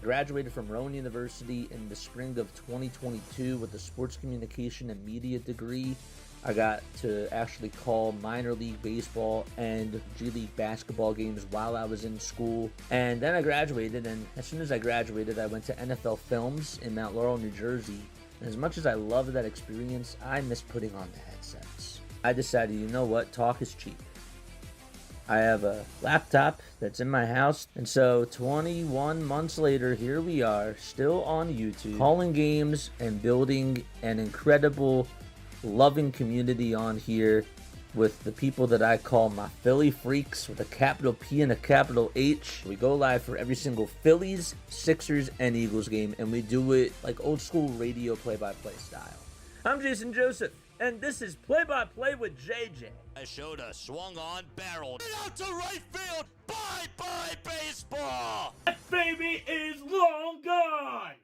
graduated from Rowan University in the spring of 2022 with a sports communication and media degree. I got to actually call minor league baseball and G League basketball games while I was in school. And then I graduated, and as soon as I graduated, I went to NFL Films in Mount Laurel, New Jersey. And as much as I loved that experience, I miss putting on the headsets. I decided, you know what, talk is cheap. I have a laptop that's in my house, and so 21 months later, here we are, still on YouTube, calling games and building an incredible, loving community on here with the people that I call my Philly freaks with a capital P and a capital H. We go live for every single Phillies, Sixers, and Eagles game, and we do it like old school radio play-by-play style. I'm Jason Joseph, and this is Play-by-Play with JJ. I showed a swung on, barreled out to right field. Bye-bye baseball. That baby is long gone.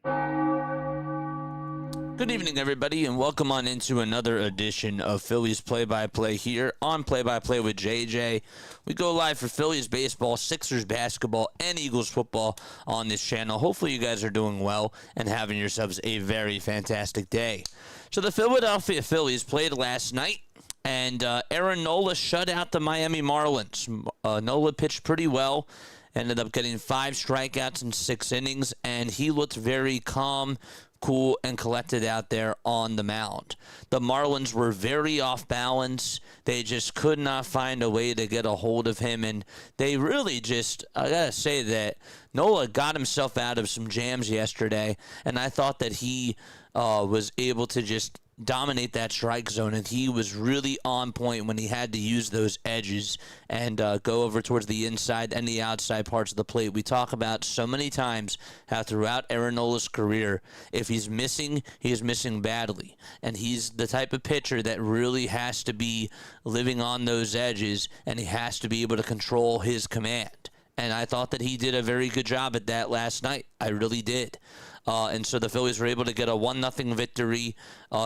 Good evening, everybody, and welcome on into another edition of Phillies Play-by-Play here on Play-by-Play with JJ. We go live for Phillies baseball, Sixers basketball, and Eagles football on this channel. Hopefully you guys are doing well and having yourselves a very fantastic day. So the Philadelphia Phillies played last night, and Aaron Nola shut out the Miami Marlins. Nola pitched pretty well, ended up getting 5 strikeouts in 6 innings, and he looked very calm, cool, and collected out there on the mound. The Marlins were very off balance. They just could not find a way to get a hold of him, and they really just, I gotta say that Nola got himself out of some jams yesterday, and I thought that he was able to just dominate that strike zone, and he was really on point when he had to use those edges and go over towards the inside and the outside parts of the plate. We talk about so many times how throughout Aaron Nola's career, if he's missing, he is missing badly, and he's the type of pitcher that really has to be living on those edges, and he has to be able to control his command. And I thought that he did a very good job at that last night. I really did. And so the Phillies were able to get a 1-0 victory.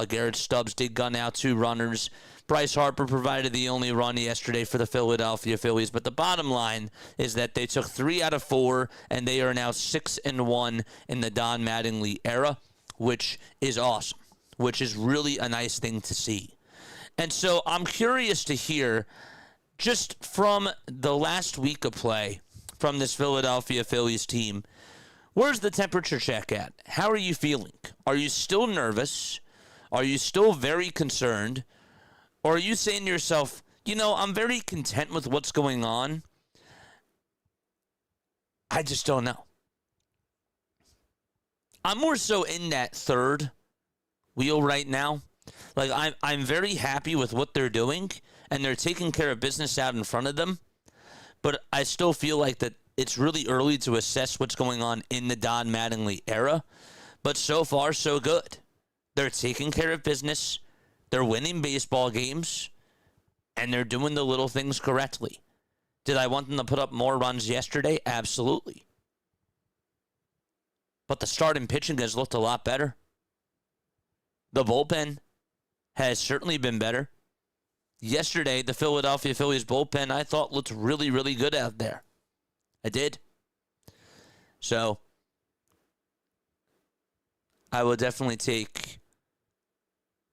Garrett Stubbs did gun out 2 runners. Bryce Harper provided the only run yesterday for the Philadelphia Phillies. But the bottom line is that they took 3 out of 4, and they are now 6-1 in the Don Mattingly era, which is awesome, which is really a nice thing to see. And so I'm curious to hear, just from the last week of play from this Philadelphia Phillies team, where's the temperature check at? How are you feeling? Are you still nervous? Are you still very concerned? Or are you saying to yourself, you know, I'm very content with what's going on. I just don't know. I'm more so in that third wheel right now. Like, I'm very happy with what they're doing, and they're taking care of business out in front of them. But I still feel like that it's really early to assess what's going on in the Don Mattingly era. But so far, so good. They're taking care of business. They're winning baseball games. And they're doing the little things correctly. Did I want them to put up more runs yesterday? Absolutely. But the starting pitching has looked a lot better. The bullpen has certainly been better. Yesterday, the Philadelphia Phillies bullpen, I thought, looked really, really good out there. I did. So, I will definitely take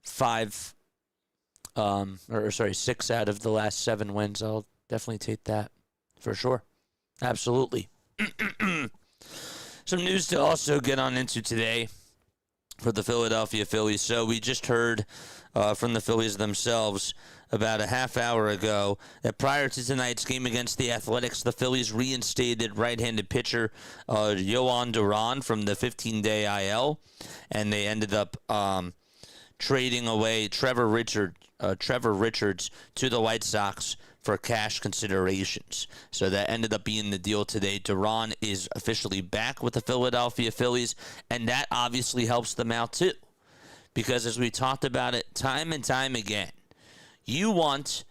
6 out of the last 7 wins. I'll definitely take that for sure. Absolutely. Some news to also get on into today for the Philadelphia Phillies. So we just heard from the Phillies themselves about a half hour ago that prior to tonight's game against the Athletics, the Phillies reinstated right-handed pitcher Jhoan Duran from the 15-day IL, and they ended up trading away Trevor Richards to the White Sox for cash considerations. So that ended up being the deal today. Duran is officially back with the Philadelphia Phillies, and that obviously helps them out too. Because as we talked about it time and time again, you want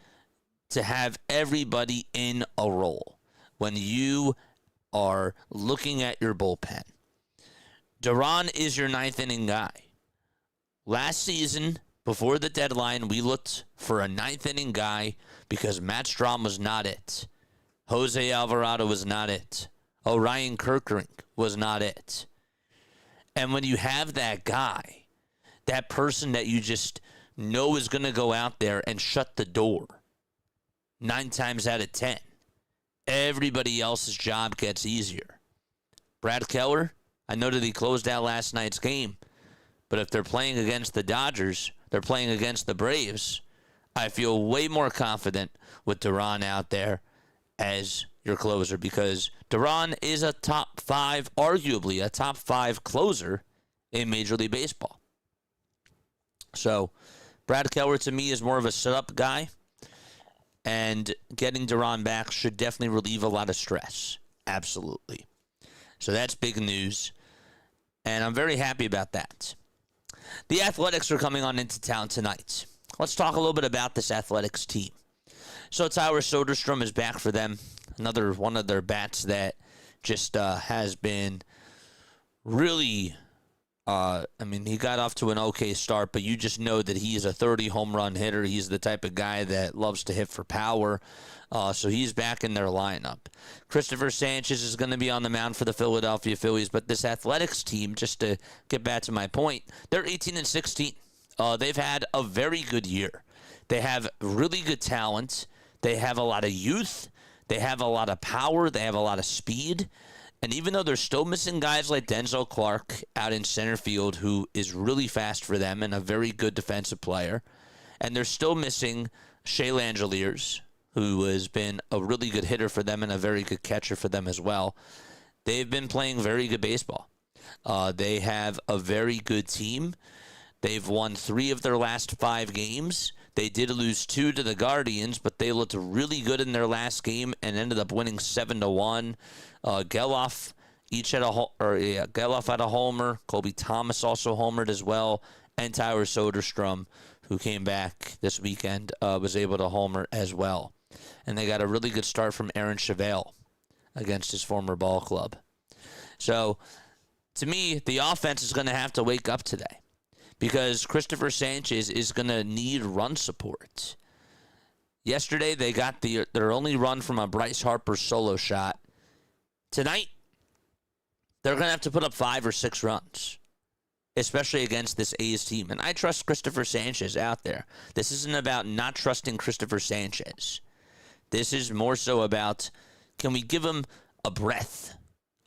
to have everybody in a role when you are looking at your bullpen. Duran is your 9th inning guy. Last season, before the deadline, we looked for a 9th inning guy because Matt Strahm was not it. Jose Alvarado was not it. Ryan Kirkering was not it. And when you have that guy, that person that you just know is going to go out there and shut the door 9 times out of 10, everybody else's job gets easier. Brad Keller, I know that he closed out last night's game, but if they're playing against the Dodgers, they're playing against the Braves, I feel way more confident with Duran out there as your closer, because Duran is a top 5, arguably a top 5 closer in Major League Baseball. So Brad Keller to me is more of a setup guy, and getting Duran back should definitely relieve a lot of stress. Absolutely. So that's big news, and I'm very happy about that. The Athletics are coming on into town tonight. Let's talk a little bit about this Athletics team. So Tyler Soderstrom is back for them. Another one of their bats that just has been really, he got off to an okay start, but you just know that he is a 30 home run hitter. He's the type of guy that loves to hit for power. So he's back in their lineup. Cristopher Sanchez is going to be on the mound for the Philadelphia Phillies, but this Athletics team, just to get back to my point, they're 18-16. They've had a very good year. They have really good talent. They have a lot of youth. They have a lot of power. They have a lot of speed. And even though they're still missing guys like Denzel Clark out in center field, who is really fast for them and a very good defensive player, and they're still missing Shea Langeliers, who has been a really good hitter for them and a very good catcher for them as well, they've been playing very good baseball. They have a very good team. They've won 3 of their last 5 games. They did lose 2 to the Guardians, but they looked really good in their last game and ended up winning 7-1. Geloff had a homer. Colby Thomas also homered as well, and Tyler Soderstrom, who came back this weekend, was able to homer as well. And they got a really good start from Aaron Chevelle against his former ball club. So, to me, the offense is going to have to wake up today, because Cristopher Sanchez is going to need run support. Yesterday, they got their only run from a Bryce Harper solo shot. Tonight, they're going to have to put up 5 or 6 runs, especially against this A's team. And I trust Cristopher Sanchez out there. This isn't about not trusting Cristopher Sanchez. This is more so about, can we give him a breath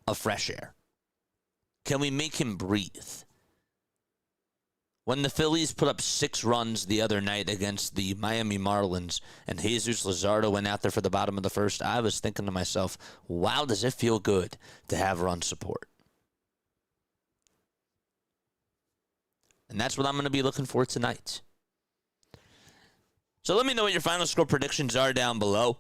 of fresh air? Can we make him breathe? When the Phillies put up 6 runs the other night against the Miami Marlins and Jesus Luzardo went out there for the bottom of the first, I was thinking to myself, wow, does it feel good to have run support? And that's what I'm going to be looking for tonight. So let me know what your final score predictions are down below.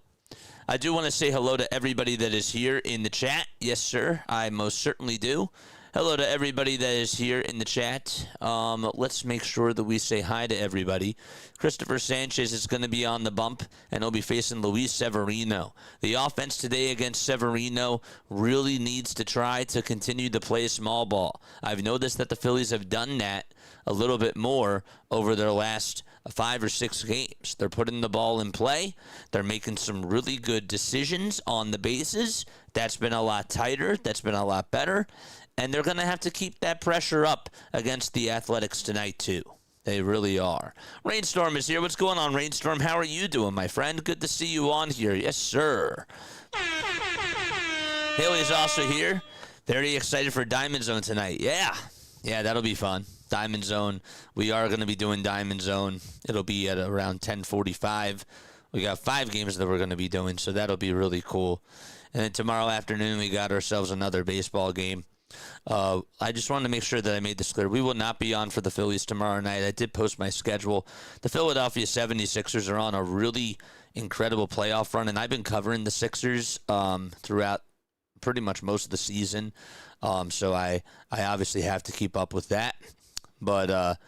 I do want to say hello to everybody that is here in the chat. Yes, sir, I most certainly do. Hello to everybody that is here in the chat. Let's make sure that we say hi to everybody. Cristopher Sanchez is going to be on the bump, and he'll be facing Luis Severino. The offense today against Severino really needs to try to continue to play small ball. I've noticed that the Phillies have done that a little bit more over their last 5 or 6 games. They're putting the ball in play. They're making some really good decisions on the bases. That's been a lot tighter. That's been a lot better. And they're going to have to keep that pressure up against the Athletics tonight, too. They really are. Rainstorm is here. What's going on, Rainstorm? How are you doing, my friend? Good to see you on here. Yes, sir. Haley is also here. Very excited for Diamond Zone tonight. Yeah, that'll be fun. Diamond Zone. We are going to be doing Diamond Zone. It'll be at around 10:45. We got 5 games that we're going to be doing, so that'll be really cool. And then tomorrow afternoon, we got ourselves another baseball game. I just wanted to make sure that I made this clear. We will not be on for the Phillies tomorrow night. I did post my schedule. The Philadelphia 76ers are on a really incredible playoff run, and I've been covering the Sixers throughout pretty much most of the season. So I obviously have to keep up with that. But,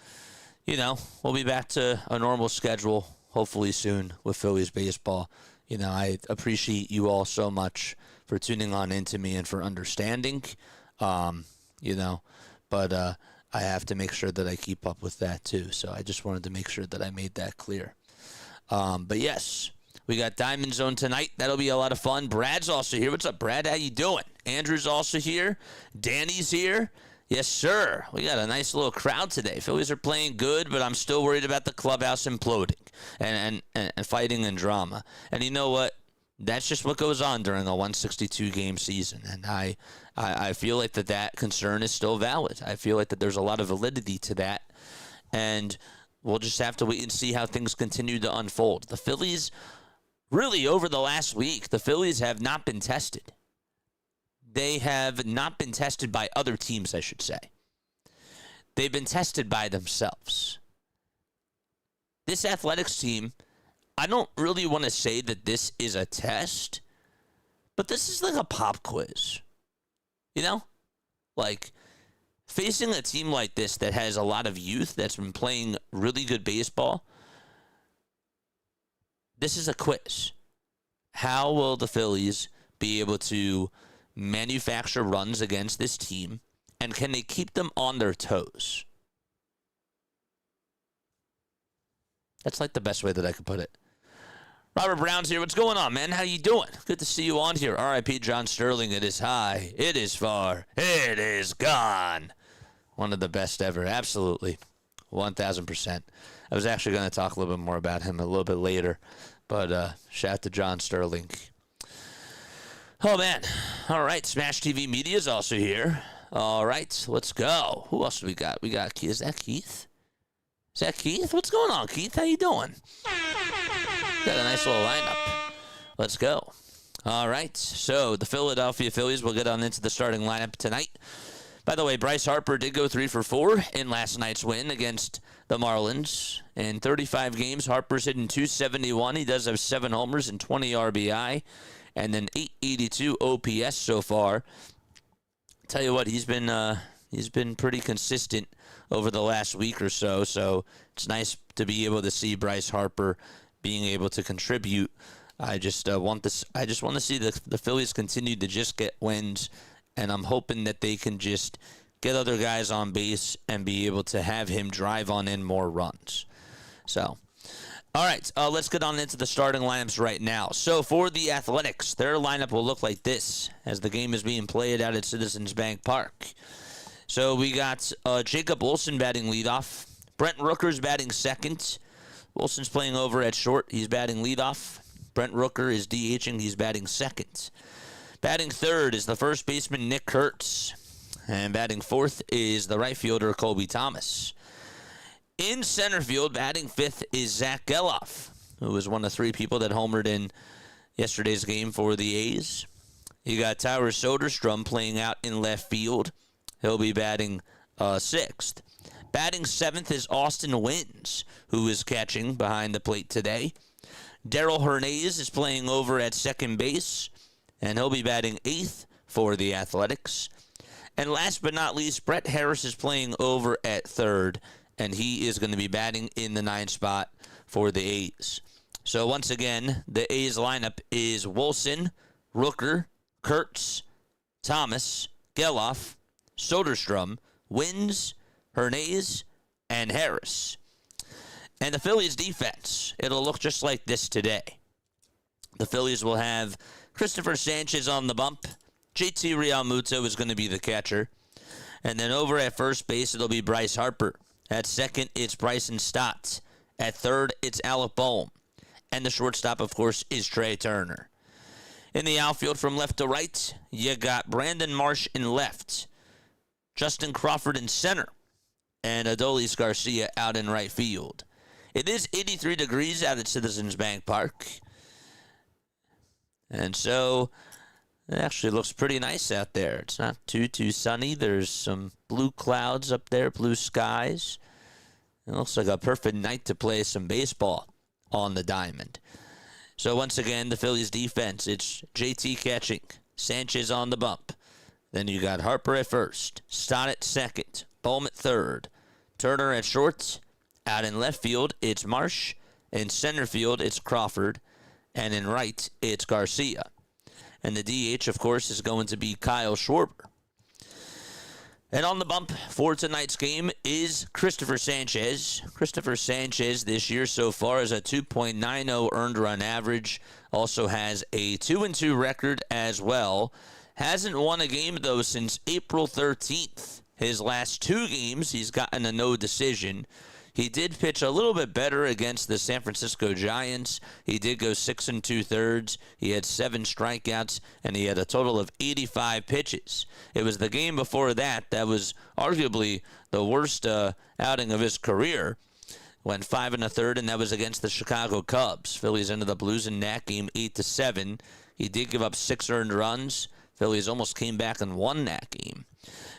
we'll be back to a normal schedule hopefully soon with Phillies baseball. I appreciate you all so much for tuning on into me and for understanding. But I have to make sure that I keep up with that too. So I just wanted to make sure that I made that clear. But yes, we got Diamond Zone tonight. That'll be a lot of fun. Brad's also here. What's up, Brad? How you doing? Andrew's also here. Danny's here. Yes, sir. We got a nice little crowd today. Phillies are playing good, but I'm still worried about the clubhouse imploding and fighting and drama. And you know what? That's just what goes on during a 162-game season. And I feel like that concern is still valid. I feel like that there's a lot of validity to that. And we'll just have to wait and see how things continue to unfold. The Phillies, really over the last week, the Phillies have not been tested. They have not been tested by other teams, I should say. They've been tested by themselves. This Athletics team, I don't really want to say that this is a test, but this is like a pop quiz. You know? Like, facing a team like this that has a lot of youth, that's been playing really good baseball, this is a quiz. How will the Phillies be able to manufacture runs against this team, and can they keep them on their toes? That's like the best way that I could put it. Robert Brown's here. What's going on, man? How you doing? Good to see you on here. R.I.P. John Sterling. It is high. It is far. It is gone. One of the best ever. Absolutely. 1,000%. I was actually going to talk a little bit more about him a little bit later. But shout out to John Sterling. Oh, man. All right. Smash TV Media is also here. All right. Let's go. Who else do we got? We got Keith. Is that Keith? Is that Keith? What's going on, Keith? How you doing? Got a nice little lineup. Let's go. All right. So the Philadelphia Phillies will get on into the starting lineup tonight. By the way, Bryce Harper did go 3 for 4 in last night's win against the Marlins. In 35 games, Harper's hitting .271. He does have 7 homers and 20 RBI, and then .882 OPS so far. Tell you what, he's been pretty consistent over the last week or so. So it's nice to be able to see Bryce Harper being able to contribute. I just want to see the Phillies continue to just get wins, and I'm hoping that they can just get other guys on base and be able to have him drive on in more runs. So, all right, let's get on into the starting lineups right now. So for the Athletics, their lineup will look like this as the game is being played out at Citizens Bank Park. So we got Jacob Olson batting leadoff. Brent Rooker's batting second. Wilson's playing over at short. He's batting leadoff. Brent Rooker is DHing. He's batting second. Batting third is the first baseman, Nick Kurtz. And batting fourth is the right fielder, Colby Thomas. In center field, batting fifth is Zach Geloff, who was one of 3 people that homered in yesterday's game for the A's. You got Tyler Soderstrom playing out in left field. He'll be batting sixth. Batting seventh is Austin Wynns, who is catching behind the plate today. Darrell Hernandez is playing over at second base, and he'll be batting eighth for the Athletics. And last but not least, Brett Harris is playing over at third, and he is going to be batting in the 9th spot for the A's. So once again, the A's lineup is Wilson, Rooker, Kurtz, Thomas, Geloff, Soderstrom, Wynns, Hernandez, and Harris. And the Phillies defense, it'll look just like this today. The Phillies will have Cristopher Sanchez on the bump. JT Realmuto is going to be the catcher. And then over at first base, it'll be Bryce Harper. At second, it's Bryson Stott. At third, it's Alec Boehm. And the shortstop, of course, is Trey Turner. In the outfield from left to right, you got Brandon Marsh in left. Justin Crawford in center. And Adolis Garcia out in right field. It is 83 degrees out at Citizens Bank Park. And so it actually looks pretty nice out there. It's not too sunny. There's some blue clouds up there, blue skies. It looks like a perfect night to play some baseball on the diamond. So once again, the Phillies defense, it's JT catching, Sanchez on the bump. Then you got Harper at first, Stott at second, Boehm at third, Turner at short. Out in left field, it's Marsh. In center field, it's Crawford. And in right, it's Garcia. And the DH, of course, is going to be Kyle Schwarber. And on the bump for tonight's game is Cristopher Sanchez. Cristopher Sanchez this year so far is a 2.90 earned run average. Also has a 2-2 record as well. Hasn't won a game, though, since April 13th. His last 2 games, he's gotten a no decision. He did pitch a little bit better against the San Francisco Giants. He did go 6 2/3. He had 7 strikeouts, and he had a total of 85 pitches. It was the game before that that was arguably the worst outing of his career. Went 5 1/3, and that was against the Chicago Cubs. Phillies ended up losing that game 8-7. He did give up 6 earned runs. Phillies almost came back and won that game.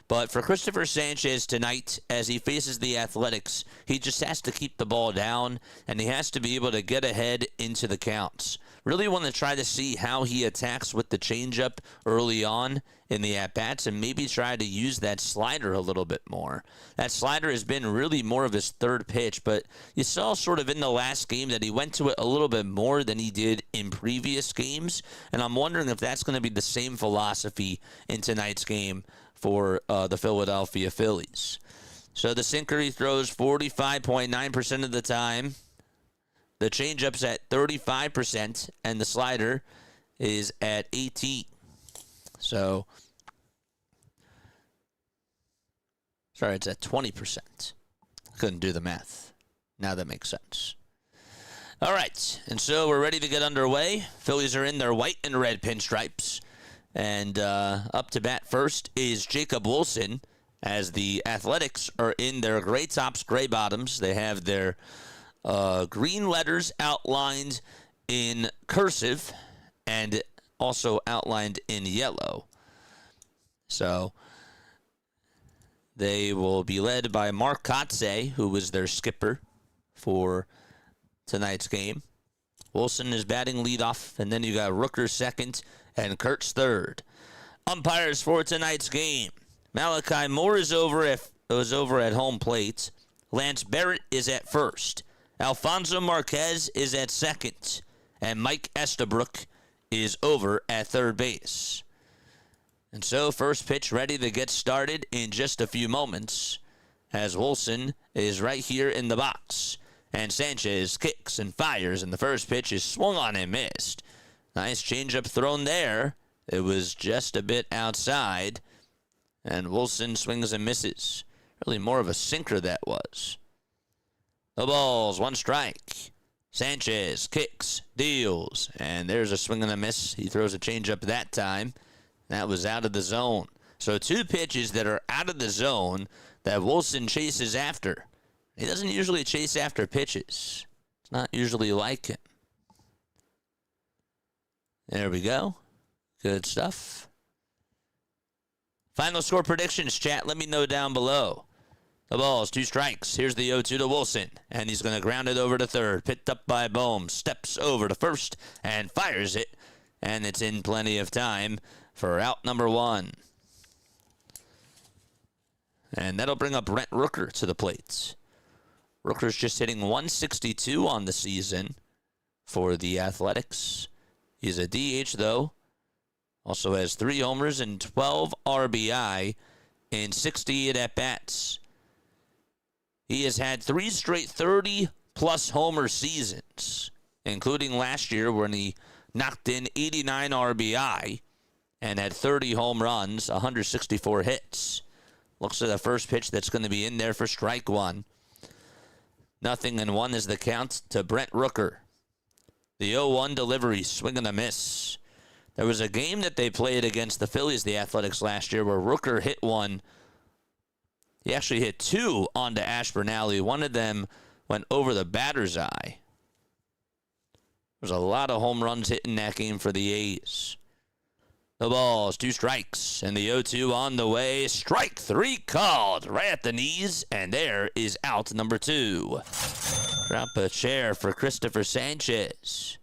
But for Cristopher Sanchez tonight, as he faces the Athletics, he just has to keep the ball down, and he has to be able to get ahead into the counts. Really want to try to see how he attacks with the changeup early on in the at-bats and maybe try to use that slider a little bit more. That slider has been really more of his third pitch, but you saw sort of in the last game that he went to it a little bit more than he did in previous games, and I'm wondering if that's going to be the same philosophy in tonight's game for the Philadelphia Phillies. So the sinker he throws 45.9% of the time. The changeup's at 35%, and the slider is at 18%. So, sorry, it's at 20%. Couldn't do the math. Now that makes sense. All right, and so we're ready to get underway. Phillies are in their white and red pinstripes. And up to bat first is Jacob Wilson, as the Athletics are in their gray tops, gray bottoms. They have their green letters outlined in cursive and also outlined in yellow. So they will be led by Mark Kotze, who was their skipper for tonight's game. Wilson is batting leadoff, and then you got Rooker second and Kurtz third. Umpires for tonight's game: Malachi Moore is over at home plate. Lance Barrett is at first. Alfonso Marquez is at second, and Mike Estabrook is over at third base. And so first pitch ready to get started in just a few moments, as Wilson is right here in the box. And Sanchez kicks and fires, and the first pitch is swung on and missed. Nice changeup thrown there. It was just a bit outside, and Wilson swings and misses. Really more of a sinker that was. The ball's 1 strike. Sanchez kicks, deals, and there's a swing and a miss. He throws a changeup that time. That was out of the zone. So 2 pitches that are out of the zone that Wilson chases after. He doesn't usually chase after pitches. It's not usually like him. There we go. Good stuff. Final score predictions, chat. Let me know down below. The ball's 2 strikes. Here's the 0-2 to Wilson, and he's going to ground it over to third. Picked up by Bohm. Steps over to first and fires it, and it's in plenty of time for out number 1. And that'll bring up Brent Rooker to the plate. Rooker's just hitting 162 on the season for the Athletics. He's a DH, though. Also has 3 homers and 12 RBI in 68 at-bats. He has had 3 straight 30-plus homer seasons, including last year when he knocked in 89 RBI and had 30 home runs, 164 hits. Looks like the first pitch that's going to be in there for strike 1. 0-1 is the count to Brent Rooker. The 0-1 delivery, swing and a miss. There was a game that they played against the Phillies, the Athletics, last year, where Rooker hit one. He actually hit 2 onto Ashburn Alley. One of them went over the batter's eye. There's a lot of home runs hit in that game for the A's. The ball's 2 strikes, and the 0-2 on the way. Strike 3 called right at the knees, and there is out number 2. Drop a chair for Cristopher Sanchez.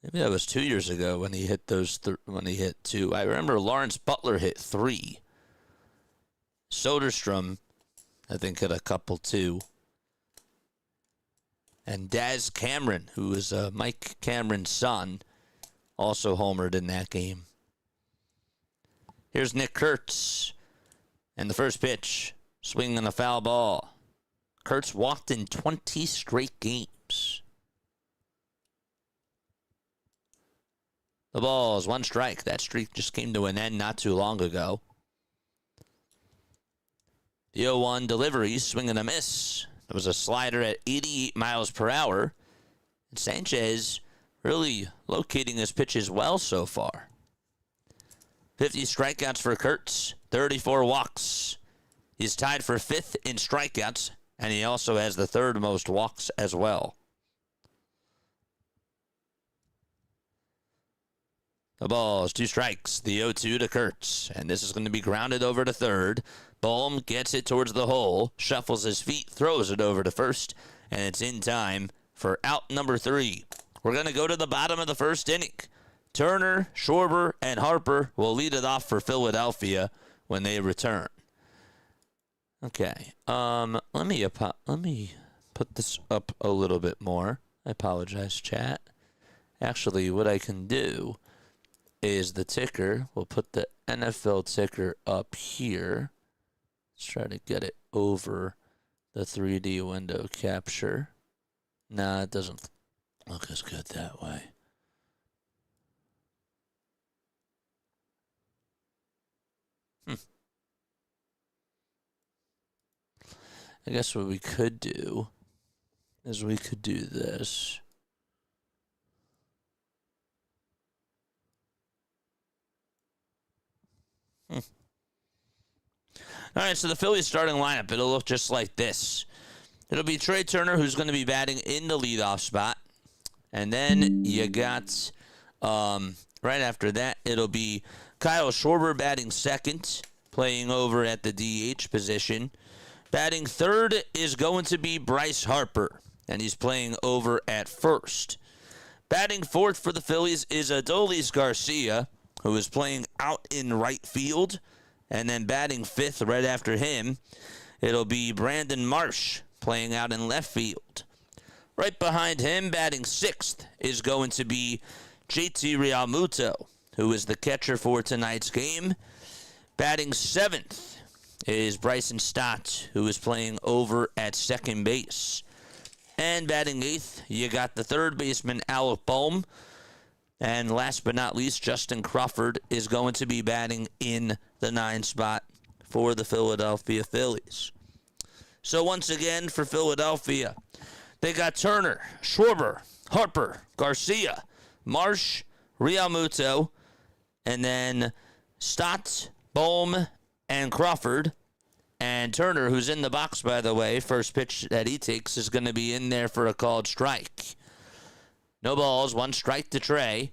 Maybe that was 2 years ago when he hit when he hit 2. I remember Lawrence Butler hit 3. Soderstrom, I think, hit a couple too. And Daz Cameron, who is Mike Cameron's son, also homered in that game. Here's Nick Kurtz. And the first pitch, swing and a foul ball. Kurtz walked in 20 straight games. The ball is 1 strike. That streak just came to an end not too long ago. The 0-1 delivery, swing and a miss. It was a slider at 88 miles per hour. And Sanchez really locating his pitches well so far. 50 strikeouts for Kurtz, 34 walks. He's tied for 5th in strikeouts, and he also has the 3rd most walks as well. The ball is 2 strikes. The 0-2 to Kurtz, and this is going to be grounded over to 3rd. Bohm gets it towards the hole, shuffles his feet, throws it over to 1st, and it's in time for out number 3. We're going to go to the bottom of the 1st inning. Turner, Schwarber, and Harper will lead it off for Philadelphia when they return. Okay, let me put this up a little bit more. I apologize, chat. Actually, what I can do is the ticker. We'll put the NFL ticker up here. Let's try to get it over the 3D window capture. Nah, it doesn't look as good that way. I guess what we could do is we could do this. All right, so the Phillies starting lineup, it'll look just like this. It'll be Trey Turner, who's going to be batting in the leadoff spot. And then you got, right after that, it'll be Kyle Schwarber batting second, playing over at the DH position. Batting third is going to be Bryce Harper, and he's playing over at first. Batting fourth for the Phillies is Adolis Garcia, who is playing out in right field. And then batting fifth right after him, it'll be Brandon Marsh, playing out in left field. Right behind him, batting sixth, is going to be JT Realmuto, who is the catcher for tonight's game. Batting seventh is Bryson Stott, who is playing over at second base. And batting eighth, you got the third baseman, Alec Bohm. And last but not least, Justin Crawford is going to be batting in the 9 spot for the Philadelphia Phillies. So once again, for Philadelphia, they got Turner, Schwarber, Harper, Garcia, Marsh, Realmuto, and then Stott, Bohm, and Crawford. And Turner, who's in the box, by the way, first pitch that he takes is going to be in there for a called strike. No balls, 1 strike to Trey.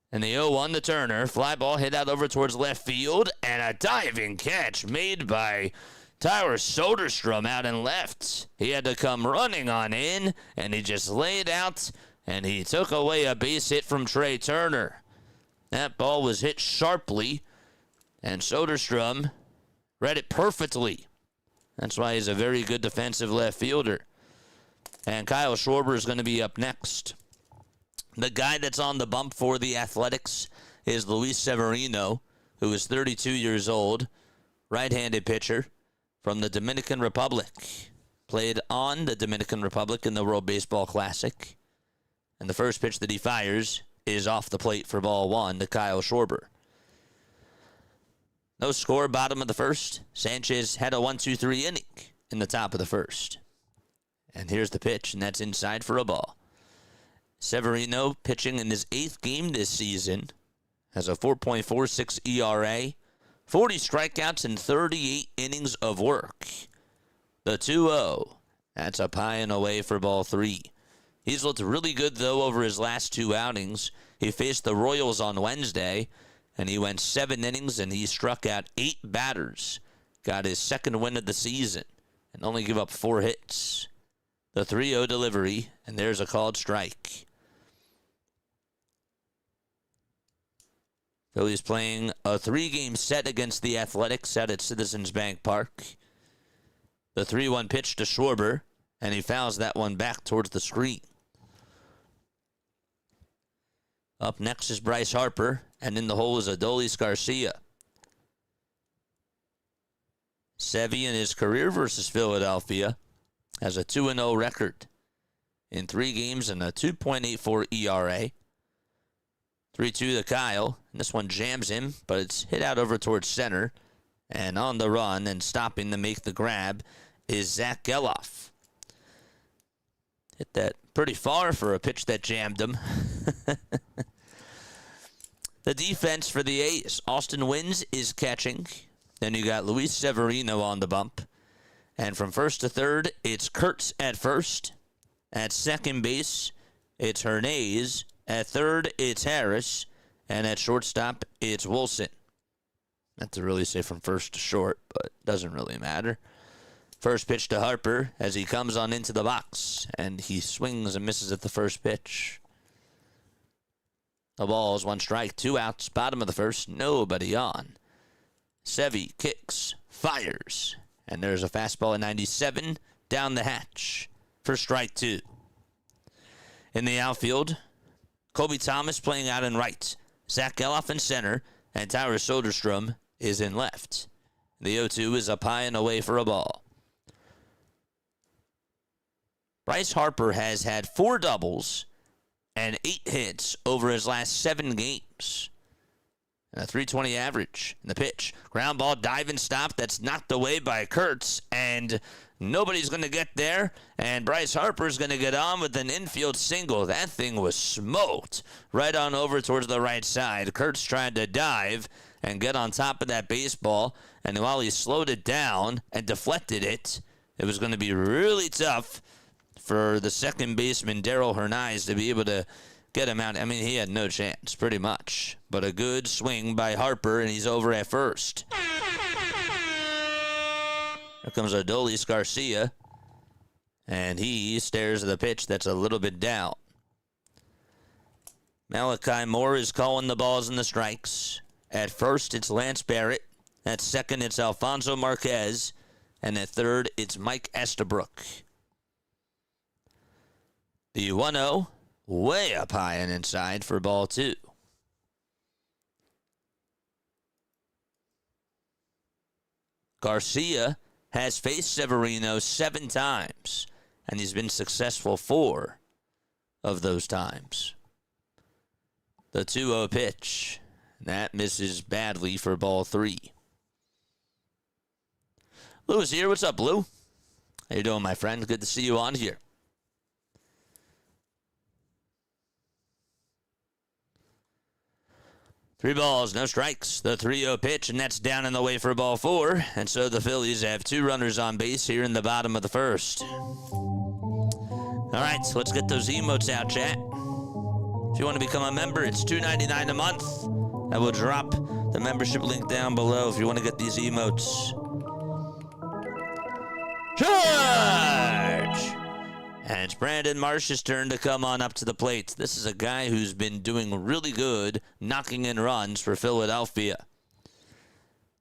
And the 0-1 to Turner. Fly ball hit out over towards left field. And a diving catch made by Tyler Soderstrom out in left. He had to come running on in, and he just laid out, and he took away a base hit from Trey Turner. That ball was hit sharply, and Soderstrom read it perfectly. That's why he's a very good defensive left fielder. And Kyle Schwarber is going to be up next. The guy that's on the bump for the Athletics is Luis Severino, who is 32 years old, right-handed pitcher from the Dominican Republic. Played on the Dominican Republic in the World Baseball Classic. And the first pitch that he fires is off the plate for ball 1 to Kyle Schwarber. No score, bottom of the first. Sanchez had a 1-2-3 inning in the top of the first. And here's the pitch, and that's inside for a ball. Severino, pitching in his 8th game this season, has a 4.46 ERA, 40 strikeouts, and 38 innings of work. The 2-0, that's up high and away for ball 3. He's looked really good, though, over his last 2 outings. He faced the Royals on Wednesday, and he went 7 innings, and he struck out 8 batters. Got his 2nd win of the season, and only give up 4 hits. The 3-0 delivery, and there's a called strike. Phillies playing a 3-game set against the Athletics out at Citizens Bank Park. The 3-1 pitch to Schwarber, and he fouls that one back towards the screen. Up next is Bryce Harper, and in the hole is Adolis Garcia. Sevy in his career versus Philadelphia has a 2-0 record in 3 games and a 2.84 ERA. 3-2 to Kyle. And this one jams him, but it's hit out over towards center. And on the run and stopping to make the grab is Zach Geloff. Hit that pretty far for a pitch that jammed him. The defense for the A's. Austin Wynns is catching. Then you got Luis Severino on the bump. And from first to third, it's Kurtz at first. At second base, it's Hernandez. At third, it's Harris. And at shortstop, it's Wilson. Not to really say from first to short, but doesn't really matter. First pitch to Harper as he comes on into the box. And he swings and misses at the first pitch. The ball is 1 strike, 2 outs, bottom of the first, nobody on. Sevy kicks, fires, and there's a fastball at 97 down the hatch for strike 2. In the outfield, Kobe Thomas playing out in right, Zach Geloff in center, and Tyler Soderstrom is in left. The 0-2 is up high and away for a ball. Bryce Harper has had 4 doubles and 8 hits over his last 7 games. And a .320 average. And the pitch. Ground ball, dive and stop. That's knocked away by Kurtz. And nobody's going to get there. And Bryce Harper's going to get on with an infield single. That thing was smoked. Right on over towards the right side. Kurtz tried to dive and get on top of that baseball. And while he slowed it down and deflected it, it was going to be really tough for the second baseman, Darryl Hernandez, to be able to get him out. I mean, he had no chance, pretty much. But a good swing by Harper, and he's over at first. Here comes Adolis Garcia, and he stares at the pitch that's a little bit down. Malachi Moore is calling the balls and the strikes. At first, it's Lance Barrett. At second, it's Alfonso Marquez. And at third, it's Mike Estabrook. The 1-0, way up high and inside for ball 2. Garcia has faced Severino 7 times, and he's been successful 4 of those times. The 2-0 pitch, that misses badly for ball 3. Lou is here. What's up, Lou? How you doing, my friend? Good to see you on here. Three balls, no strikes. The 3-0 pitch, and that's down and away for ball 4. And so the Phillies have 2 runners on base here in the bottom of the first. All right, so let's get those emotes out, chat. If you want to become a member, it's $2.99 a month. I will drop the membership link down below if you want to get these emotes. Charge! And it's Brandon Marsh's turn to come on up to the plate. This is a guy who's been doing really good knocking in runs for Philadelphia.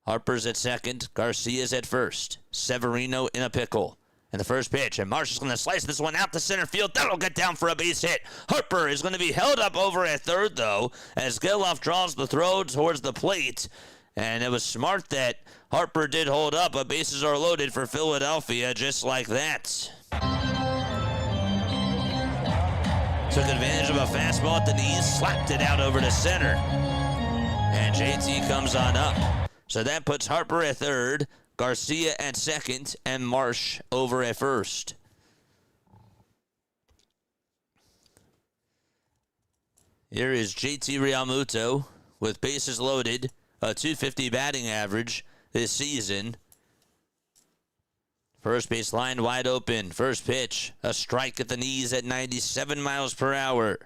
Harper's at second. Garcia's at first. Severino in a pickle. And the first pitch. And Marsh is going to slice this one out to center field. That'll get down for a base hit. Harper is going to be held up over at third, though, as Geloff draws the throw towards the plate. And it was smart that Harper did hold up, but bases are loaded for Philadelphia just like that. Took advantage of a fastball at the knees, slapped it out over to center. And JT comes on up. So that puts Harper at third, Garcia at second, and Marsh over at first. Here is JT Realmuto with bases loaded, a .250 batting average this season. First base line wide open. First pitch, a strike at the knees at 97 miles per hour.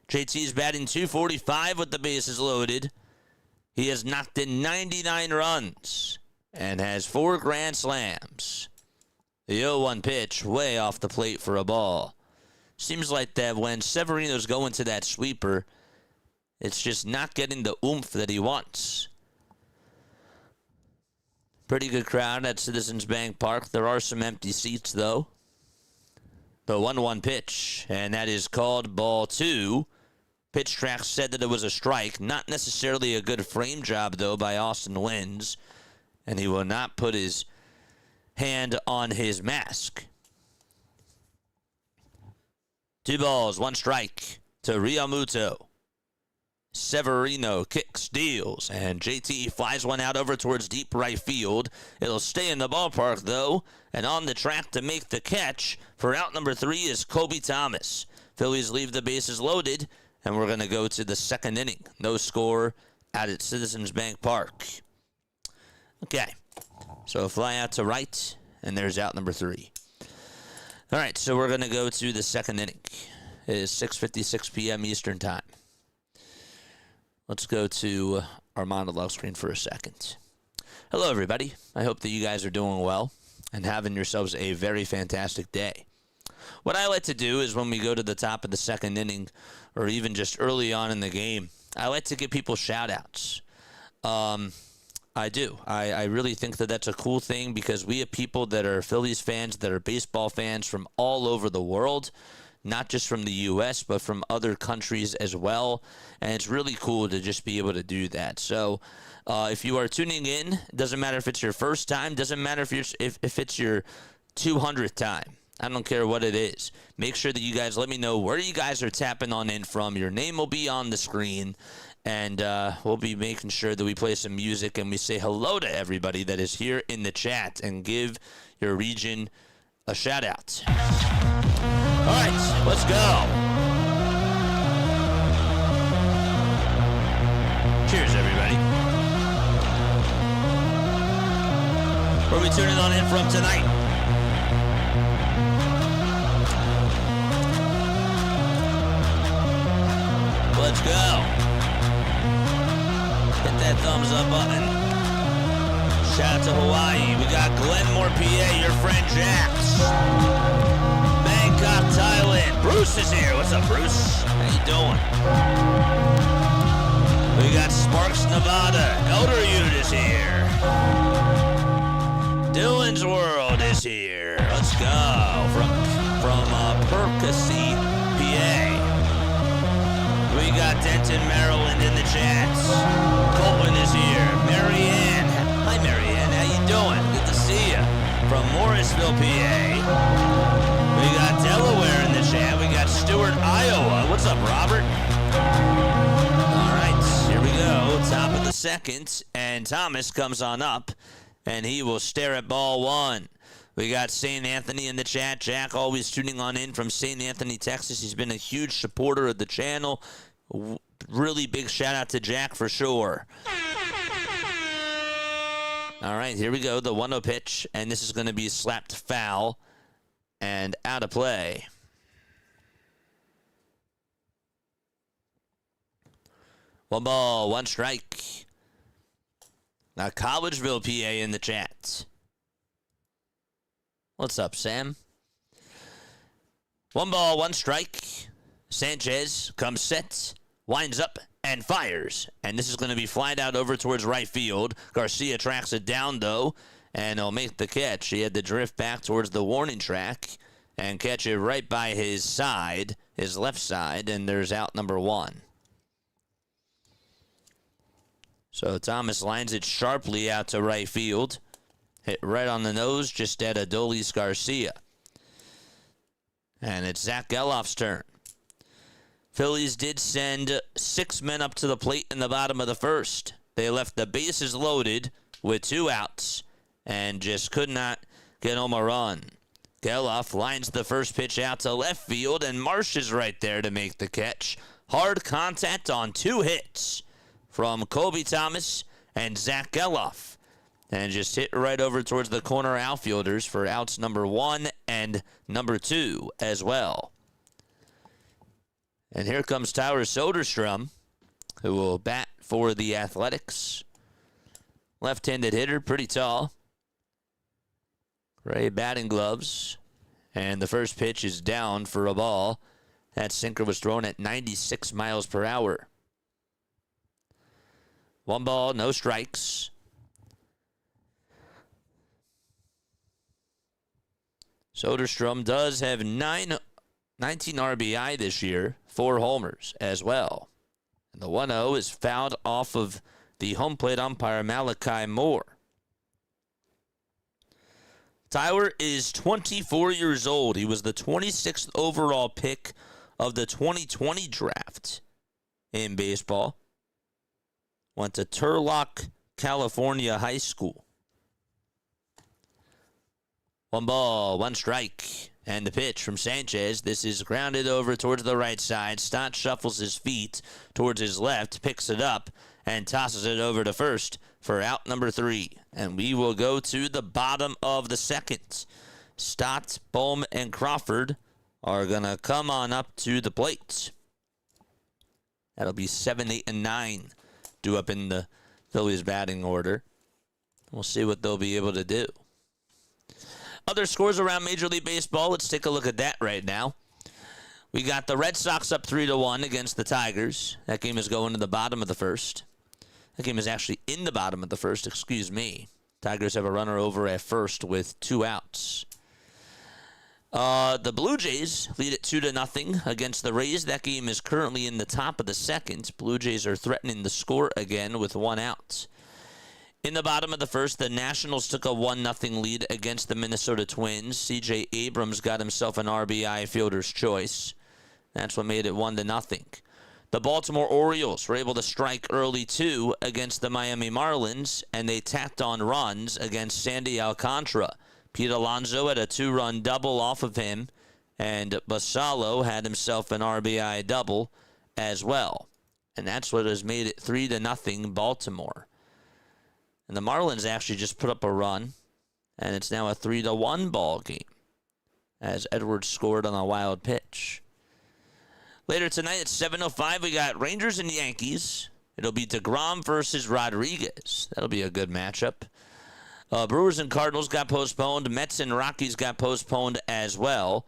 JT's batting .245 with the bases loaded. He has knocked in 99 runs and has 4 grand slams. The 0-1 pitch way off the plate for a ball. Seems like that when Severino's going to that sweeper, it's just not getting the oomph that he wants. Pretty good crowd at Citizens Bank Park. There are some empty seats, though. The 1-1 pitch, and that is called ball 2. Pitch track said that it was a strike. Not necessarily a good frame job, though, by Austin Wynns. And he will not put his hand on his mask. 2 balls, 1 strike to Realmuto. Severino kicks, deals, and JT flies one out over towards deep right field. It'll stay in the ballpark, though, and on the track to make the catch for out number 3 is Kobe Thomas. Phillies leave the bases loaded, and we're going to go to the second inning. No score out at Citizens Bank Park. Okay, so fly out to right, and there's out number 3. All right, so we're going to go to the second inning. It is 6:56 p.m. Eastern Time. Let's go to our monologue screen for a second. Hello, everybody. I hope that you guys are doing well and having yourselves a very fantastic day. What I like to do is when we go to the top of the second inning, or even just early on in the game, I like to give people shout-outs. I do. I really think that that's a cool thing because we have people that are Phillies fans, that are baseball fans from all over the world, not just from the U.S., but from other countries as well. And it's really cool to just be able to do that. So if you are tuning in, doesn't matter if it's your first time, doesn't matter if it's your 200th time. I don't care what it is. Make sure that you guys let me know where you guys are tapping on in from. Your name will be on the screen. And we'll be making sure that we play some music and we say hello to everybody that is here in the chat and give your region a shout out. All right, let's go. Cheers, everybody. Where are we tuning on in from tonight? Let's go. Hit that thumbs up button. Shout out to Hawaii. We got Glenmore, PA, your friend Jax. Bangkok, Thailand. Bruce is here. What's up, Bruce? How you doing? We got Sparks, Nevada. Elder Ute is here. Dylan's World is here. Let's go. From Percy, PA. We got Denton, Maryland in the chats. Colton is here. Marianne. Hi, Marianne. How you doing? Good to see you. From Morrisville, PA. We got Delaware in the chat. We got Stewart, Iowa. What's up, Robert? All right, here we go. Top of the second. And Thomas comes on up. And he will stare at ball 1. We got St. Anthony in the chat. Jack always tuning on in from St. Anthony, Texas. He's been a huge supporter of the channel. Really big shout out to Jack for sure. All right, here we go. The 1-0 pitch. And this is going to be slapped foul and out of play. One ball, 1 strike. Now, Collegeville, PA in the chat. What's up, Sam? 1 ball, 1 strike. Sanchez comes set, winds up, and fires. And this is going to be flied out over towards right field. Garcia tracks it down, though, and he'll make the catch. He had to drift back towards the warning track and catch it right by his side, his left side, and there's out number 1. So Thomas lines it sharply out to right field. Hit right on the nose, just at Adolis Garcia. And it's Zach Geloff's turn. Phillies did send 6 men up to the plate in the bottom of the first. They left the bases loaded with 2 outs and just could not get home a run. Geloff lines the first pitch out to left field, and Marsh is right there to make the catch. Hard contact on 2 hits from Kobe Thomas and Zach Geloff. And just hit right over towards the corner outfielders for outs number 1 and number 2 as well. And here comes Tyler Soderstrom, who will bat for the Athletics. Left-handed hitter, pretty tall. Gray batting gloves. And the first pitch is down for a ball. That sinker was thrown at 96 miles per hour. 1 ball, no strikes. Soderstrom does have 19 RBI this year, 4 homers as well. And the 1-0 is fouled off of the home plate umpire, Malachi Moore. Tyler is 24 years old. He was the 26th overall pick of the 2020 draft in baseball. Went to Turlock, California High School. 1 ball, 1 strike. And the pitch from Sanchez. This is grounded over towards the right side. Stott shuffles his feet towards his left, picks it up, and tosses it over to first for out number 3. And we will go to the bottom of the second. Stott, Bohm, and Crawford are going to come on up to the plate. That'll be 7, 8, and 9 due up in the Phillies batting order. We'll see what they'll be able to do. Other scores around Major League Baseball, let's take a look at that right now. We got the Red Sox up 3-1 against the Tigers. That game is going to the bottom of the first. That game is actually in the bottom of the first, excuse me. Tigers have a runner over at first with 2 outs. The Blue Jays lead it 2-0 against the Rays. That game is currently in the top of the second. Blue Jays are threatening the score again with 1 out. In the bottom of the first, the Nationals took a 1-0 lead against the Minnesota Twins. C.J. Abrams got himself an RBI fielder's choice. That's what made it 1-0. The Baltimore Orioles were able to strike early, too, against the Miami Marlins, and they tacked on runs against Sandy Alcantara. Pete Alonso had a 2-run double off of him, and Basallo had himself an RBI double as well. And that's what has made it 3-0 Baltimore. And the Marlins actually just put up a run, and it's now a 3-1 ball game as Edwards scored on a wild pitch. Later tonight at 7:05, we got Rangers and Yankees. It'll be DeGrom versus Rodriguez. That'll be a good matchup. Brewers and Cardinals got postponed. Mets and Rockies got postponed as well.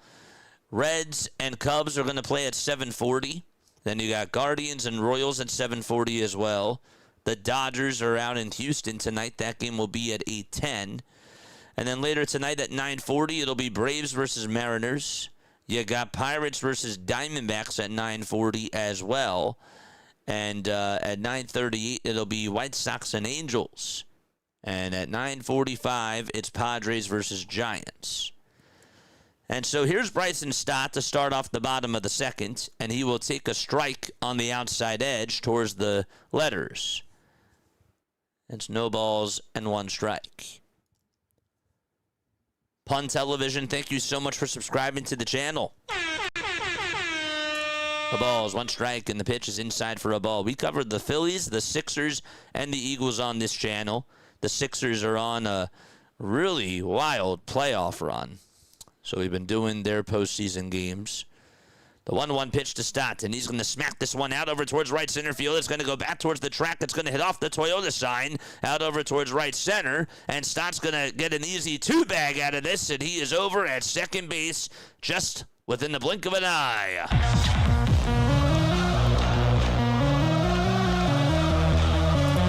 Reds and Cubs are going to play at 7:40. Then you got Guardians and Royals at 7:40 as well. The Dodgers are out in Houston tonight. That game will be at 8:10. And then later tonight at 9:40, it'll be Braves versus Mariners. You got Pirates versus Diamondbacks at 9:40 as well. And at 9:38, it'll be White Sox and Angels. And at 9:45, it's Padres versus Giants. And so here's Bryson Stott to start off the bottom of the second, and he will take a strike on the outside edge towards the letters. It's no balls and 1 strike. Pun Television, thank you so much for subscribing to the channel. The balls, 1 strike, and the pitch is inside for a ball. We covered the Phillies, the Sixers, and the Eagles on this channel. The Sixers are on a really wild playoff run. So we've been doing their postseason games. The 1-1 pitch to Stott, and he's going to smack this one out over towards right center field. It's going to go back towards the track. It's going to hit off the Toyota sign out over towards right center, and Stott's going to get an easy 2-bag out of this, and he is over at second base just within the blink of an eye.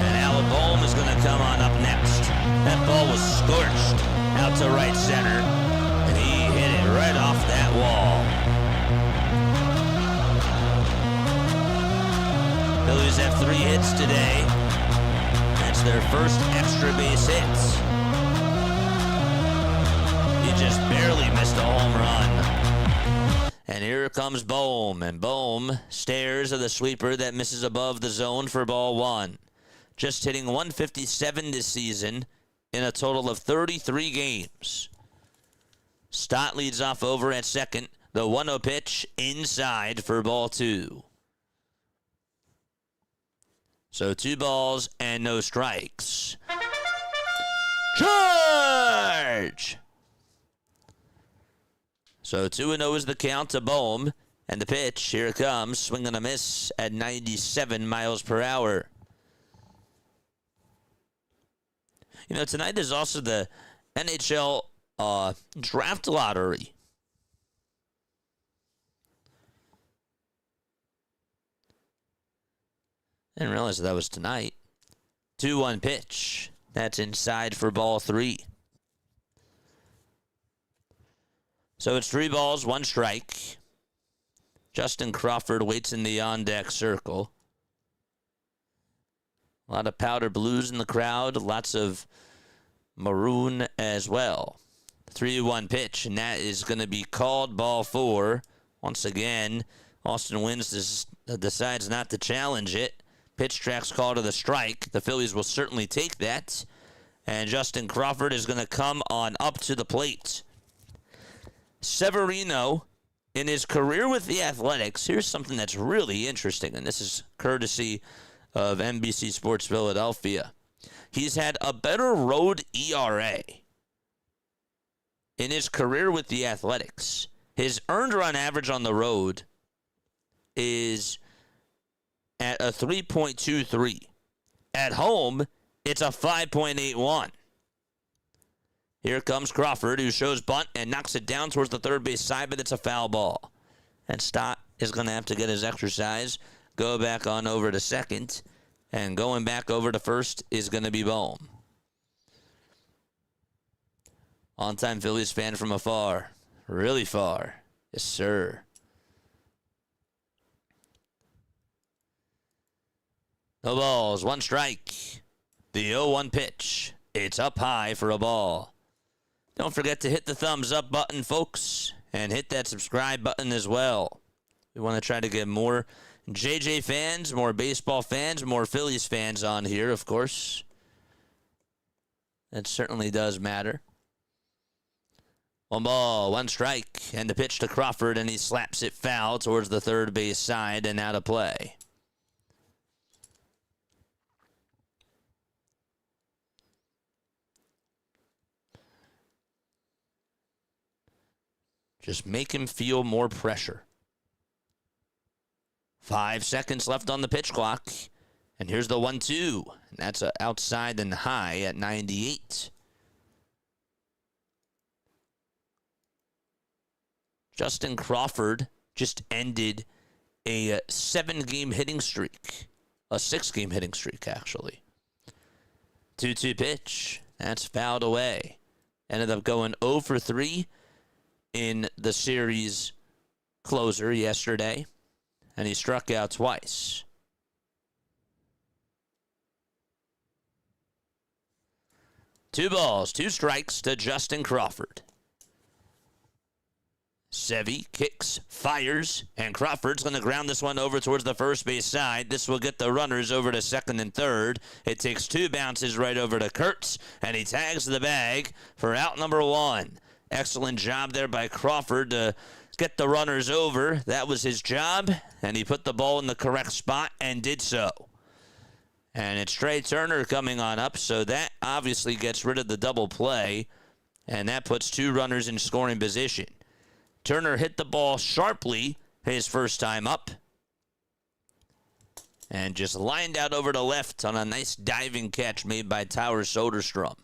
And Alec Bohm is going to come on up next. That ball was scorched out to right center, and he hit it right off that wall. Phillies have 3 hits today. That's their first extra base hits. He just barely missed a home run. And here comes Bohm, and Bohm stares at the sweeper that misses above the zone for ball 1. Just hitting 157 this season in a total of 33 games. Stott leads off over at second. The 1-0 pitch inside for ball 2. So 2 balls and no strikes. Charge! So 2-0 is the count to Bohm. And the pitch, here it comes, swing and a miss at 97 miles per hour. You know, tonight is also the NHL draft lottery. I didn't realize that was tonight. 2-1 pitch. That's inside for ball 3. So it's 3 balls, 1 strike. Justin Crawford waits in the on-deck circle. A lot of powder blues in the crowd. Lots of maroon as well. 3-1 pitch, and that is going to be called ball 4. Once again, Austin Wynns decides not to challenge it. Pitch track's call to the strike. The Phillies will certainly take that. And Justin Crawford is going to come on up to the plate. Severino, in his career with the Athletics, here's something that's really interesting, and this is courtesy of NBC Sports Philadelphia. He's had a better road ERA in his career with the Athletics. His earned run average on the road is at a 3.23. At home, it's a 5.81. Here comes Crawford, who shows bunt and knocks it down towards the third base side, but it's a foul ball. And Stott is going to have to get his exercise, go back on over to second, and going back over to first is going to be Bohm. On-time Phillies fan from afar. Really far. Yes, sir. No balls, one strike. The 0-1 pitch. It's up high for a ball. Don't forget to hit the thumbs up button, folks, and hit that subscribe button as well. We want to try to get more JJ fans, more baseball fans, more Phillies fans on here, of course. That certainly does matter. One ball, one strike, and the pitch to Crawford, and he slaps it foul towards the third base side and out of play. Just make him feel more pressure. 5 seconds left on the pitch clock. And here's the 1-2. And that's outside and high at 98. Justin Crawford just ended a 7-game hitting streak. A 6-game hitting streak, actually. 2-2 pitch. That's fouled away. Ended up going 0 for 3 in the series closer yesterday. And he struck out twice. Two balls, two strikes to Justin Crawford. Sevy kicks, fires, and Crawford's going to ground this one over towards the first base side. This will get the runners over to second and third. It takes 2 bounces right over to Kurtz, and he tags the bag for out number 1. Excellent job there by Crawford to get the runners over. That was his job, and he put the ball in the correct spot and did so. And it's Trey Turner coming on up, so that obviously gets rid of the double play, and that puts 2 runners in scoring position. Turner hit the ball sharply his first time up, and just lined out over to left on a nice diving catch made by Tyler Soderstrom.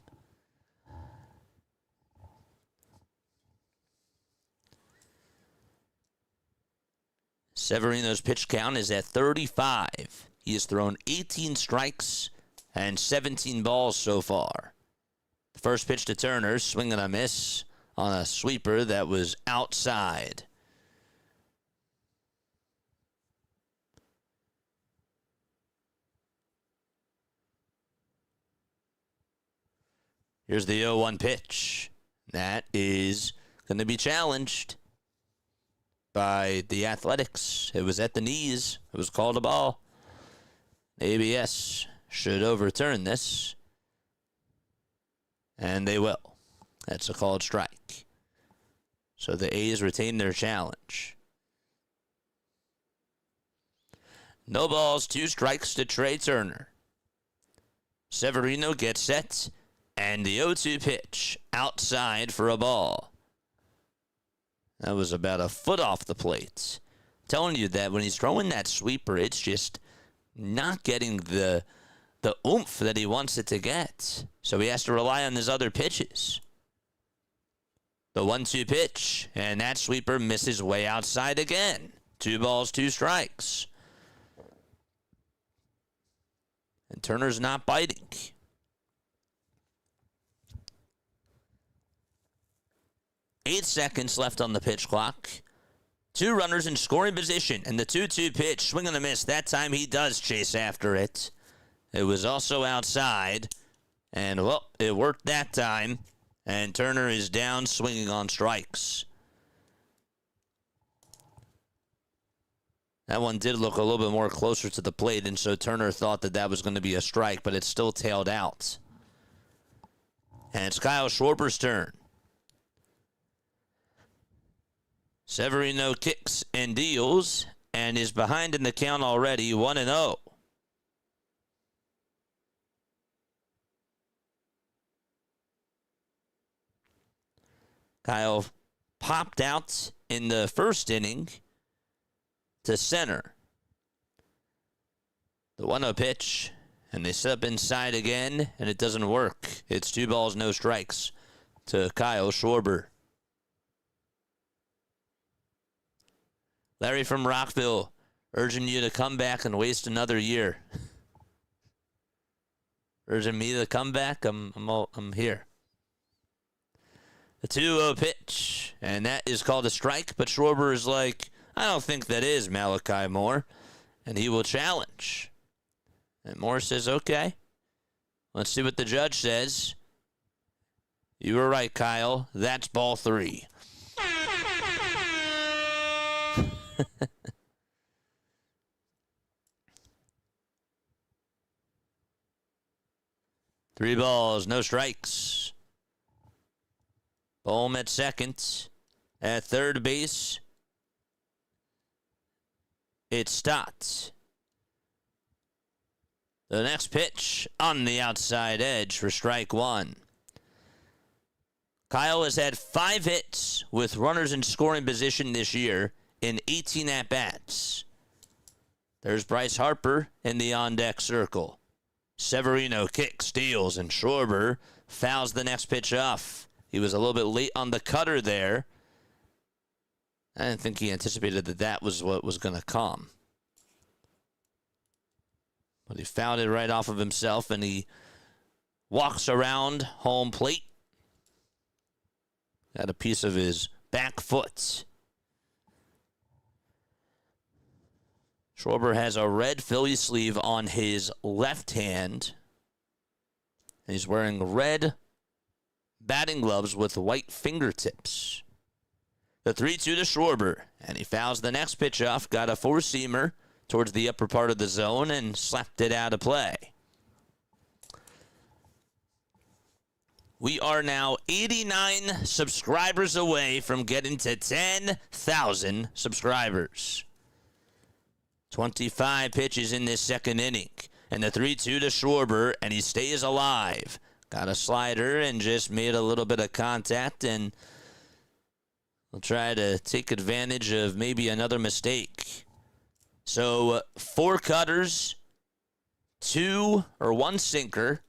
Severino's pitch count is at 35. He has thrown 18 strikes and 17 balls so far. The first pitch to Turner, swing and a miss on a sweeper that was outside. Here's the 0-1 pitch. That is going to be challenged by the Athletics. It was at the knees. It was called a ball. ABS should overturn this, and they will. That's a called strike. So the A's retain their challenge. No balls, 2 strikes to Trey Turner. Severino gets set, and the 0-2 pitch outside for a ball. That was about a foot off the plate. I'm telling you that when he's throwing that sweeper, it's just not getting the oomph that he wants it to get. So he has to rely on his other pitches. The 1-2 pitch, and that sweeper misses way outside again. 2 balls, 2 strikes. And Turner's not biting. Eight seconds left on the pitch clock. 2 runners in scoring position, and the 2-2 pitch, swing and a miss. That time he does chase after it. It was also outside, and, well, it worked that time, and Turner is down swinging on strikes. That one did look a little bit more closer to the plate, and so Turner thought that that was going to be a strike, but it still tailed out. And it's Kyle Schwarber's turn. Severino kicks and deals and is behind in the count already, 1-0. Kyle popped out in the first inning to center. The 1-0 pitch, and they set up inside again, and it doesn't work. It's 2 balls, no strikes to Kyle Schwarber. Larry from Rockville urging you to come back and waste another year. Urging me to come back? I'm here. The 2-0 pitch, and that is called a strike, but Schwarber is like, I don't think that is Malachi Moore, and he will challenge. And Moore says, okay, let's see what the judge says. You were right, Kyle. That's ball 3. Three balls, no strikes. Bohm at second. At third base, it's Stott. The next pitch on the outside edge for strike 1. Kyle has had 5 hits with runners in scoring position this year in 18 at-bats. There's Bryce Harper in the on-deck circle. Severino kicks, steals, and Schwarber fouls the next pitch off. He was a little bit late on the cutter there. I didn't think he anticipated that that was what was going to come. But he fouled it right off of himself, and he walks around home plate. Got a piece of his back foot. Schwarber has a red Philly sleeve on his left hand. He's wearing red batting gloves with white fingertips. The 3-2 to Schwarber, and he fouls the next pitch off. Got a four-seamer towards the upper part of the zone and slapped it out of play. We are now 89 subscribers away from getting to 10,000 subscribers. 25 pitches in this second inning. And the 3-2 to Schwarber, and he stays alive. Got a slider and just made a little bit of contact, and we'll try to take advantage of maybe another mistake. So 4 cutters, 1 sinker,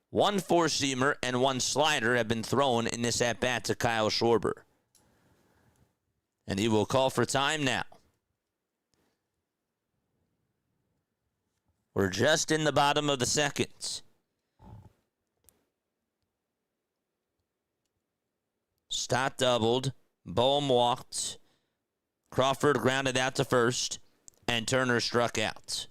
1 four-seamer, and 1 slider have been thrown in this at-bat to Kyle Schwarber. And he will call for time now. We're just in the bottom of the second. Stott doubled. Bohm walked. Crawford grounded out to first. And Turner struck out.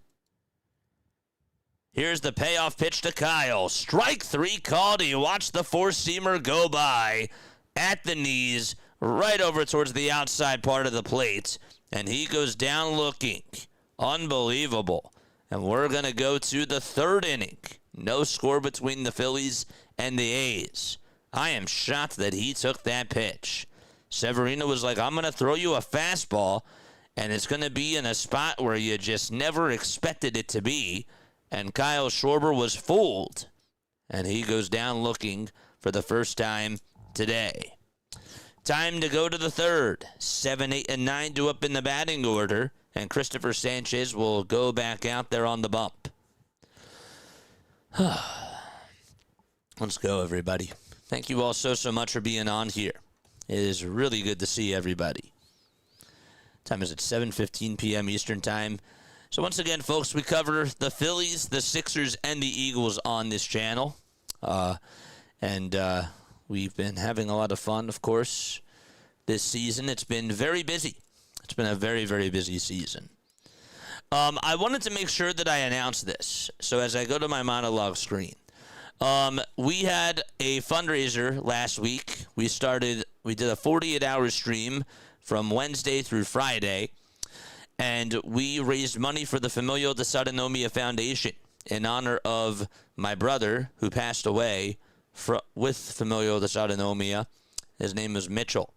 Here's the payoff pitch to Kyle. Strike 3 called. He watched the four-seamer go by at the knees, right over towards the outside part of the plate. And he goes down looking. Unbelievable. And we're going to go to the third inning. No score between the Phillies and the A's. I am shocked that he took that pitch. Severino was like, I'm going to throw you a fastball, and it's going to be in a spot where you just never expected it to be. And Kyle Schwarber was fooled. And he goes down looking for the first time today. Time to go to the third. 7, 8, and 9 do up in the batting order. And Cristopher Sanchez will go back out there on the bump. Let's go, everybody. Thank you all so much for being on here. It is really good to see everybody. Time is at 7:15 p.m. Eastern Time. So once again, folks, we cover the Phillies, the Sixers, and the Eagles on this channel. We've been having a lot of fun, of course, this season. It's been very busy. It's been a very, very busy season. I wanted to make sure that I announced this. So as I go to my monologue screen, we had a fundraiser last week. We did a 48-hour stream from Wednesday through Friday. And we raised money for the Familial Dysautonomia Foundation in honor of my brother who passed away with familial dysautonomia. His name was Mitchell.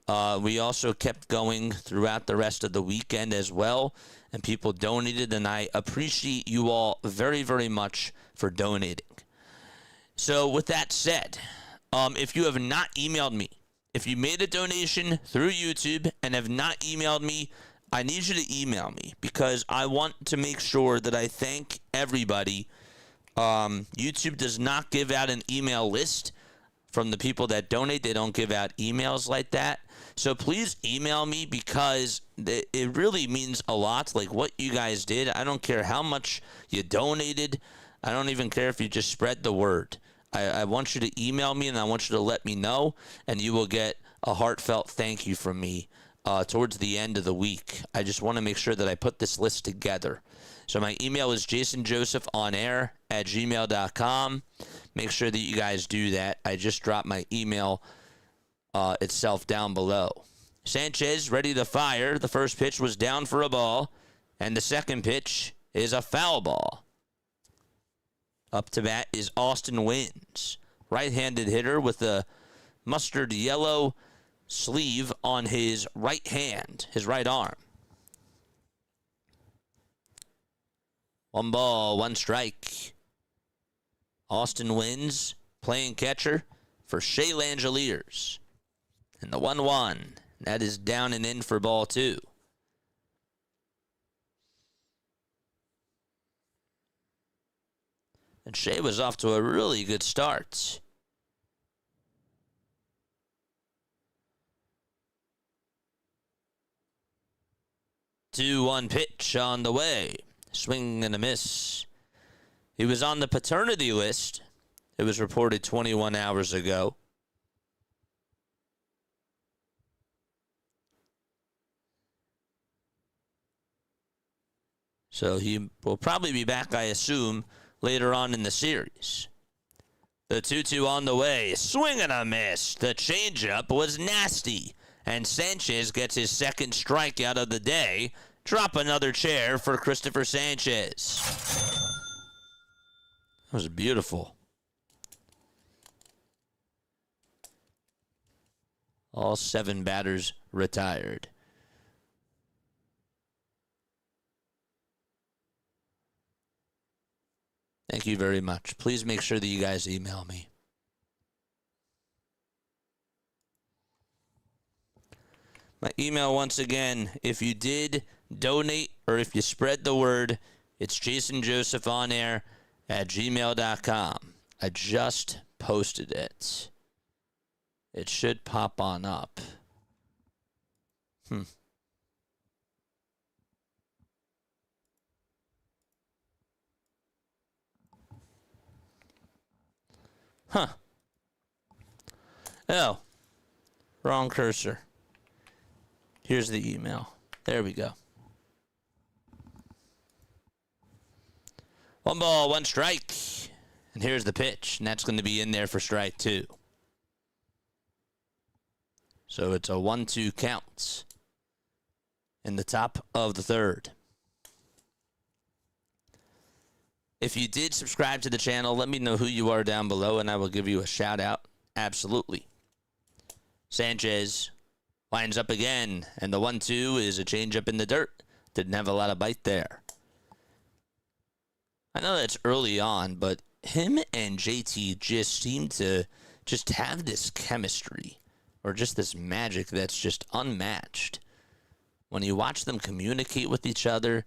We also kept going throughout the rest of the weekend as well, and people donated, and I appreciate you all very, very much for donating. So with that said, if you have not emailed me, if you made a donation through YouTube and have not emailed me, I need you to email me because I want to make sure that I thank everybody. YouTube does not give out an email list from the people that donate. They don't give out emails like that. So please email me because it really means a lot, like what you guys did. I don't care how much you donated. I don't even care if you just spread the word. I want you to email me, and I want you to let me know, and you will get a heartfelt thank you from me towards the end of the week. I just want to make sure that I put this list together. So my email is jasonjosephonair@gmail.com. Make sure that you guys do that. I just dropped my email itself down below. Sanchez ready to fire. The first pitch was down for a ball, and the second pitch is a foul ball. Up to bat is Austin Wins, right-handed hitter with a mustard yellow sleeve on his right hand, his right arm. 1 ball, 1 strike. Austin Wins, playing catcher for Shea Langeliers. And the 1-1, that is down and in for ball 2. And Shea was off to a really good start. Two, 1 pitch on the way. Swing and a miss. He was on the paternity list. It was reported 21 hours ago. So he will probably be back, I assume, later on in the series. The 2-2 on the way. Swing and a miss. The changeup was nasty. And Sanchez gets his second strikeout of the day. Drop another chair for Cristopher Sanchez. That was beautiful. All 7 batters retired. Thank you very much. Please make sure that you guys email me. My email, once again, if you did donate or if you spread the word, it's jasonjosephonair@gmail.com. I just posted it. It should pop on up. Oh, wrong cursor. Here's the email. There we go. 1 ball, 1 strike. And here's the pitch. And that's going to be in there for strike 2. So it's a 1-2 count in the top of the 3rd. If you did subscribe to the channel, let me know who you are down below, and I will give you a shout out. Absolutely. Sanchez lines up again, and the 1-2 is a changeup in the dirt. Didn't have a lot of bite there. I know that's early on, but him and JT just seem to just have this chemistry or just this magic that's just unmatched. When you watch them communicate with each other,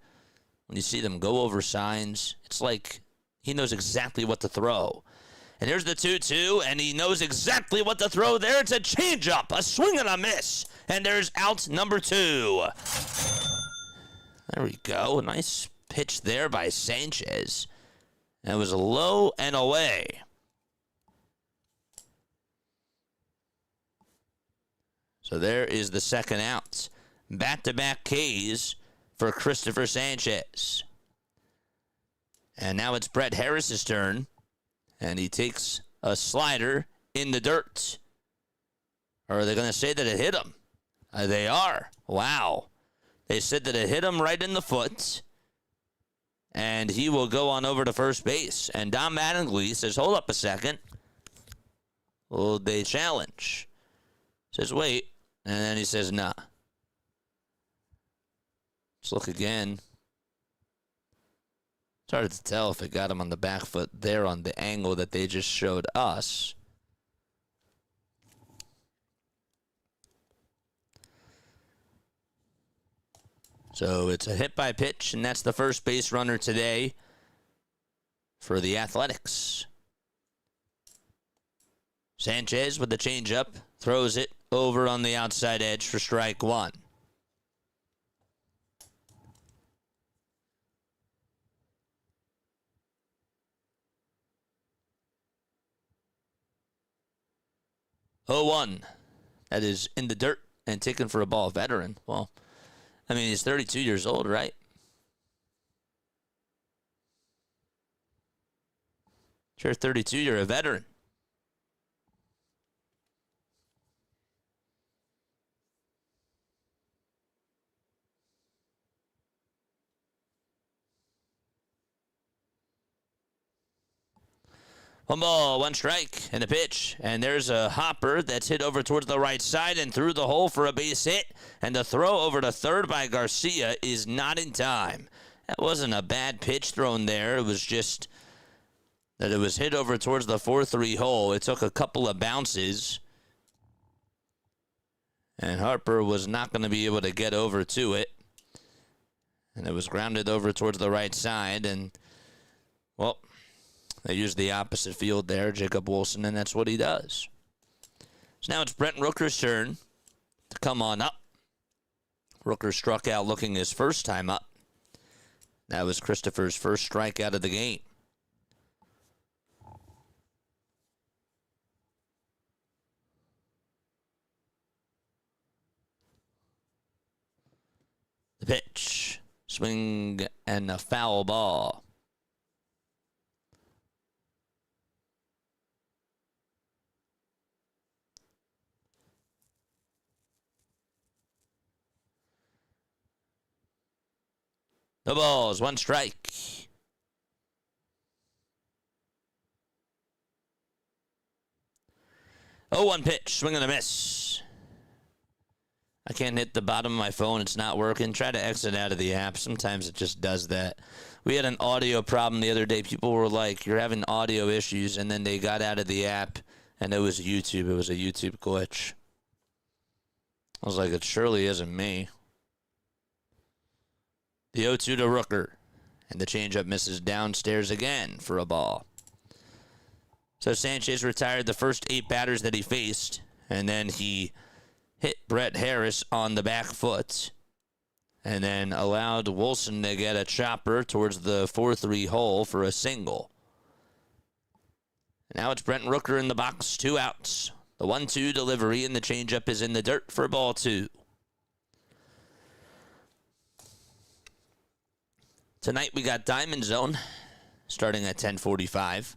when you see them go over signs, it's like he knows exactly what to throw. And here's the 2-2, and he knows exactly what to throw there. It's a changeup, a swing and a miss. And there's out number 2. There we go. A nice pitch there by Sanchez. And it was low and away. So there is the second out. Back-to-back Ks for Cristopher Sanchez. And now it's Brett Harris's turn. And he takes a slider in the dirt. Or are they going to say that it hit him? They are. Wow. They said that it hit him right in the foot, and he will go on over to first base. And Don Mattingly says, hold up a second. Will they challenge? Says, wait. And then he says, nah. Let's look again. It's hard to tell if it got him on the back foot there on the angle that they just showed us. So it's a hit by pitch, and that's the first base runner today for the Athletics. Sanchez with the changeup, throws it over on the outside edge for strike one. Oh, 1. That is in the dirt and taken for a ball. Veteran. Well, I mean, he's 32 years old, right? Sure, 32, you're a veteran. One ball, one strike, and a pitch. And there's a hopper that's hit over towards the right side and through the hole for a base hit. And the throw over to third by Garcia is not in time. That wasn't a bad pitch thrown there. It was just that it was hit over towards the 4-3 hole. It took a couple of bounces. And Harper was not going to be able to get over to it. And it was grounded over towards the right side. And, well, they used the opposite field there, Jacob Wilson, and that's what he does. So now it's Brent Rooker's turn to come on up. Rooker struck out looking his first time up. That was Christopher's first strikeout of the game. The pitch. Swing and a foul ball. No balls, one strike. 0-1 pitch, swing and a miss. I can't hit the bottom of my phone. It's not working. Try to exit out of the app. Sometimes it just does that. We had an audio problem the other day. People were like, you're having audio issues, and then they got out of the app, and it was YouTube. It was a YouTube glitch. I was like, it surely isn't me. The 0-2 to Rooker. And the changeup misses downstairs again for a ball. So Sanchez retired the first 8 batters that he faced. And then he hit Brett Harris on the back foot. And then allowed Wilson to get a chopper towards the 4-3 hole for a single. And now it's Brent Rooker in the box. 2 outs. The 1-2 delivery and the changeup is in the dirt for ball 2. Tonight we got Diamond Zone starting at 10:45.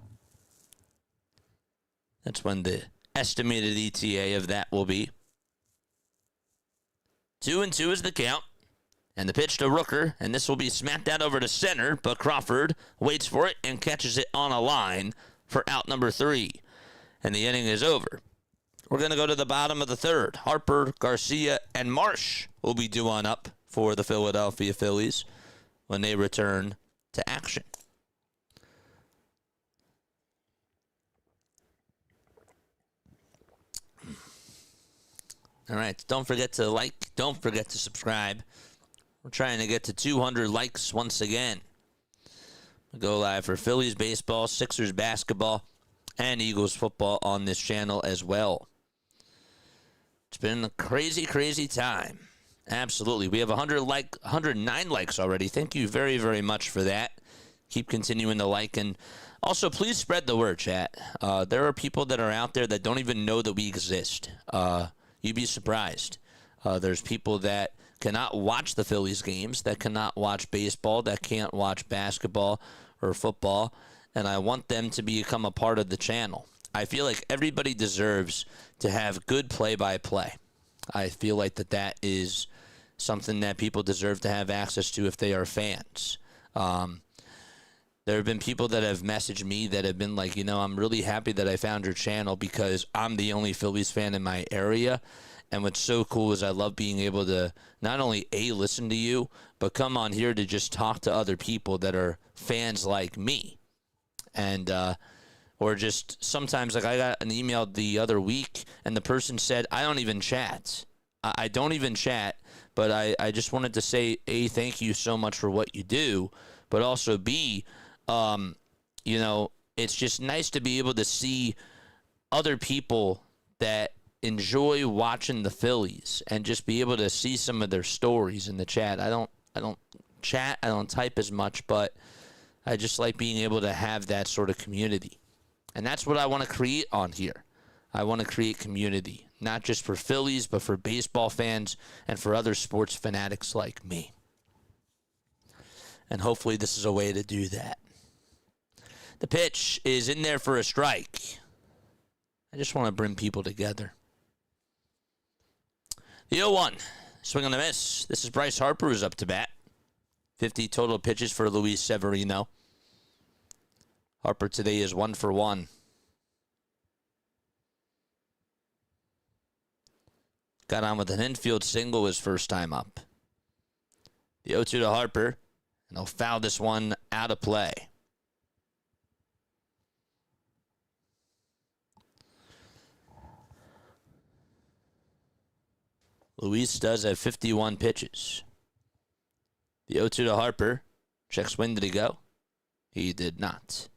That's when the estimated ETA of that will be. 2-2 is the count. And the pitch to Rooker, and this will be smacked out over to center, but Crawford waits for it and catches it on a line for out number 3. And the inning is over. We're going to go to the bottom of the third. Harper, Garcia, and Marsh will be due on up for the Philadelphia Phillies when they return to action. All right, don't forget to like, don't forget to subscribe. We're trying to get to 200 likes once again. We go live for Phillies baseball, Sixers basketball, and Eagles football on this channel as well. It's been a crazy, crazy time. Absolutely. We have 109 likes already. Thank you very, very much for that. Keep continuing to like. And also, please spread the word, chat. There are people that are out there that don't even know that we exist. You'd be surprised. There's people that cannot watch the Phillies games, that cannot watch baseball, that can't watch basketball or football. And I want them to become a part of the channel. I feel like everybody deserves to have good play-by-play. I feel like that is something that people deserve to have access to if they are fans. There have been people that have messaged me that have been like, I'm really happy that I found your channel because I'm the only Phillies fan in my area. And what's so cool is I love being able to not only listen to you, but come on here to just talk to other people that are fans like me. And, or just sometimes, like I got an email the other week and the person said, I don't even chat. I don't even chat, but I just wanted to say, A, thank you so much for what you do, but also B, it's just nice to be able to see other people that enjoy watching the Phillies and just be able to see some of their stories in the chat. I don't chat, I don't type as much, but I just like being able to have that sort of community. And that's what I want to create on here. I want to create community, not just for Phillies, but for baseball fans and for other sports fanatics like me. And hopefully this is a way to do that. The pitch is in there for a strike. I just want to bring people together. The 0-1, swing on the miss. This is Bryce Harper who's up to bat. 50 total pitches for Luis Severino. Harper today is 1 for 1. Got on with an infield single his first time up. The 0-2 to Harper, and he'll foul this one out of play. Luis does have 51 pitches. The 0-2 to Harper. Checks swing, did he go? He did not.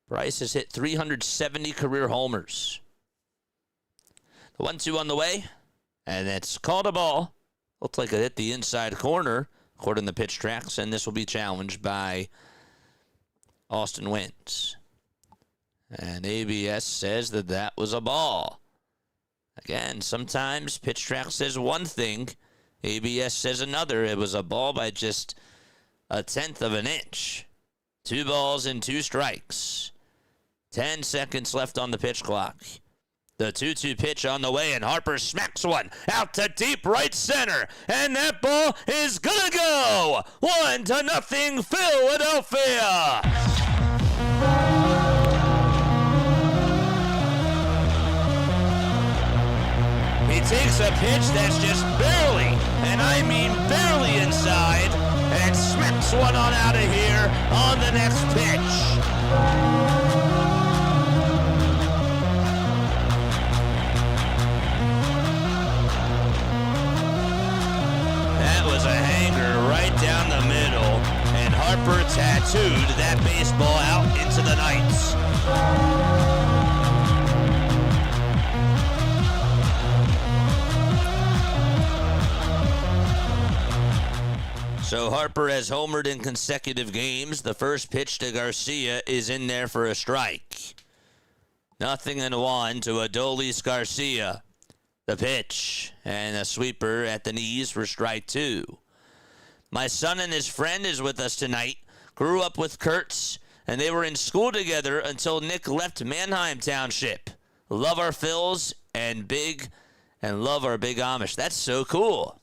Bryce has hit 370 career homers. The 1-2 on the way, and it's called a ball. Looks like it hit the inside corner, according to pitch tracks, and this will be challenged by Austin Wins. And ABS says that that was a ball. Again, sometimes pitch track says one thing, ABS says another. It was a ball by just 1/10 of an inch. 2 balls and 2 strikes. 10 seconds left on the pitch clock. The 2-2 pitch on the way, and Harper smacks one out to deep right center. And that ball is gonna go! 1-0 Philadelphia! He takes a pitch that's just barely, and I mean barely inside, and smacks one on out of here on the next pitch. A hanger right down the middle, and Harper tattooed that baseball out into the night. So Harper has homered in consecutive games. The first pitch to Garcia is in there for a strike. 0-1 to Adolis Garcia. The pitch, and a sweeper at the knees for strike 2. My son and his friend is with us tonight. Grew up with Kurtz, and they were in school together until Nick left Manheim Township. Love our Phils and love our Big Amish. That's so cool.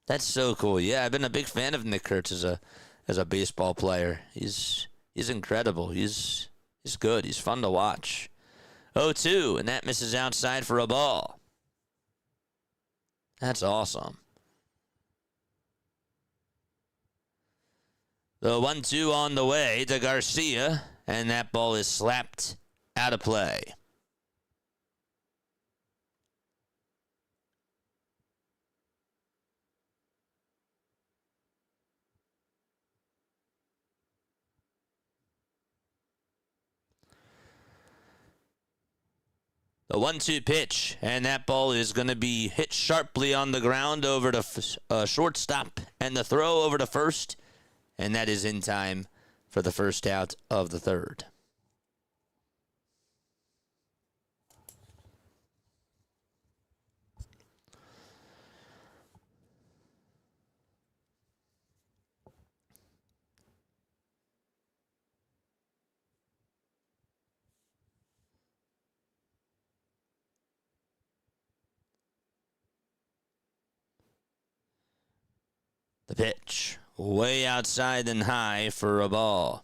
That's so cool. Yeah, I've been a big fan of Nick Kurtz as a baseball player. He's incredible. He's good. He's fun to watch. 0-2, and that misses outside for a ball. That's awesome. The 1-2 on the way to Garcia, and that ball is slapped out of play. The 1-2 pitch, and that ball is going to be hit sharply on the ground over to shortstop, and the throw over to first, and that is in time for the first out of the third. The pitch, way outside and high for a ball.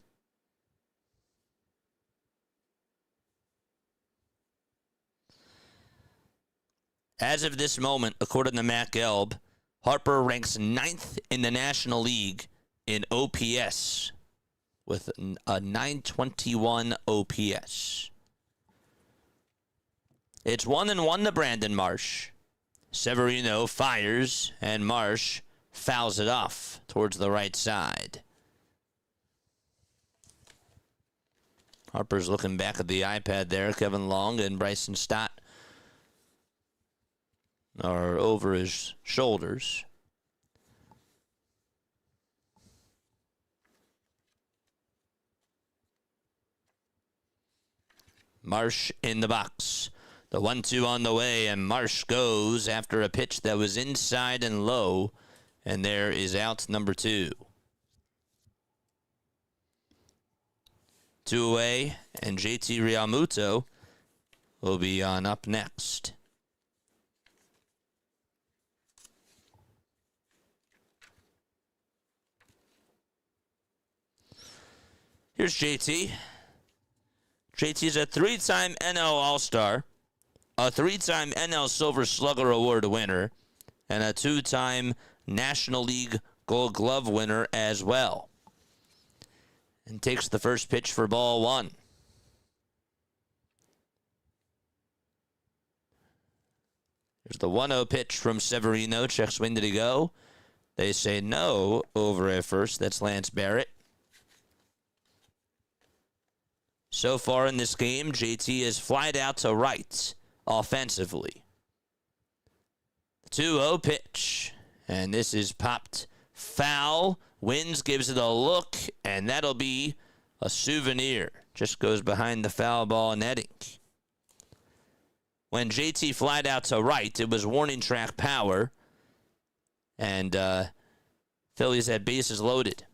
As of this moment, according to Matt Gelb, Harper ranks 9th in the National League in OPS with a 921 OPS. It's 1-1 to Brandon Marsh. Severino fires, and Marsh fouls it off towards the right side. Harper's looking back at the iPad there. Kevin Long and Bryson Stott are over his shoulders. Marsh in the box. The 1-2 on the way, and Marsh goes after a pitch that was inside and low, and there is out number 2. 2 away, and JT Realmuto will be on up next. Here's JT. JT's a 3-time NL All-Star, a 3-time NL Silver Slugger Award winner, and a 2-time National League Gold Glove winner as well. And takes the first pitch for ball 1. There's the 1-0 pitch from Severino. Check swing, did he go? They say no over at first. That's Lance Barrett. So far in this game, JT has flied out to right offensively. 2-0 pitch. And this is popped foul. Wins gives it a look, and that'll be a souvenir. Just goes behind the foul ball netting. When JT flied out to right, it was warning track power, and Phillies had bases loaded.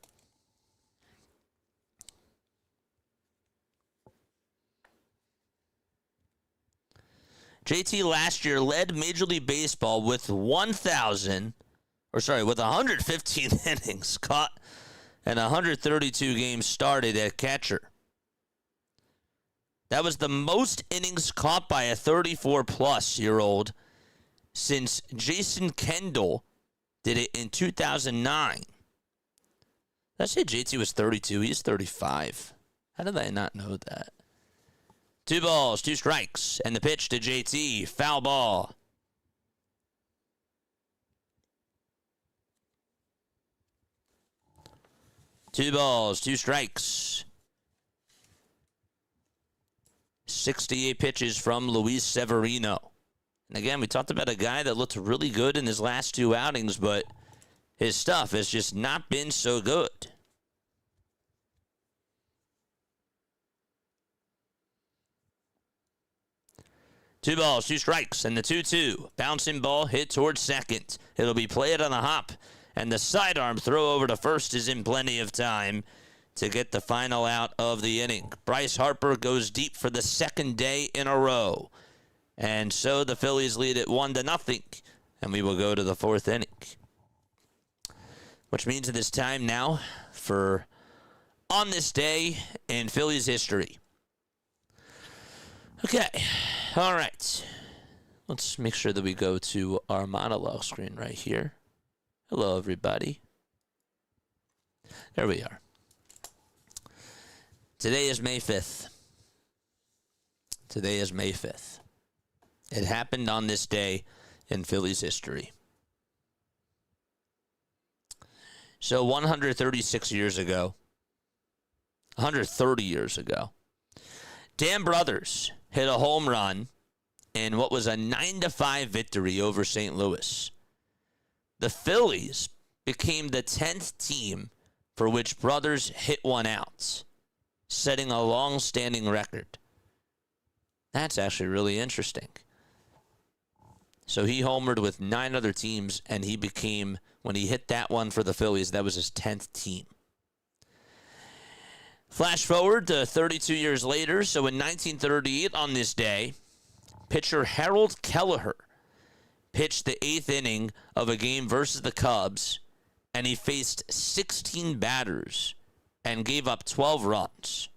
JT last year led Major League Baseball with 115 innings caught and 132 games started at catcher. That was the most innings caught by a 34-plus-year-old since Jason Kendall did it in 2009. Did I say JT was 32? He's 35. How did I not know that? 2 balls, 2 strikes, and the pitch to JT. Foul ball. Two balls, 2 strikes. 68 pitches from Luis Severino. And again, we talked about a guy that looked really good in his last 2 outings, but his stuff has just not been so good. Two balls, 2 strikes, and the 2-2. Bouncing ball hit towards second. It'll be played on the hop, and the sidearm throw over to first is in plenty of time to get the final out of the inning. Bryce Harper goes deep for the 2nd day in a row. And so the Phillies lead it 1-0, and we will go to the 4th inning. Which means it is time now for On This Day in Phillies History. Okay, all right. Let's make sure that we go to our monologue screen right here. Hello, everybody. There we are. Today is May 5th. Today is May 5th. It happened on this day in Phillies history. So 136 years ago, 130 years ago, Dan Brothers hit a home run in what was a 9-5 victory over St. Louis. The Phillies became the 10th team for which Brothers hit one out, setting a long-standing record. That's actually really interesting. So he homered with 9 other teams, and he became, when he hit that one for the Phillies, that was his 10th team. Flash forward to 32 years later, so in 1938 on this day, pitcher Harold Kelleher pitched the 8th inning of a game versus the Cubs, and he faced 16 batters and gave up 12 runs.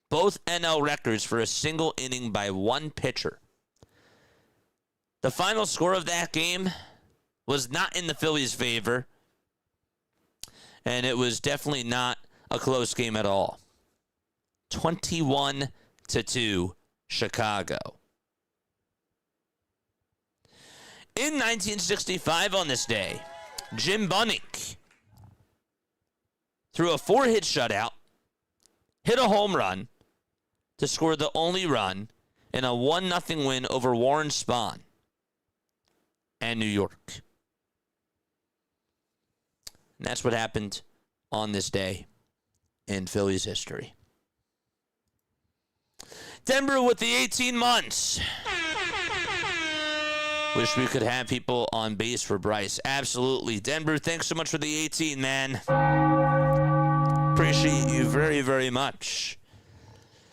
Both NL records for a single inning by one pitcher. The final score of that game was not in the Phillies' favor, and it was definitely not a close game at all. 21-2, Chicago. In 1965 on this day, Jim Bunning threw a 4-hit shutout, hit a home run to score the only run in a 1-0 win over Warren Spahn and New York. And that's what happened on this day in Phillies history. Denver with the 18 months. Wish we could have people on base for Bryce. Absolutely. Denver, thanks so much for the 18, man. Appreciate you very, very much.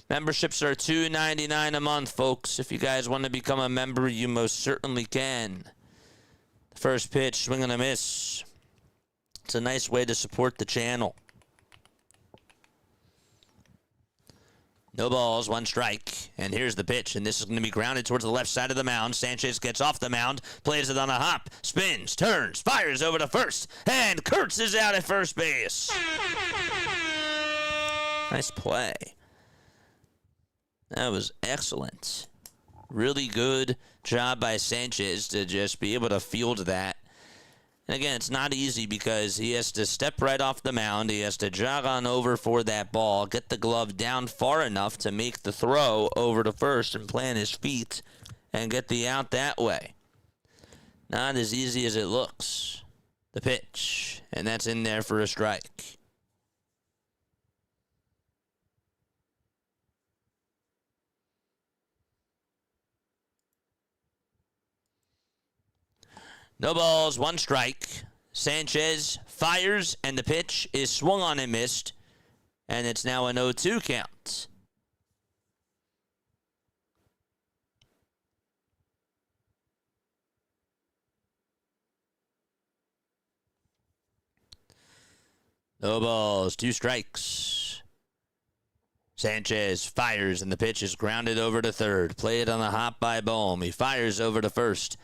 Memberships are $2.99 a month, folks. If you guys want to become a member, you most certainly can. The first pitch, swing and a miss. It's a nice way to support the channel. No balls, one strike. And here's the pitch, and this is going to be grounded towards the left side of the mound. Sanchez gets off the mound, plays it on a hop, spins, turns, fires over to first, and Kurtz is out at first base. Nice play. That was excellent. Really good job by Sanchez to just be able to field that. And again, it's not easy because he has to step right off the mound. He has to jog on over for that ball, get the glove down far enough to make the throw over to first and plant his feet and get the out that way. Not as easy as it looks. The pitch, and that's in there for a strike. No balls, one strike. Sanchez fires, and the pitch is swung on and missed. And it's now an 0-2 count. No balls, two strikes. Sanchez fires, and the pitch is grounded over to third. Played on the hop by Bohm. He fires over to first.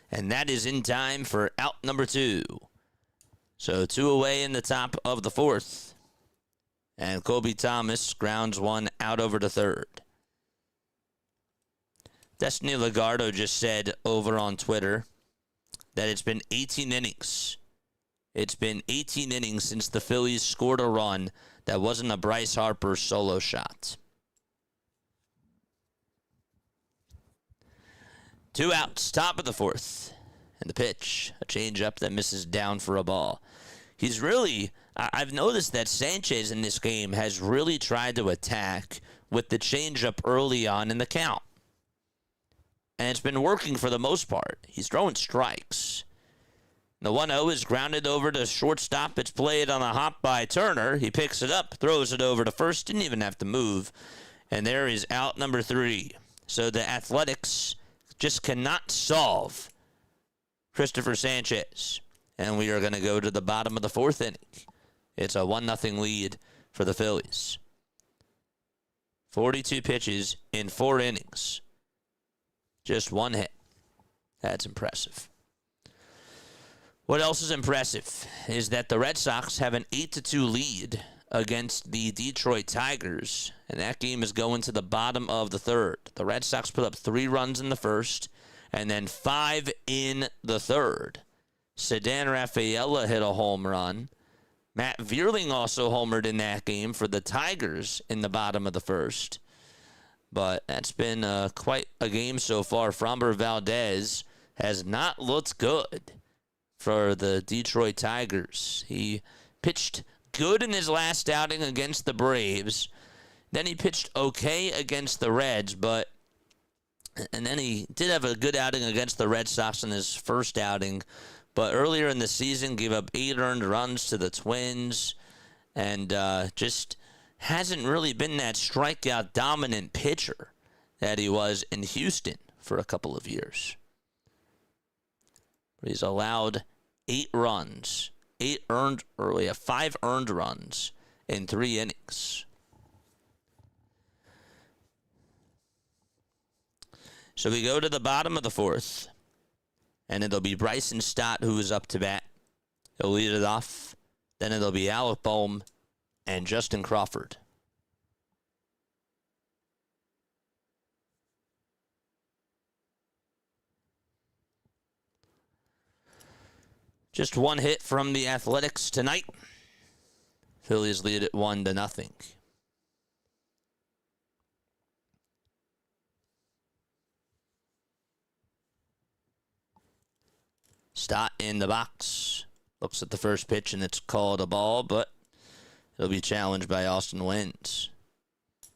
And that is in time for out number 2. So 2 away in the top of the 4th. And Kobe Thomas grounds one out over to third. Destiny Lagardo just said over on Twitter that it's been 18 innings. It's been 18 innings since the Phillies scored a run that wasn't a Bryce Harper solo shot. 2 outs, top of the 4th. And the pitch, a changeup that misses down for a ball. He's really, I've noticed that Sanchez in this game has really tried to attack with the changeup early on in the count. And it's been working for the most part. He's throwing strikes. The 1-0 is grounded over to shortstop. It's played on a hop by Turner. He picks it up, throws it over to first, didn't even have to move. And there is out number 3. So the Athletics just cannot solve Cristopher Sanchez. And we are going to go to the bottom of the 4th inning. It's a 1-0 lead for the Phillies. 42 pitches in 4 innings. Just 1 hit. That's impressive. What else is impressive is that the Red Sox have an 8-2 lead against the Detroit Tigers, and that game is going to the bottom of the 3rd. The Red Sox put up 3 runs in the 1st, and then 5 in the 3rd. Ceddanne Rafaela hit a home run. Matt Vierling also homered in that game for the Tigers in the bottom of the 1st. But that's been quite a game so far. Framber Valdez has not looked good for the Detroit Tigers. He pitched good in his last outing against the Braves. Then he pitched okay against the Reds, and then he did have a good outing against the Red Sox in his first outing. But earlier in the season, gave up 8 earned runs to the Twins, and just hasn't really been that strikeout dominant pitcher that he was in Houston for a couple of years. But he's allowed 8 runs. 5 earned runs in 3 innings. So we go to the bottom of the 4th, and it'll be Bryson Stott who is up to bat. He'll lead it off. Then it'll be Alec Boehm and Justin Crawford. Just 1 hit from the Athletics tonight. Phillies lead it 1-0. Stott in the box. Looks at the first pitch, and it's called a ball, but it'll be challenged by Austin Wentz.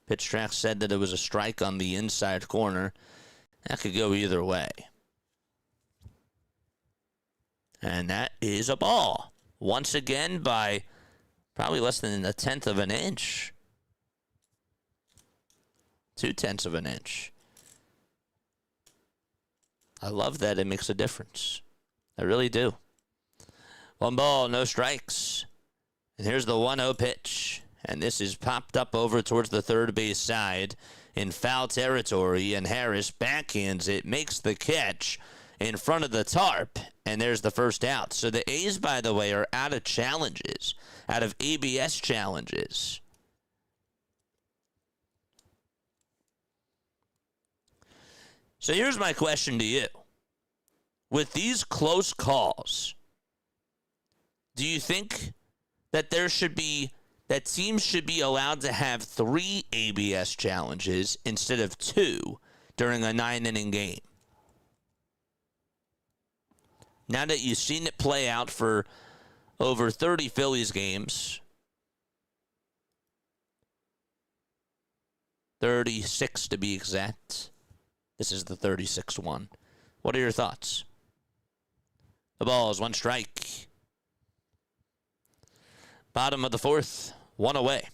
Pitch track said that it was a strike on the inside corner. That could go either way. And that is a ball. Once again by probably less than 1/10 of an inch. 0.2 of an inch. I love that it makes a difference. I really do. 1 ball, no strikes. And here's the 1-0 pitch. And this is popped up over towards the third base side in foul territory. And Harris backhands it, makes the catch in front of the tarp. And there's the first out. So the A's, by the way, are out of challenges, out of ABS challenges. So here's my question to you. With these close calls, do you think that teams should be allowed to have 3 ABS challenges instead of 2 during a 9-inning game? Now that you've seen it play out for over 30 Phillies games, 36 to be exact. This is the 36th one. What are your thoughts? The ball is 1 strike. Bottom of the 4th, 1 away.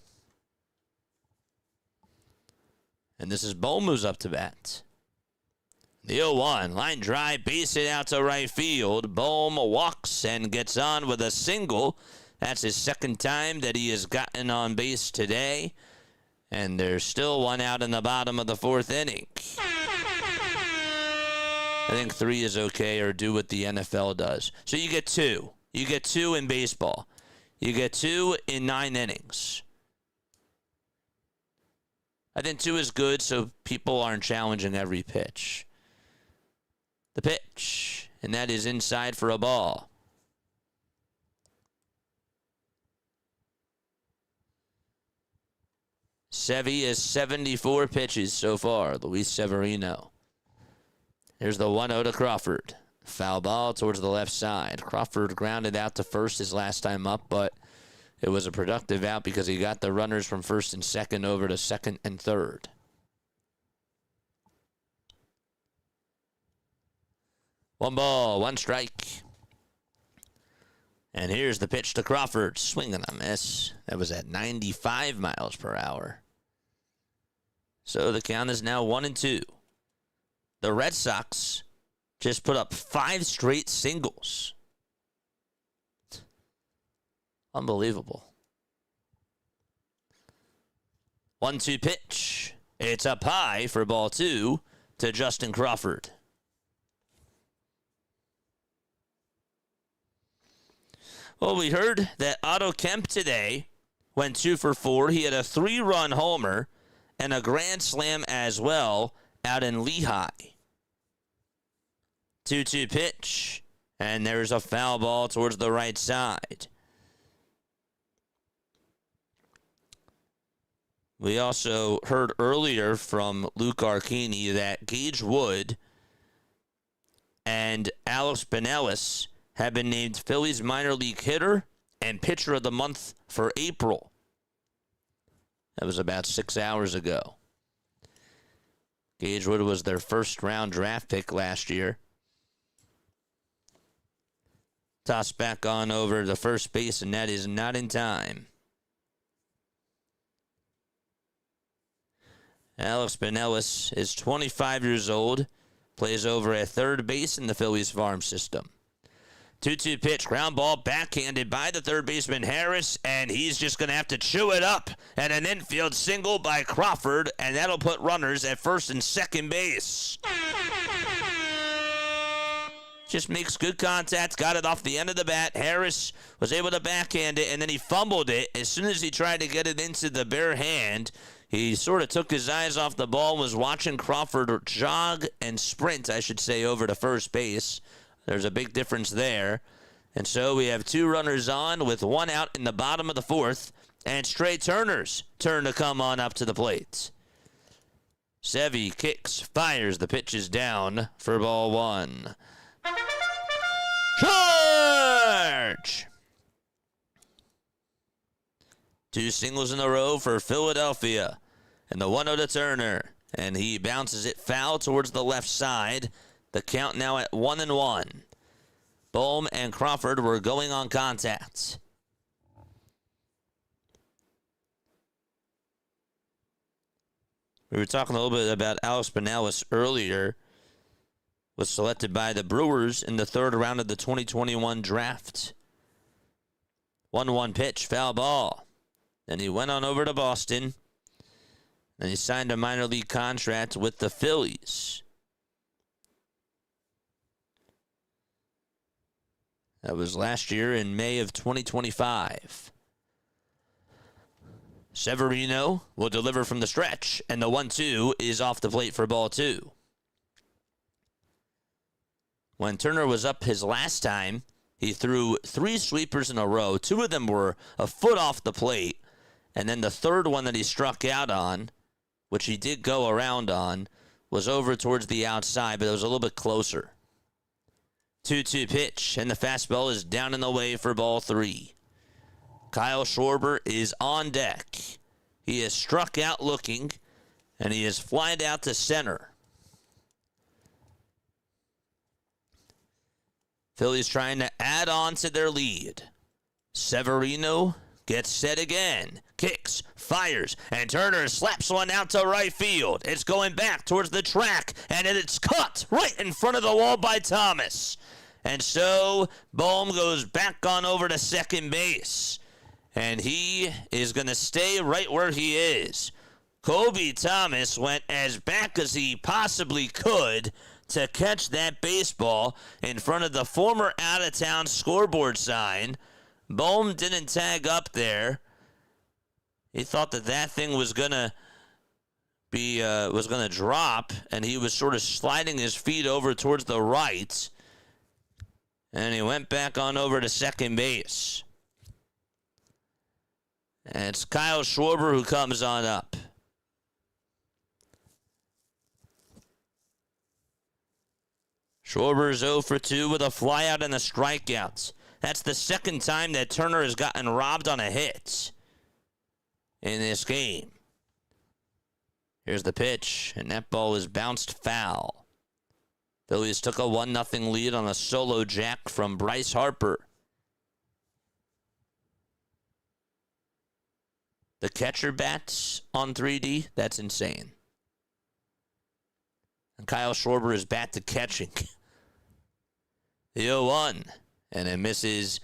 And this is Boehm who's up to bat. The 0-1, line drive, base hit out to right field. Boehm walks and gets on with a single. That's his 2nd time that he has gotten on base today. And there's still 1 out in the bottom of the 4th inning. I think 3 is okay, or do what the NFL does. So you get 2. You get 2 in baseball. You get 2 in 9 innings. I think 2 is good so people aren't challenging every pitch. The pitch, and that is inside for a ball. Sevy has 74 pitches so far, Luis Severino. Here's the 1-0 to Crawford. Foul ball towards the left side. Crawford grounded out to first his last time up, but it was a productive out because he got the runners from first and second over to second and third. One ball, 1 strike. And here's the pitch to Crawford. Swing and a miss. That was at 95 miles per hour. So the count is now 1-2. The Red Sox just put up 5 straight singles. Unbelievable. 1-2 pitch. It's up high for ball 2 to Justin Crawford. Well, we heard that Otto Kemp today went 2 for 4. He had a 3-run homer and a grand slam as well out in Lehigh. 2-2 pitch, and there's a foul ball towards the right side. We also heard earlier from Luke Archini that Gage Wood and Alex Pinellas have been named Phillies minor league hitter and pitcher of the month for April. That was about 6 hours ago. Gage Wood was their first-round draft pick last year. Toss back on over to first base, and that is not in time. Alex Pinellas is 25 years old, plays over at third base in the Phillies farm system. 2-2 pitch, ground ball, backhanded by the third baseman Harris, and he's just going to have to chew it up. And an infield single by Crawford, and that'll put runners at first and second base. Just makes good contact, got it off the end of the bat. Harris was able to backhand it, and then he fumbled it. As soon as he tried to get it into the bare hand, he sort of took his eyes off the ball, was watching Crawford jog and sprint, I should say, over to first base. There's a big difference there. And so we have 2 runners on with 1 out in the bottom of the 4th. And Trey Turner's turn to come on up to the plate. Sevy kicks, fires. The pitch is down for ball 1. Charge! 2 singles in a row for Philadelphia. And the 1-0 to Turner. And he bounces it foul towards the left side. The count now at 1-1. Bohm and Crawford were going on contact. We were talking a little bit about Alex Pinellas earlier. Was selected by the Brewers in the 3rd round of the 2021 draft. 1-1 pitch, foul ball. Then he went on over to Boston. And he signed a minor league contract with the Phillies. That was last year in May of 2025. Severino will deliver from the stretch, and the 1-2 is off the plate for ball 2. When Turner was up his last time, he threw 3 sweepers in a row. 2 of them were a foot off the plate, and then the third one that he struck out on, which he did go around on, was over towards the outside, but it was a little bit closer. 2-2 pitch, and the fastball is down and away for ball 3. Kyle Schwarber is on deck. He is struck out looking, and he is flied out to center. Phillies trying to add on to their lead. Severino gets set again. Kicks, fires, and Turner slaps one out to right field. It's going back towards the track, and it's cut right in front of the wall by Thomas. And so Bohm goes back on over to second base. And he is going to stay right where he is. Kobe Thomas went as back as he possibly could to catch that baseball in front of the former out-of-town scoreboard sign. Bohm didn't tag up there. He thought that thing was going to drop, and he was sort of sliding his feet over towards the right. And he went back on over to second base. And it's Kyle Schwarber who comes on up. Schwarber's 0 for 2 with a flyout and a strikeout. That's the second time that Turner has gotten robbed on a hit in this game. Here's the pitch, and that ball is bounced foul. Phillies took a 1-0 lead on a solo jack from Bryce Harper. The catcher bats on 3D, that's insane. And Kyle Schwarber is back to catching. The 0-1, and it misses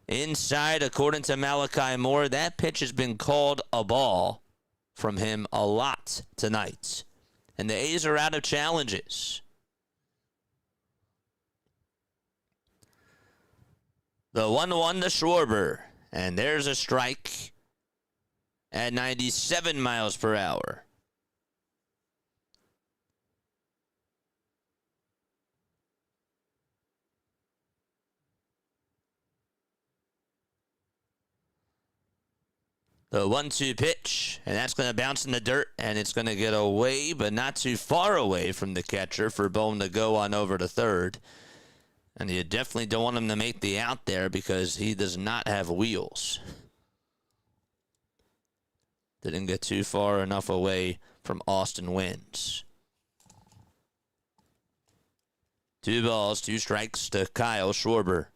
inside according to Malachi Moore. That pitch has been called a ball from him a lot tonight. And the A's are out of challenges. The 1-1 to Schwarber, and there's a strike at 97 miles per hour. The 1-2 pitch, and that's going to bounce in the dirt, and it's going to get away, but not too far away from the catcher for Bohm to go on over to third. And you definitely don't want him to make the out there because he does not have wheels. Didn't get too far enough away from Austin Wynns. 2 balls, 2 strikes to Kyle Schwarber.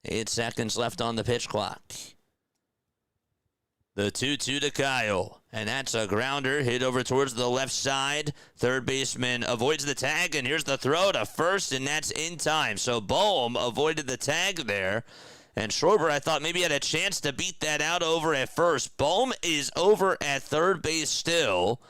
8 seconds left on the pitch clock. The 2-2 to Kyle. And that's a grounder hit over towards the left side. Third baseman avoids the tag, and here's the throw to first, and that's in time. So Bohm avoided the tag there. And Schwarber, I thought maybe had a chance to beat that out over at first. Bohm is over at third base still.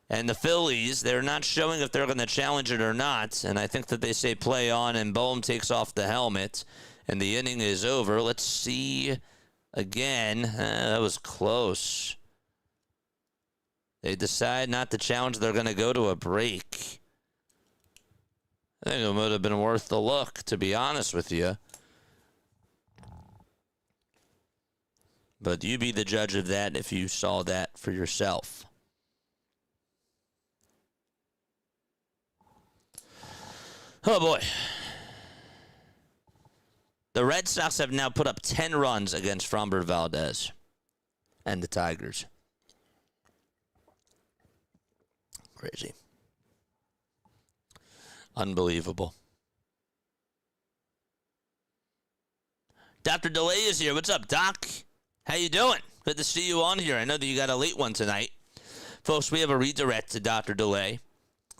And the Phillies, they're not showing if they're going to challenge it or not. And I think that they say play on, and Bohm takes off the helmet. And the inning is over. Let's see again. That was close. They decide not to challenge. They're going to go to a break. I think it would have been worth the look, to be honest with you. But you be the judge of that if you saw that for yourself. Oh, boy. The Red Sox have now put up 10 runs against Framber Valdez and the Tigers. Crazy. Unbelievable. Dr. DeLay is here. What's up, Doc? How you doing? Good to see you on here. I know that you got a late one tonight. Folks, we have a redirect to Dr. DeLay.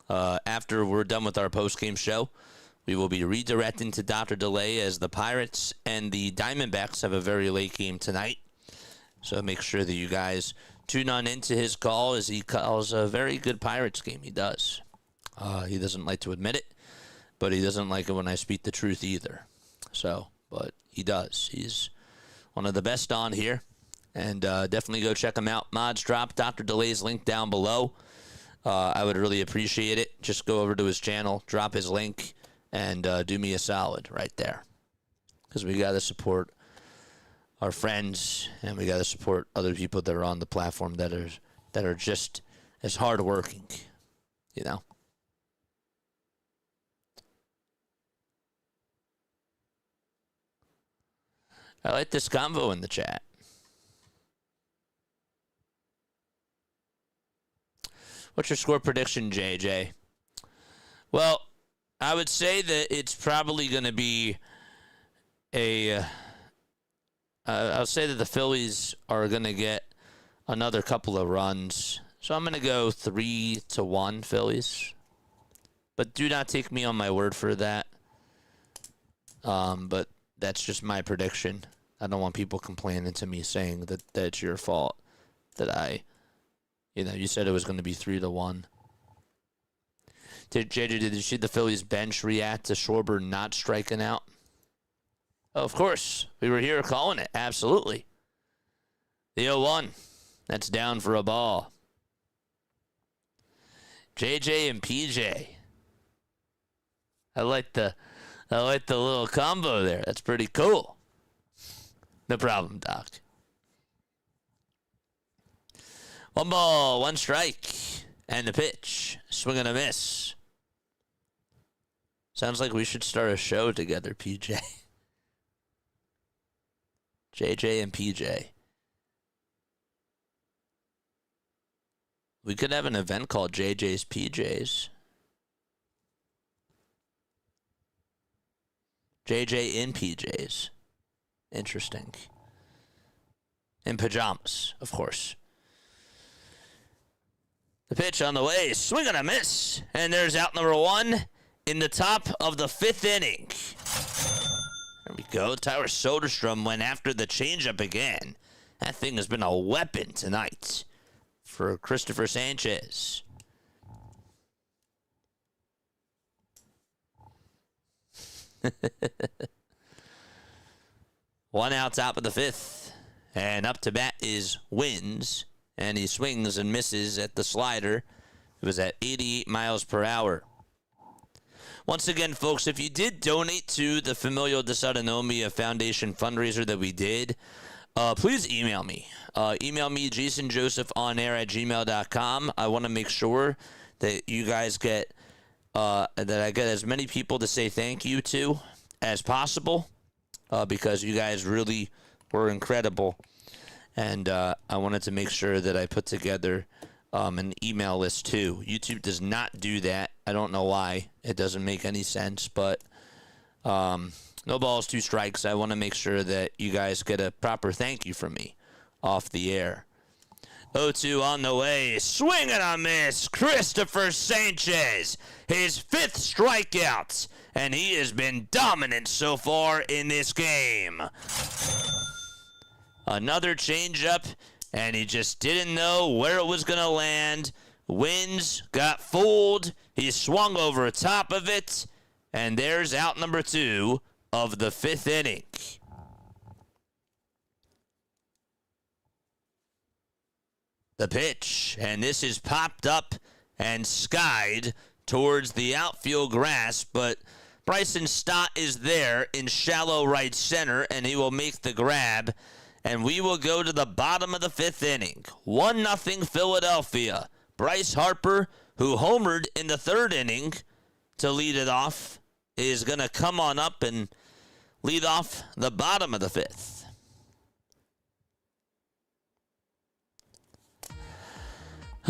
After we're done with our post-game show, we will be redirecting to Dr. DeLay as the Pirates and the Diamondbacks have a very late game tonight. So make sure that you guys tune on into his call as he calls a very good Pirates game. He does. He doesn't like to admit it, but he doesn't like it when I speak the truth either. So, but he does. He's one of the best on here. And definitely go check him out. Mods drop Dr. DeLay's link down below. I would really appreciate it. Just go over to his channel, drop his link, and do me a solid right there. Because we got to support our friends, and we got to support other people that are on the platform that are just as hardworking, you know. I like this convo in the chat. What's your score prediction, JJ? Well, I would say that it's probably going to be I'll say that the Phillies are going to get another couple of runs. So I'm going to go 3-1 Phillies. But do not take me on my word for that. But that's just my prediction. I don't want people complaining to me saying that it's your fault that you said it was going to be 3-1. JJ, did you see the Phillies bench react to Schwarber not striking out? Oh, of course. We were here calling it. Absolutely. The 0-1. That's down for a ball. JJ and PJ. I like the little combo there. That's pretty cool. No problem, Doc. 1 ball, 1 strike, and the pitch. Swing and a miss. Sounds like we should start a show together, PJ. JJ and PJ. We could have an event called JJ's PJs. JJ in PJs. Interesting. In pajamas, of course. The pitch on the way. Swing and a miss. And there's out number 1 in the top of the 5th inning. There we go. Tyler Soderstrom went after the changeup again. That thing has been a weapon tonight for Cristopher Sanchez. One out, top of the 5th. And up to bat is Wins. And he swings and misses at the slider. It was at 88 miles per hour. Once again, folks, if you did donate to the Familial Dysautonomia Foundation fundraiser that we did, please email me. Email me, jasonjosephonair@gmail.com. I want to make sure that you guys get, that I get as many people to say thank you to as possible, because you guys really were incredible. And I wanted to make sure that I put together an email list too. YouTube does not do that. I don't know why. It doesn't make any sense, but no balls, 2 strikes. I want to make sure that you guys get a proper thank you from me off the air. 0-2 on the way. Swing and a miss. Cristopher Sanchez, his 5th strikeout, and he has been dominant so far in this game. Another changeup, and he just didn't know where it was going to land. Winds got fooled. He swung over top of it, and there's out number 2 of the 5th inning. The pitch, and this is popped up and skied towards the outfield grass, but Bryson Stott is there in shallow right center, and he will make the grab, and we will go to the bottom of the 5th inning. 1-0 Philadelphia. Bryce Harper, who homered in the 3rd inning to lead it off, is going to come on up and lead off the bottom of the 5th.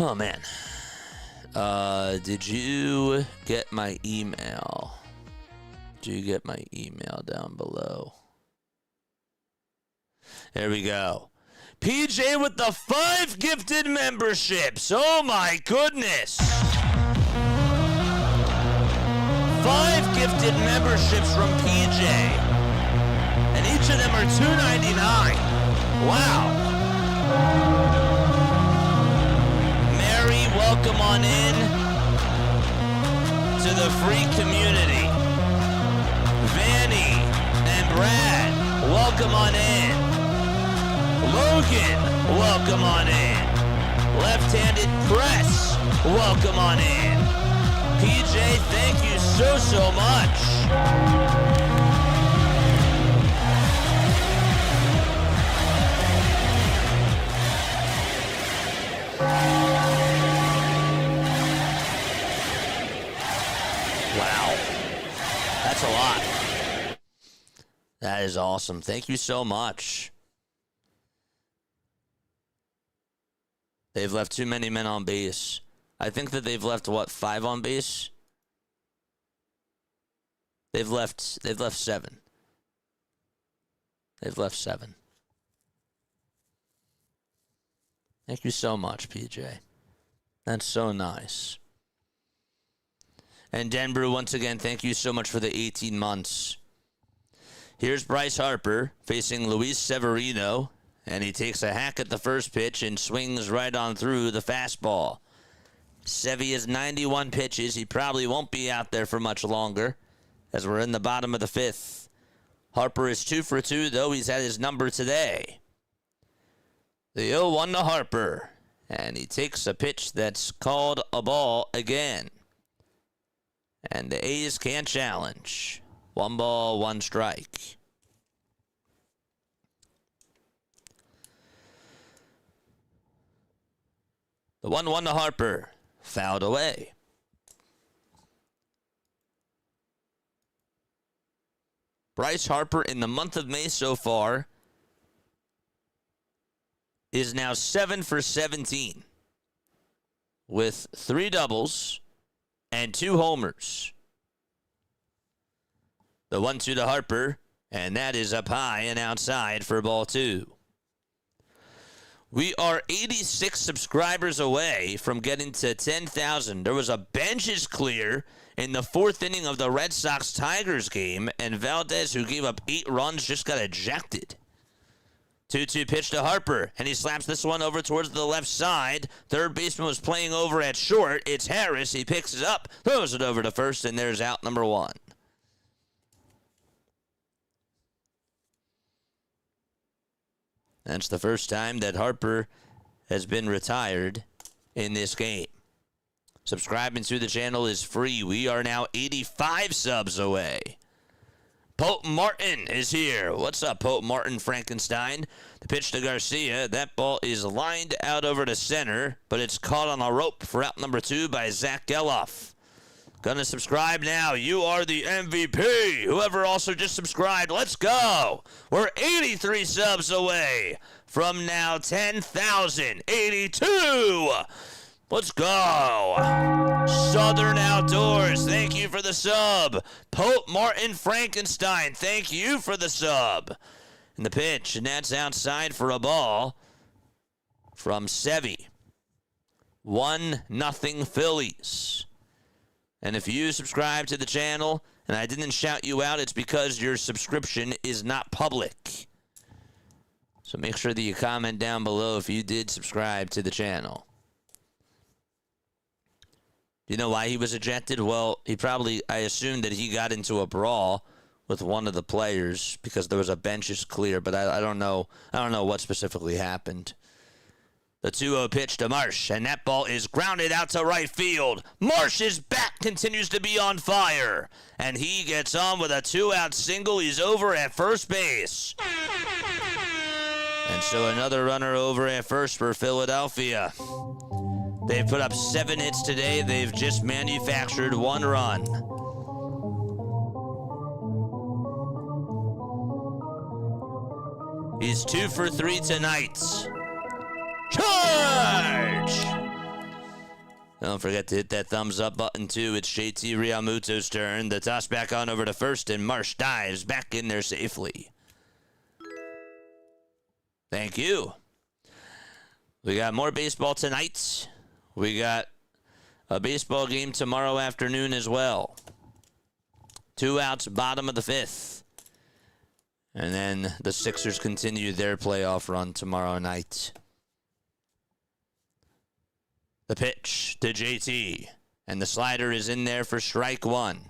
Oh, man. Did you get my email? Did you get my email down below? There we go. PJ with the 5 gifted memberships. Oh, my goodness. 5 gifted memberships from PJ. And each of them are $2.99. Wow. Welcome on in to the free community. Vanny and Brad, welcome on in. Logan, welcome on in. Left-handed Press, welcome on in. PJ, thank you so much. That's a lot. That is awesome. Thank you so much. They've left too many men on base. I think that they've left, 5 on base? They've left 7. They've left 7. Thank you so much, PJ. That's so nice. And Denver, once again, thank you so much for the 18 months. Here's Bryce Harper facing Luis Severino, and he takes a hack at the first pitch and swings right on through the fastball. Sevy has 91 pitches. He probably won't be out there for much longer as we're in the bottom of the 5th. Harper is 2 for 2, though. He's had his number today. The 0-1 to Harper, and he takes a pitch that's called a ball again. And the A's can't challenge. 1 ball, 1 strike. The 1-1 to Harper. Fouled away. Bryce Harper in the month of May so far is now 7 for 17 with 3 doubles and 2 homers. The 1-2 to Harper, and that is up high and outside for ball 2. We are 86 subscribers away from getting to 10,000. There was a benches clear in the 4th inning of the Red Sox-Tigers game, and Valdez, who gave up 8 runs, just got ejected. 2-2 pitch to Harper, and he slaps this one over towards the left side. Third baseman was playing over at short. It's Harris. He picks it up, throws it over to first, and there's out number 1. That's the first time that Harper has been retired in this game. Subscribing to the channel is free. We are now 85 subs away. Pope Martin is here. What's up, Pope Martin Frankenstein? The pitch to Garcia. That ball is lined out over to center, but it's caught on a rope for out number 2 by Zach Geloff. Gonna subscribe now. You are the MVP. Whoever also just subscribed, let's go. We're 83 subs away from now 10,082. Let's go. Southern Outdoors, thank you for the sub. Pope Martin Frankenstein, thank you for the sub. And the pitch, and that's outside for a ball. from Sevy. 1-0 Phillies. And if you subscribe to the channel and I didn't shout you out, it's because your subscription is not public. So make sure that you comment down below if you did subscribe to the channel. Do you know why he was ejected? Well, I assumed that he got into a brawl with one of the players because there was a benches clear, but I don't know. I don't know what specifically happened. The 2-0 pitch to Marsh, and that ball is grounded out to right field. Marsh's bat continues to be on fire, and he gets on with a 2-out single. He's over at first base. And so another runner over at first for Philadelphia. They've put up 7 hits today. They've just manufactured 1 run. He's 2 for 3 tonight. Charge! Don't forget to hit that thumbs up button too. It's JT Realmuto's turn. The toss back on over to first, and Marsh dives back in there safely. Thank you. We got more baseball tonight. We got a baseball game tomorrow afternoon as well. 2 outs, bottom of the 5th. And then the Sixers continue their playoff run tomorrow night. The pitch to JT. And the slider is in there for strike 1.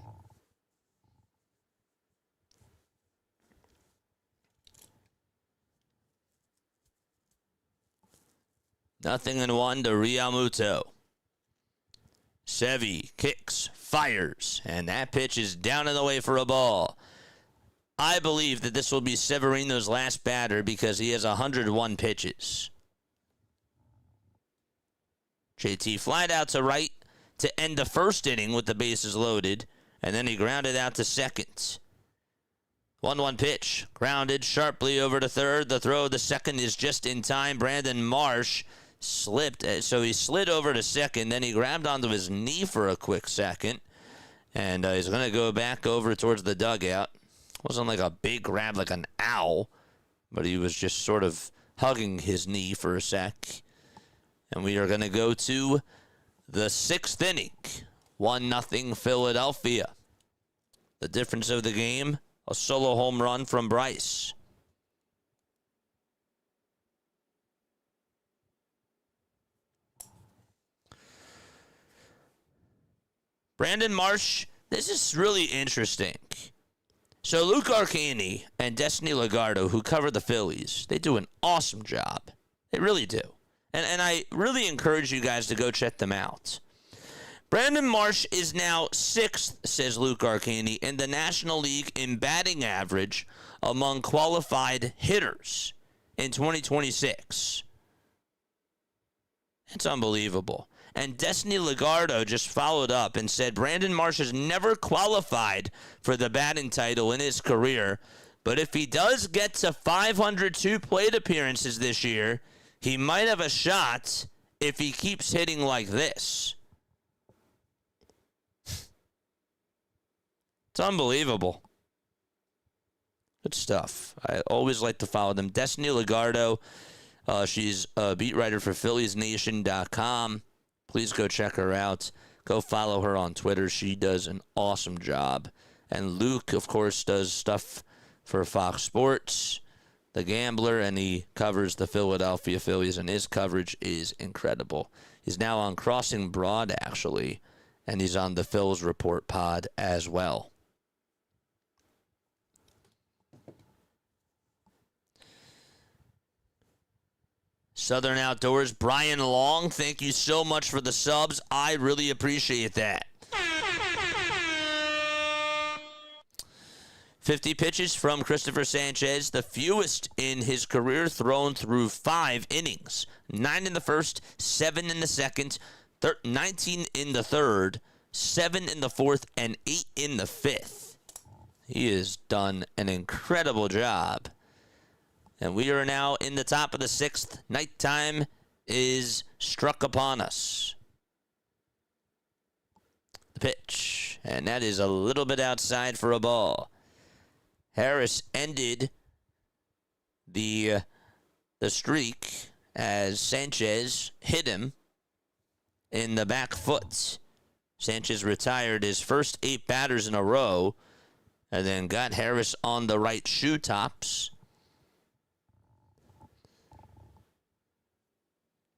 Nothing in 1 to Realmuto. Sevy kicks, fires, and that pitch is down and away for a ball. I believe that this will be Severino's last batter because he has 101 pitches. JT flied out to right to end the first inning with the bases loaded, and then he grounded out to second. 1-1 pitch, grounded sharply over to third. The throw to second is just in time. Brandon Marsh slipped, so he slid over to second. Then he grabbed onto his knee for a quick second, and he's going to go back over towards the dugout. Wasn't like a big grab like an owl, but he was just sort of hugging his knee for a sec. And we are going to go to the 6th inning. 1-0 Philadelphia. The difference of the game, a solo home run from Bryce. Brandon Marsh, this is really interesting. So Luke Arcani and Destiny Legardo, who cover the Phillies, they do an awesome job. They really do. And I really encourage you guys to go check them out. Brandon Marsh is now 6th, says Luke Arcani, in the National League in batting average among qualified hitters in 2026. It's unbelievable. And Destiny Legardo just followed up and said Brandon Marsh has never qualified for the batting title in his career, but if he does get to 502 plate appearances this year, he might have a shot if he keeps hitting like this. It's unbelievable. Good stuff. I always like to follow them. Destiny Legardo, she's a beat writer for PhilliesNation.com. Please go check her out. Go follow her on Twitter. She does an awesome job. And Luke, of course, does stuff for Fox Sports, The Gambler, and he covers the Philadelphia Phillies, and his coverage is incredible. He's now on Crossing Broad, actually, and he's on the Phil's Report pod as well. Southern Outdoors, Brian Long, thank you so much for the subs. I really appreciate that. 50 pitches from Cristopher Sanchez, the fewest in his career, thrown through 5 innings. 9 in the first, 7 in the second, 19 in the third, 7 in the fourth, and 8 in the fifth. He has done an incredible job. And we are now in the top of the 6th. Nighttime is struck upon us. The pitch, and that is a little bit outside for a ball. Harris ended the streak as Sanchez hit him in the back foot. Sanchez retired his first 8 batters in a row and then got Harris on the right shoe tops.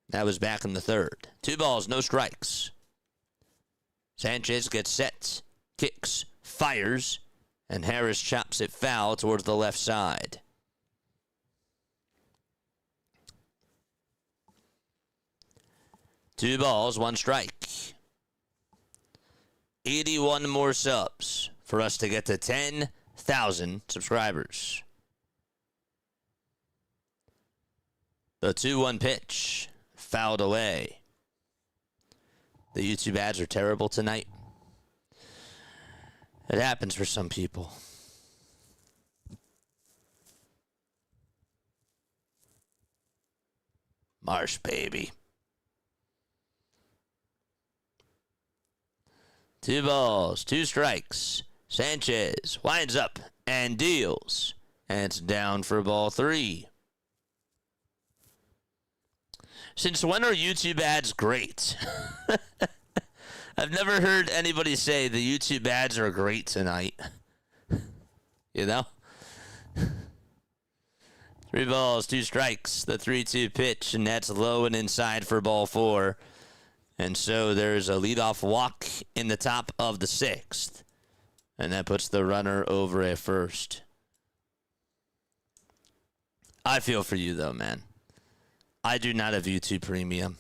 That was back in the third. 2 balls, no strikes. Sanchez gets set, kicks, fires, and Harris chops it foul towards the left side. Two balls, 1 strike. 81 more subs for us to get to 10,000 subscribers. The 2-1 pitch, fouled away. The YouTube ads are terrible tonight. It happens for some people. Marsh, baby. 2 balls, 2 strikes. Sanchez winds up and deals. And it's down for ball 3. Since when are YouTube ads great? I've never heard anybody say the YouTube ads are great tonight. You know? 3 balls, 2 strikes. The 3-2 pitch, and that's low and inside for ball 4. And so there's a leadoff walk in the top of the 6th. And that puts the runner over at first. I feel for you, though, man. I do not have YouTube Premium.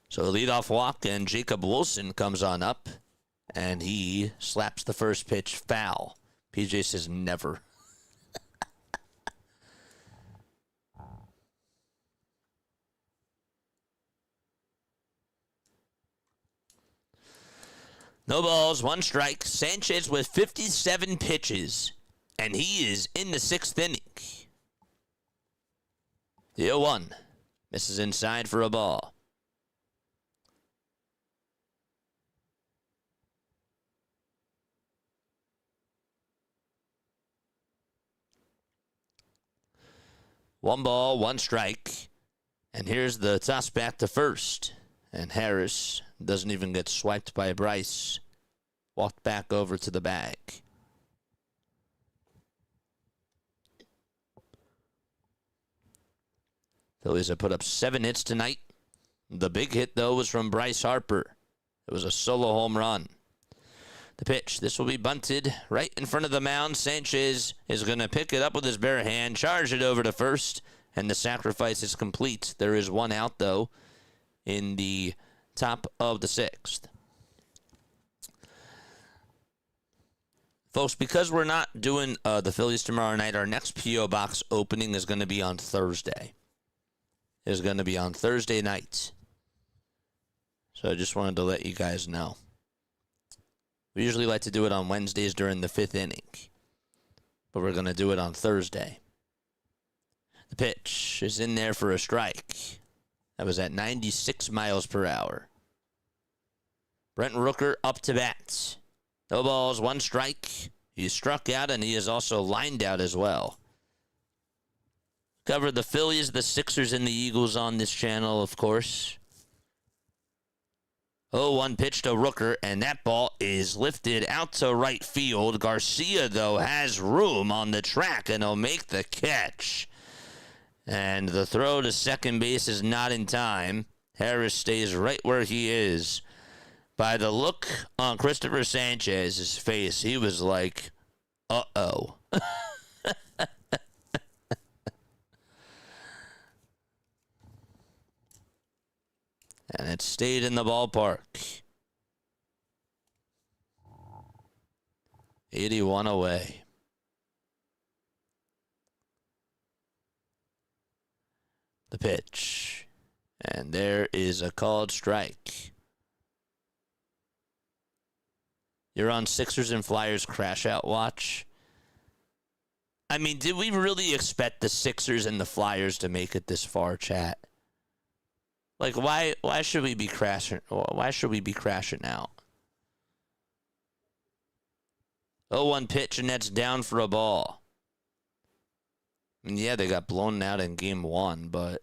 So a leadoff walk, and Jacob Wilson comes on up, and he slaps the first pitch foul. PJ says never. No balls, 1 strike. Sanchez with 57 pitches, and he is in the 6th inning. The 0-1 misses inside for a ball. One ball, 1 strike. And here's the toss back to first. And Harris doesn't even get swiped by Bryce. Walked back over to the bag. Phillies have put up 7 hits tonight. The big hit, though, was from Bryce Harper. It was a solo home run. The pitch. This will be bunted right in front of the mound. Sanchez is going to pick it up with his bare hand, charge it over to first, and the sacrifice is complete. There is 1 out, though, in the top of the 6th. Folks, because we're not doing the Phillies tomorrow night, our next P.O. Box opening is going to be on Thursday. It's going to be on Thursday night. So I just wanted to let you guys know. We usually like to do it on Wednesdays during the 5th inning. But we're going to do it on Thursday. The pitch is in there for a strike. That was at 96 miles per hour. Brent Rooker up to bat. No balls, 1 strike. He struck out, and he is also lined out as well. Covered the Phillies, the Sixers, and the Eagles on this channel, of course. 0-1 pitch to Rooker, and that ball is lifted out to right field. Garcia, though, has room on the track, and he'll make the catch. And the throw to second base is not in time. Harris stays right where he is. By the look on Cristopher Sanchez's face, he was like, uh-oh. And it stayed in the ballpark. 81 away. The pitch. And there is a called strike. You're on Sixers and Flyers crash out watch. I mean, did we really expect the Sixers and the Flyers to make it this far, chat? Like, why should we be crashing? Why should we be crashing out? 0-1 pitch, and that's down for a ball. And yeah, they got blown out in game 1, but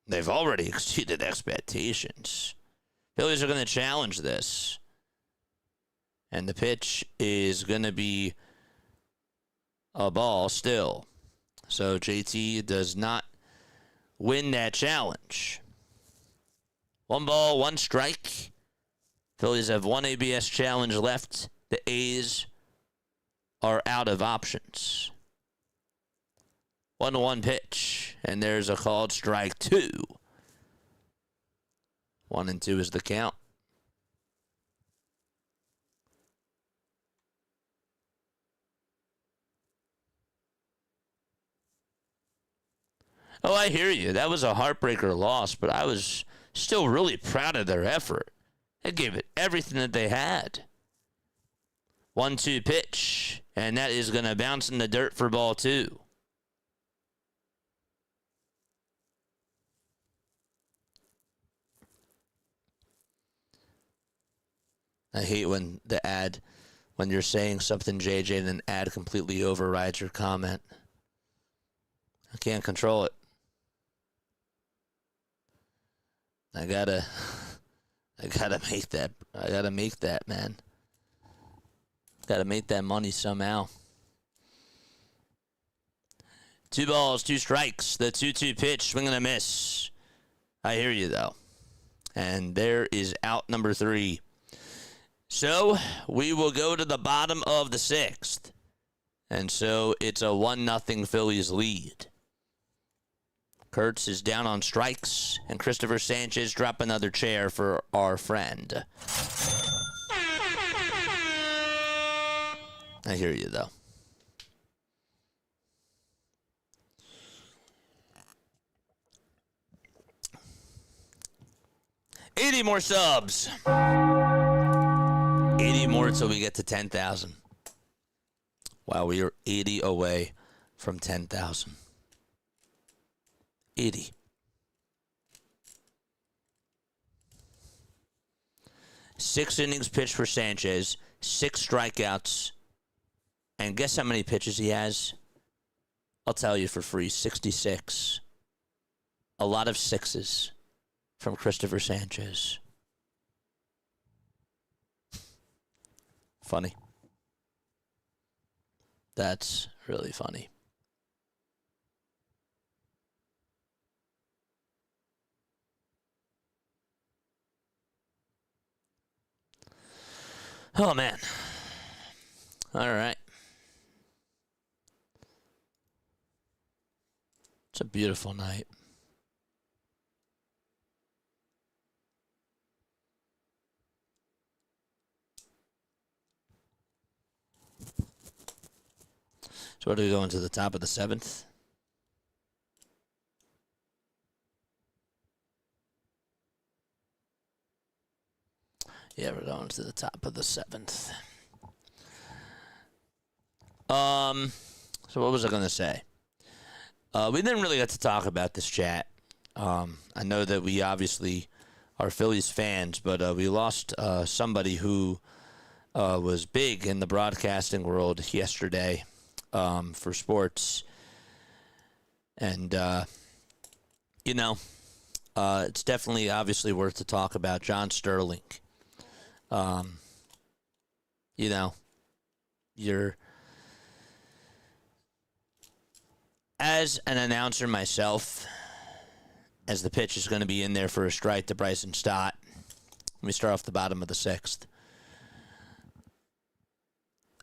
they've already exceeded expectations. Phillies are going to challenge this. And the pitch is going to be a ball still. So JT does not win that challenge. 1 ball, 1 strike. Phillies have 1 ABS challenge left. The A's are out of options. 1-1 pitch, and there's a called strike 2. 1-2 is the count. Oh, I hear you. That was a heartbreaker loss, but I was still really proud of their effort. They gave it everything that they had. 1-2 pitch, and that is going to bounce in the dirt for ball 2. I hate when when you're saying something, JJ, and an ad completely overrides your comment. I can't control it. I gotta make that. I gotta make that, man. Gotta make that money somehow. 2 balls, 2 strikes. The 2-2 pitch, swing and a miss. I hear you, though. And there is out number 3. So we will go to the bottom of the 6th. And so it's a 1-0 Phillies lead. Kurtz is down on strikes, and Cristopher Sanchez drop another chair for our friend. I hear you, though. $80 more subs. 80 more until we get to 10,000. Wow, we are 80 away from 10,000. 80. Six innings pitched for Sanchez, 6 strikeouts. And guess how many pitches he has? I'll tell you for free, 66. A lot of 6s from Cristopher Sanchez. Funny. That's really funny. Oh, man. All right. It's a beautiful night. So what are we going to the top of the 7th? Yeah, we're going to the top of the 7th. So what was I going to say? We didn't really get to talk about this chat. I know that we obviously are Phillies fans, but we lost somebody who was big in the broadcasting world yesterday for sports. And, it's definitely obviously worth to talk about John Sterling. You're as an announcer myself, as the pitch is going to be in there for a strike to Bryson Stott. Let me start off the bottom of the 6th.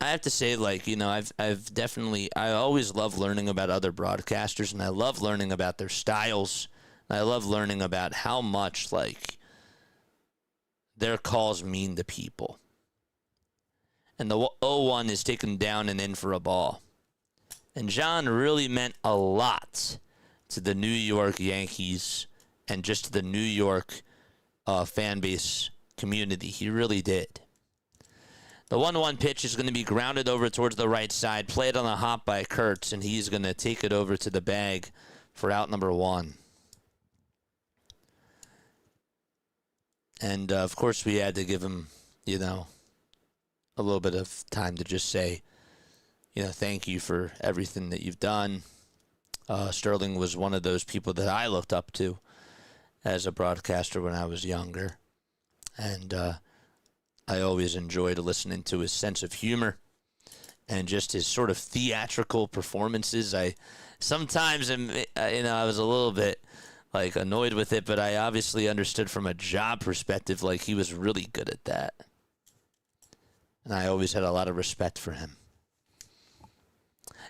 I have to say, I've definitely, I always love learning about other broadcasters, and I love learning about their styles. And I love learning about how much, their calls mean to people. And the 0-1 is taken down and in for a ball. And John really meant a lot to the New York Yankees and just to the New York fan base community. He really did. The 1-1 pitch is going to be grounded over towards the right side, played on a hop by Kurtz, and he's going to take it over to the bag for out number 1. And, of course, we had to give him, a a little bit of time to just say, thank you for everything that you've done. Sterling was one of those people that I looked up to as a broadcaster when I was younger. And I always enjoyed listening to his sense of humor and just his sort of theatrical performances. I sometimes, I was a little bit annoyed with it, but I obviously understood from a job perspective, he was really good at that. And I always had a lot of respect for him.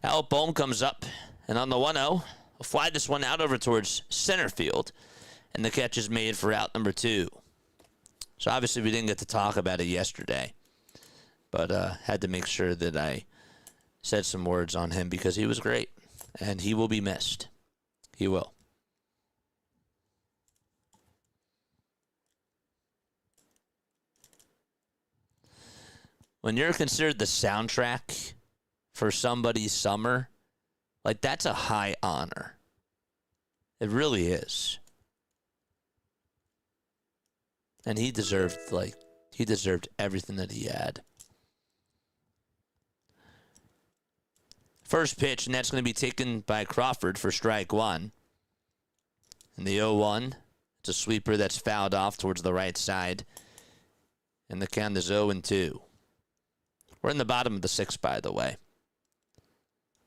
Al Bohm comes up, and on the 1-0, will fly this one out over towards center field, and the catch is made for out number 2. So obviously we didn't get to talk about it yesterday, but had to make sure that I said some words on him because he was great, and he will be missed. He will. When you're considered the soundtrack for somebody's summer, that's a high honor. It really is. And he deserved everything that he had. First pitch, and that's going to be taken by Crawford for strike 1. And the 0-1, it's a sweeper that's fouled off towards the right side. And the count is 0-2. We're in the bottom of the 6th, by the way.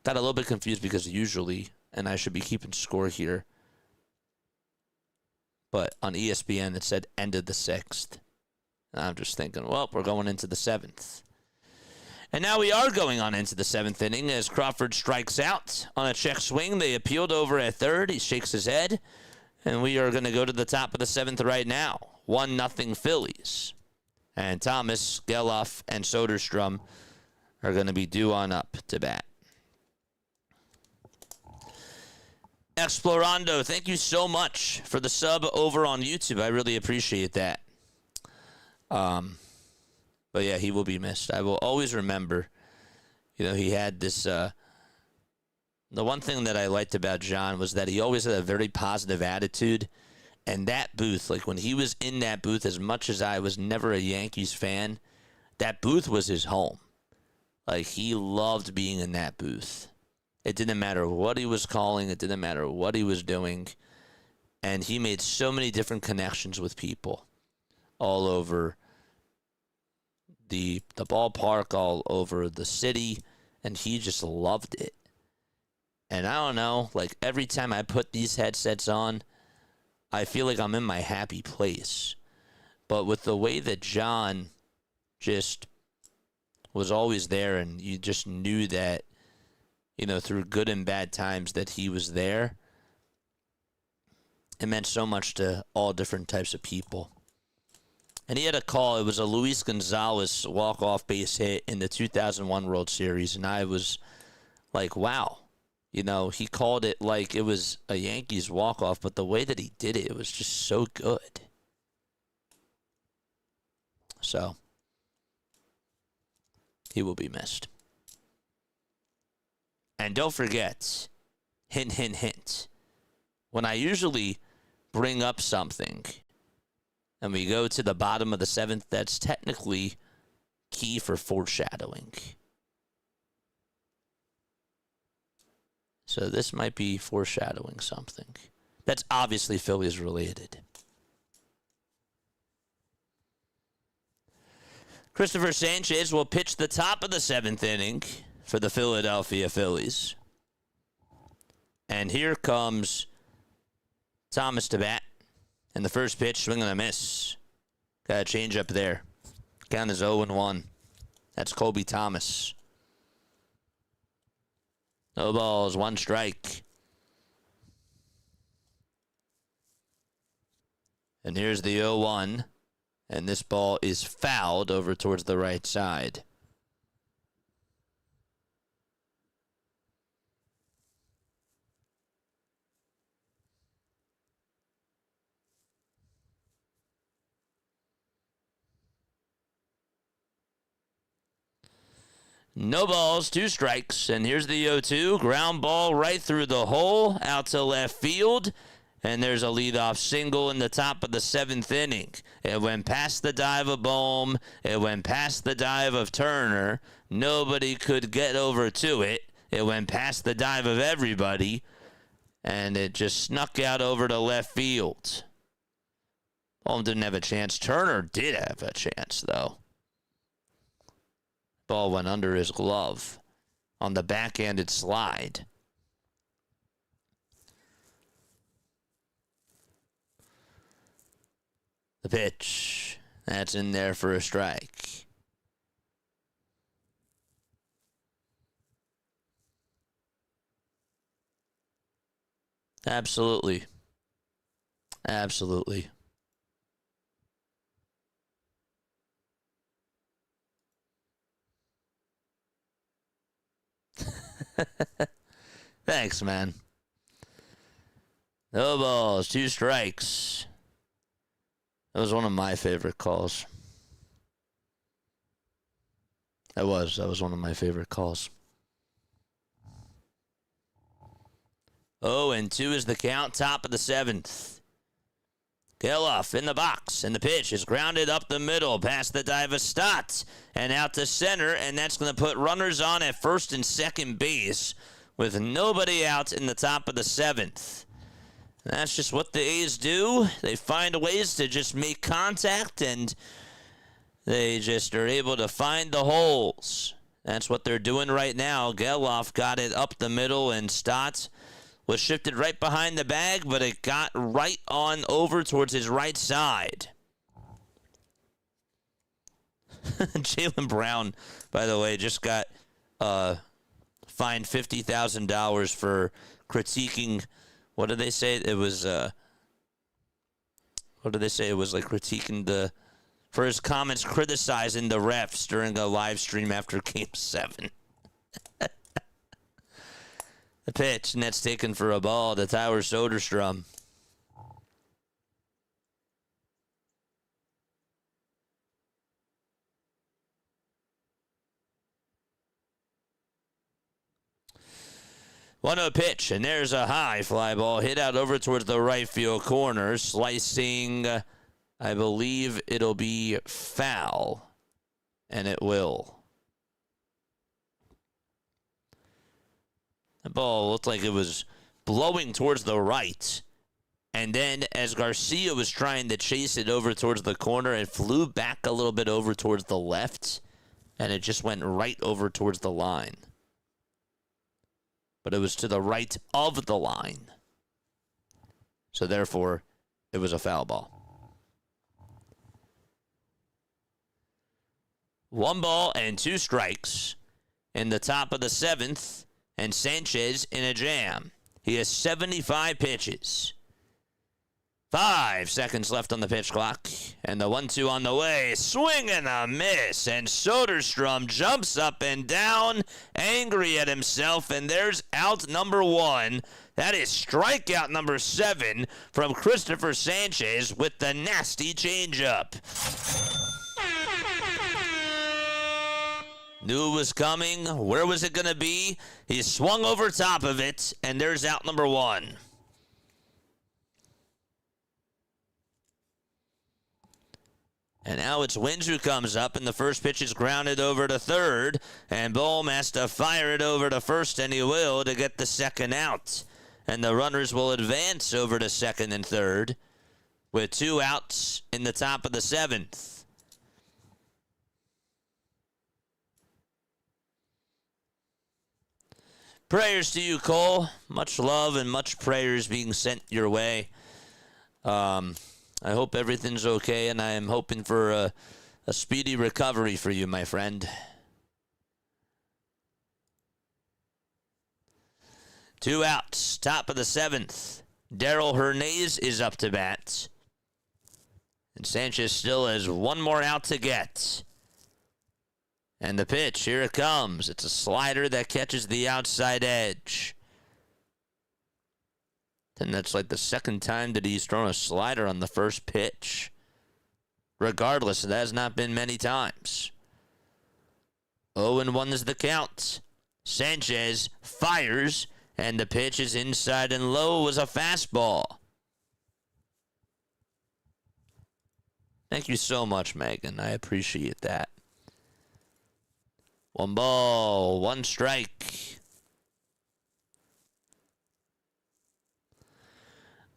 Got a little bit confused because usually, and I should be keeping score here, but on ESPN it said end of the 6th. And I'm just thinking, well, we're going into the 7th. And now we are going on into the 7th inning as Crawford strikes out on a check swing. They appealed over at third. He shakes his head. And we are going to go to the top of the 7th right now. 1-0 Phillies. And Thomas, Geloff, and Soderstrom are going to be due on up to bat. Explorando, thank you so much for the sub over on YouTube. I really appreciate that. But yeah, he will be missed. I will always remember, he had this, the one thing that I liked about John was that he always had a very positive attitude. And that booth, when he was in that booth, as much as I was never a Yankees fan, that booth was his home. He loved being in that booth. It didn't matter what he was calling. It didn't matter what he was doing. And he made so many different connections with people all over the ballpark, all over the city. And he just loved it. And I don't know, every time I put these headsets on, I feel like I'm in my happy place. But with the way that John just was always there, and you just knew that, through good and bad times that he was there, it meant so much to all different types of people. And he had a call. It was a Luis Gonzalez walk-off base hit in the 2001 World Series, and I was like, wow. He called it like it was a Yankees walk-off, but the way that he did it, it was just so good. So, he will be missed. And don't forget, hint, hint, hint, when I usually bring up something and we go to the bottom of the 7th, that's technically key for foreshadowing. So this might be foreshadowing something. That's obviously Phillies related. Cristopher Sanchez will pitch the top of the 7th inning for the Philadelphia Phillies. And here comes Thomas to bat. And the first pitch, swing and a miss. Got a change up there. Count is 0-1. That's Colby Thomas. No balls, 1 strike. And here's the 0-1. And this ball is fouled over towards the right side. No balls, 2 strikes. And here's the 0-2. Ground ball right through the hole, out to left field. and there's a leadoff single in the top of the 7th inning. It went past the dive of Bohm. It went past the dive of Turner. Nobody could get over to it. It went past the dive of everybody, and it just snuck out over to left field. Bohm didn't have a chance. Turner did have a chance, though. Ball went under his glove on the backhanded slide. The pitch. That's in there for a strike. Absolutely. Absolutely. Thanks, man. No balls, 2 strikes. That was one of my favorite calls. That was one of my favorite calls. 0-2 is the count, top of the 7th. Geloff in the box, and the pitch is grounded up the middle, past the dive of Stott, and out to center, and that's going to put runners on at first and second base with nobody out in the top of the 7th. That's just what the A's do. They find ways to just make contact, and they just are able to find the holes. That's what they're doing right now. Geloff got it up the middle, and Stott was shifted right behind the bag, but it got right on over towards his right side. Jaylen Brown, by the way, just got fined $50,000 for critiquing. What did they say? It was, what did they say? It was like critiquing for his comments criticizing the refs during a live stream after Game 7. The pitch, and that's taken for a ball to Tyler Soderstrom. One-0 pitch, and there's a high fly ball hit out over towards the right field corner, slicing, I believe it'll be foul, and it will. The ball looked like it was blowing towards the right, and then as Garcia was trying to chase it over towards the corner, it flew back a little bit over towards the left, and it just went right over towards the line. But it was to the right of the line. So therefore, it was a foul ball. 1 ball and 2 strikes in the top of the 7th, and Sanchez in a jam. He has 75 pitches. 5 seconds left on the pitch clock, and the 1-2 on the way. Swing and a miss, and Soderstrom jumps up and down, angry at himself, and there's out number 1. That is strikeout number 7 from Cristopher Sanchez with the nasty changeup. Knew it was coming. Where was it going to be? He swung over top of it, and there's out number 1. And now it's Wins who comes up, and the first pitch is grounded over to third, and Bohm has to fire it over to first, and he will, to get the second out. And the runners will advance over to second and third with 2 outs in the top of the 7th. Prayers to you, Cole. Much love and much prayers being sent your way. I hope everything's okay, and I am hoping for a speedy recovery for you, my friend. 2 outs, top of the 7th. Darrell Hernandez is up to bat. And Sanchez still has 1 more out to get. And the pitch, here it comes. It's a slider that catches the outside edge. And that's like the second time that he's thrown a slider on the first pitch. Regardless, it has not been many times. 0-1 is the count. Sanchez fires, and the pitch is inside and low, was a fastball. Thank you so much, Megan. I appreciate that. 1 ball, 1 strike.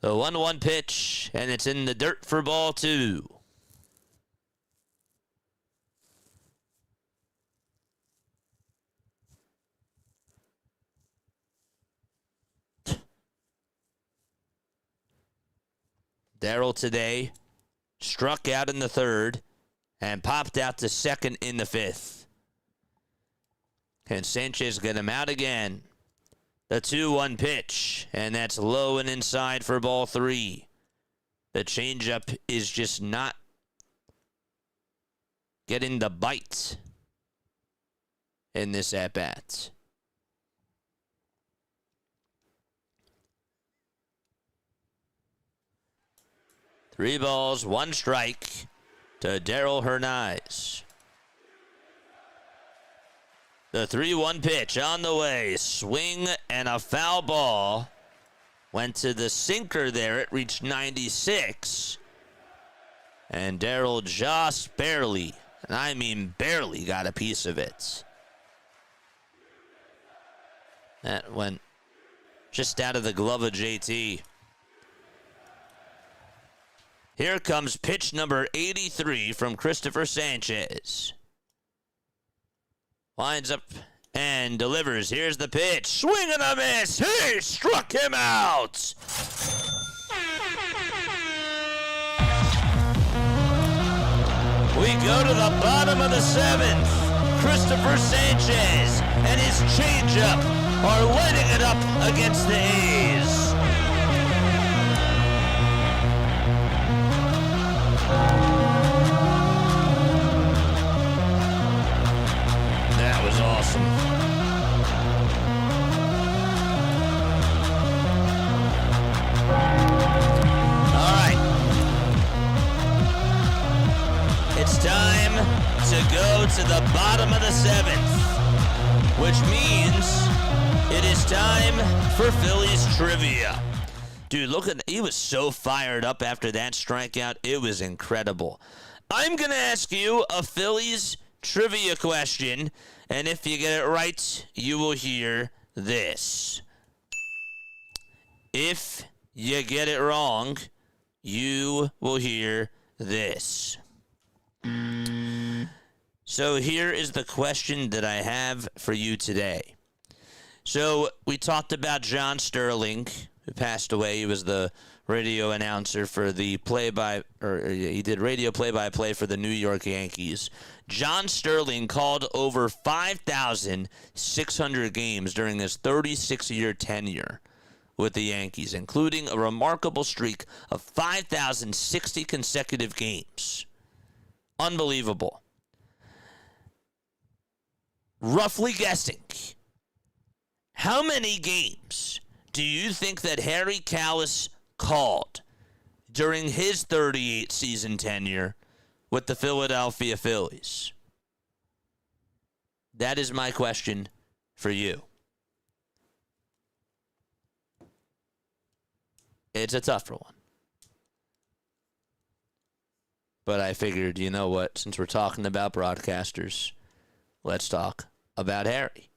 The 1-1 pitch, and it's in the dirt for ball 2. Darryl today struck out in the 3rd and popped out to 2nd in the 5th. Can Sanchez get him out again? The 2-1 pitch, and that's low and inside for ball 3. The changeup is just not getting the bite in this at-bat. 3 balls, 1 strike to Darryl Hernandez. The 3-1 pitch on the way. Swing and a foul ball. Went to the sinker there. It reached 96. And Darryl just barely, and I mean barely, got a piece of it. That went just out of the glove of JT. Here comes pitch number 83 from Cristopher Sanchez. Lines up and delivers. Here's the pitch. Swing and a miss. He struck him out. We go to the bottom of the 7th. Cristopher Sanchez and his changeup are lighting it up against the A's. That was awesome. All right. It's time to go to the bottom of the 7th, which means it is time for Phillies trivia. Dude, look at, he was so fired up after that strikeout. It was incredible. I'm going to ask you a Phillies trivia question, and if you get it right, you will hear this. If you get it wrong, you will hear this. So here is the question that I have for you today. So we talked about John Sterling, who passed away. He was the radio announcer for the he did radio play-by-play for the New York Yankees. John Sterling called over 5,600 games during his 36-year tenure with the Yankees, including a remarkable streak of 5,060 consecutive games. Unbelievable. Roughly guessing, how many games do you think that Harry Kalas called during his 38-season tenure with the Philadelphia Phillies? That is my question for you. It's a tougher one. But I figured, you know what, since we're talking about broadcasters, let's talk about Harry.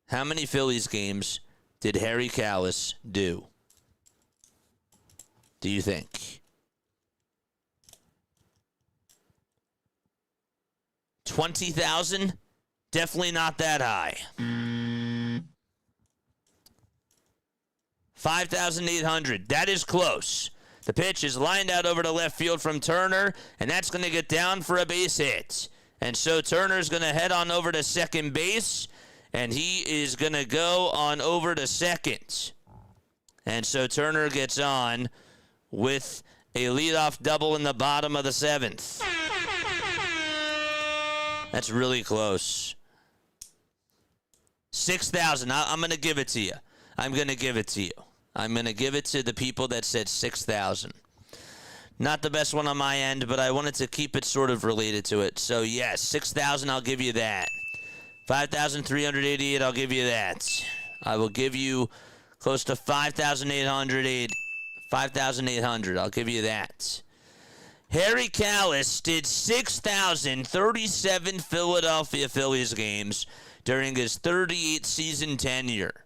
How many Phillies games did Harry Kalas do? Do you think? 20,000? Definitely not that high. 5,800. That is close. The pitch is lined out over to left field from Turner, and that's going to get down for a base hit. And so Turner's going to head on over to second base, and he is going to go on over to second. And so Turner gets on with a leadoff double in the bottom of the 7th. That's really close. 6,000. I'm going to give it to you. I'm going to give it to you. I'm going to give it to the people that said 6,000. Not the best one on my end, but I wanted to keep it sort of related to it. So, yes, 6,000, I'll give you that. 5,388, I'll give you that. I will give you close to 5,800. 5,800. I'll give you that. Harry Kalas did 6,037 Philadelphia Phillies games during his 38-season tenure.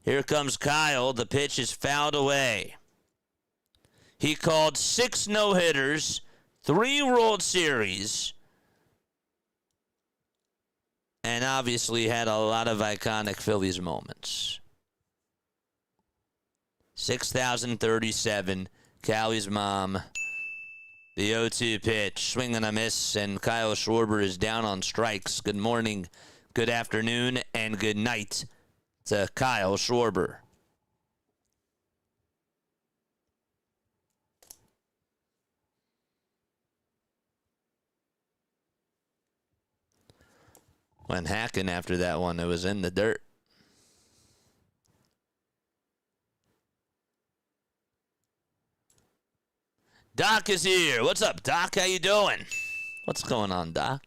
Here comes Kyle. The pitch is fouled away. He called 6 no-hitters, 3 World Series, and obviously had a lot of iconic Phillies moments. 6,037. Callie's mom. The 0-2 pitch. Swing and a miss, and Kyle Schwarber is down on strikes. Good morning, good afternoon, and good night to Kyle Schwarber. Went hacking after that one. It was in the dirt. Doc is here. What's up, Doc? How you doing? What's going on, Doc?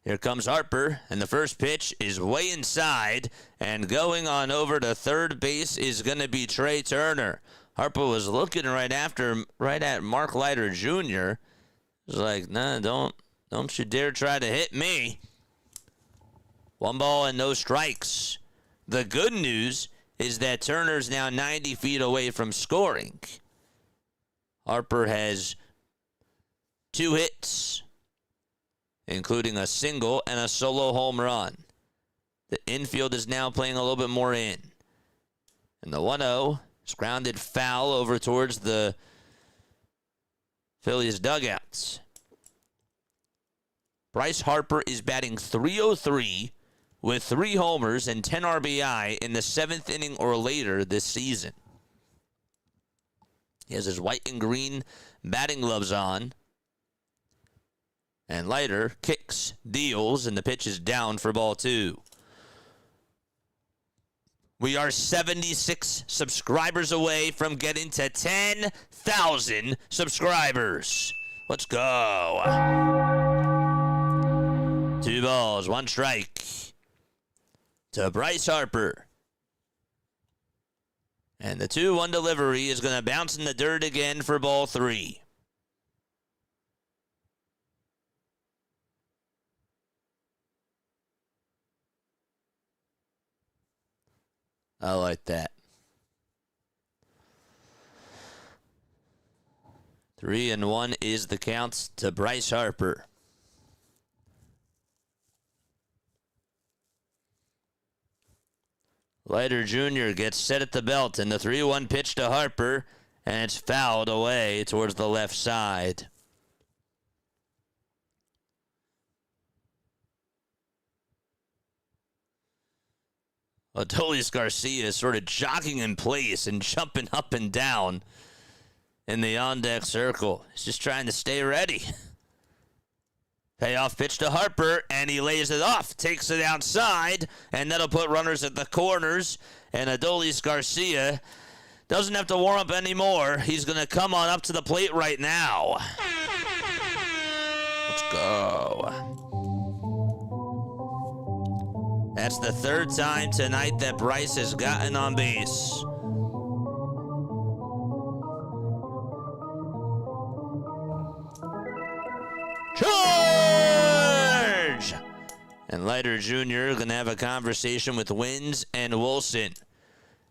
Here comes Harper, and the first pitch is way inside, and going on over to third base is going to be Trey Turner. Harper was looking right at Mark Leiter Jr. He's like, nah, don't you dare try to hit me. 1 ball and no strikes. The good news is that Turner's now 90 feet away from scoring. Harper has 2 hits, including a single and a solo home run. The infield is now playing a little bit more in. And the 1-0 is grounded foul over towards the Phillies dugouts. Bryce Harper is batting .303 with 3 homers and 10 RBI in the 7th inning or later this season. He has his white and green batting gloves on. And Leiter kicks, deals, and the pitch is down for ball 2. We are 76 subscribers away from getting to 10,000 subscribers. Let's go. 2 balls, 1 strike to Bryce Harper. And the 2-1 delivery is going to bounce in the dirt again for ball 3. I like that. 3-1 is the count to Bryce Harper. Leiter Jr. gets set at the belt, and the 3-1 pitch to Harper, and it's fouled away towards the left side. Adolis Garcia is sort of jogging in place and jumping up and down in the on-deck circle. He's just trying to stay ready. Payoff pitch to Harper, and he lays it off. Takes it outside, and that'll put runners at the corners. And Adolis Garcia doesn't have to warm up anymore. He's going to come on up to the plate right now. Let's go. That's the 3rd time tonight that Bryce has gotten on base. Charge! And Leiter Jr. going to have a conversation with Wins and Wilson.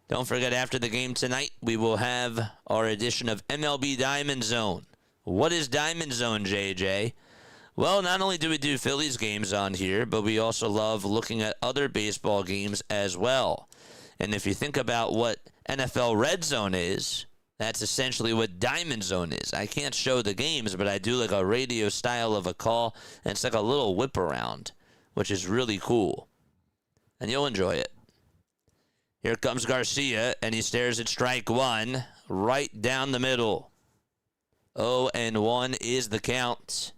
Don't forget, after the game tonight, we will have our edition of MLB Diamond Zone. What is Diamond Zone, JJ? Well, not only do we do Phillies games on here, but we also love looking at other baseball games as well. And if you think about what NFL Red Zone is, that's essentially what Diamond Zone is. I can't show the games, but I do like a radio style of a call, and it's like a little whip around, which is really cool. And you'll enjoy it. Here comes Garcia, and he stares at strike 1, right down the middle. 0-1 is the count.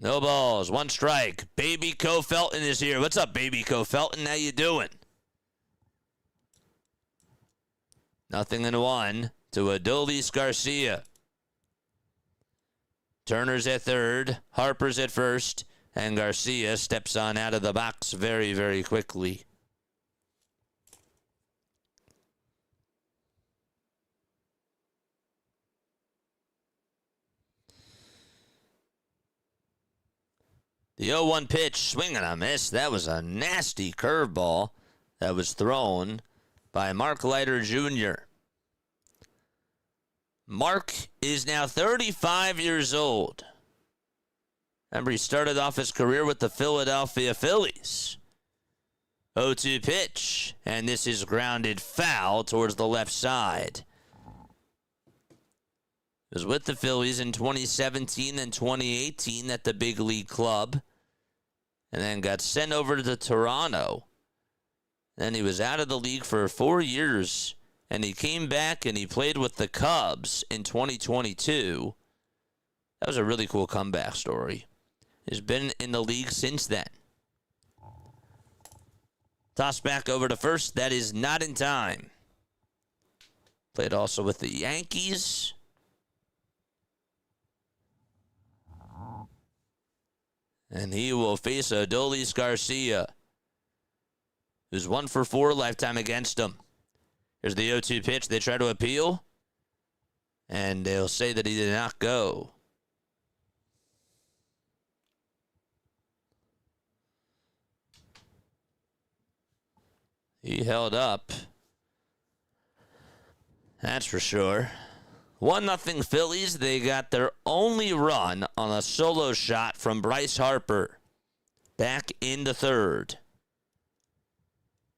No balls, 1 strike. Baby Co Felton is here. What's up, Baby Co Felton? How you doing? 0-1 to Adolis Garcia. Turner's at third, Harper's at first, and Garcia steps on out of the box very, very quickly. The 0-1 pitch, swing and a miss. That was a nasty curveball that was thrown by Mark Leiter Jr. Mark is now 35 years old. Remember, he started off his career with the Philadelphia Phillies. 0-2 pitch, and this is grounded foul towards the left side. Was with the Phillies in 2017 and 2018 at the big league club, and then got sent over to Toronto. Then he was out of the league for 4 years, and he came back and he played with the Cubs in 2022. That was a really cool comeback story. He's been in the league since then. Toss back over to first. That is not in time. Played also with the Yankees. And he will face Adolis Garcia, who's 1 for 4 lifetime against him. Here's the 0-2 pitch. They try to appeal, and they'll say that he did not go. He held up. That's for sure. 1-0 Phillies. They got their only run on a solo shot from Bryce Harper back in the third.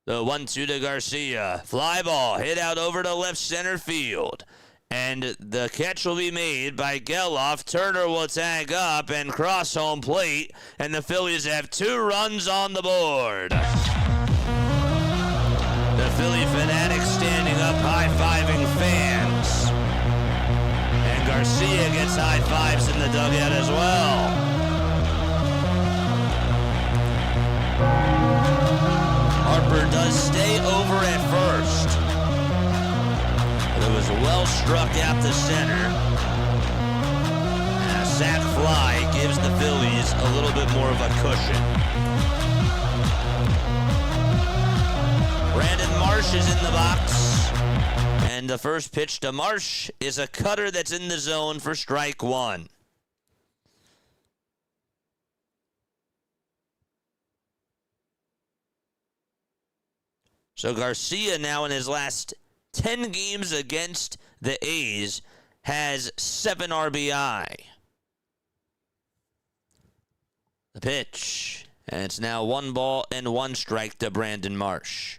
The 1-2 to Garcia. Fly ball hit out over to left center field. And the catch will be made by Geloff. Turner will tag up and cross home plate. And the Phillies have 2 runs on the board. The Philly fanatics standing up high-fiving fans. And Garcia gets high fives in the dugout as well. Harper does stay over at first. But it was well struck out to center. And a sac fly gives the Phillies a little bit more of a cushion. Brandon Marsh is in the box. And the first pitch to Marsh is a cutter that's in the zone for strike 1. So Garcia now in his last 10 games against the A's has 7 RBI. The pitch. And it's now 1 ball and 1 strike to Brandon Marsh.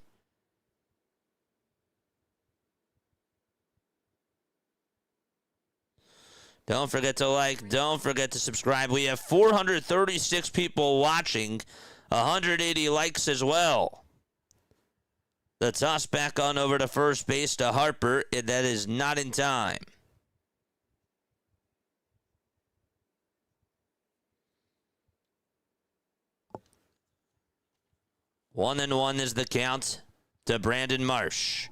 Don't forget to like, don't forget to subscribe. We have 436 people watching, 180 likes as well. The toss back on over to first base to Harper. That is not in time. One and 1 is the count to Brandon Marsh.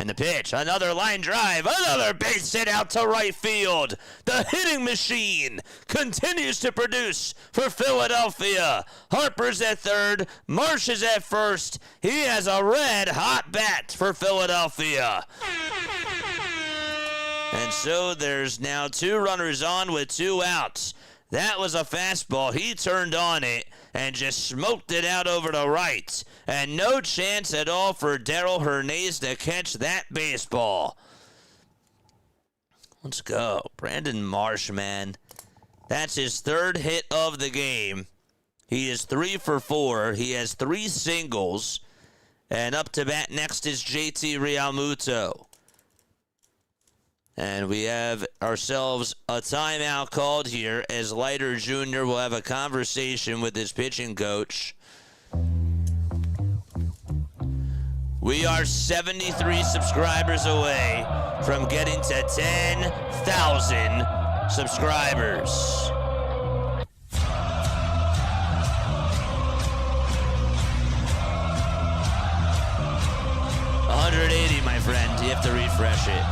And the pitch, another line drive, another base hit out to right field. The hitting machine continues to produce for Philadelphia. Harper's at third, Marsh is at first. He has a red hot bat for Philadelphia. And so there's now 2 runners on with 2 outs. That was a fastball. He turned on it and just smoked it out over to right. And no chance at all for Darrell Hernandez to catch that baseball. Let's go. Brandon Marsh, man. That's his 3rd hit of the game. He is 3 for 4. He has 3 singles. And up to bat next is JT Realmuto. And we have ourselves a timeout called here as Leiter Jr. will have a conversation with his pitching coach. We are 73 subscribers away from getting to 10,000 subscribers. 180, my friend. You have to refresh it.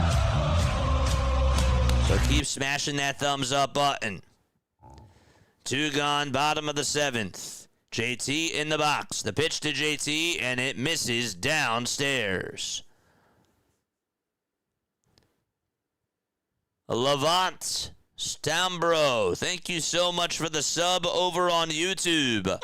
So keep smashing that thumbs up button. 2 gone, bottom of the 7th. JT in the box. The pitch to JT, and it misses downstairs. Levant Stambro, thank you so much for the sub over on YouTube.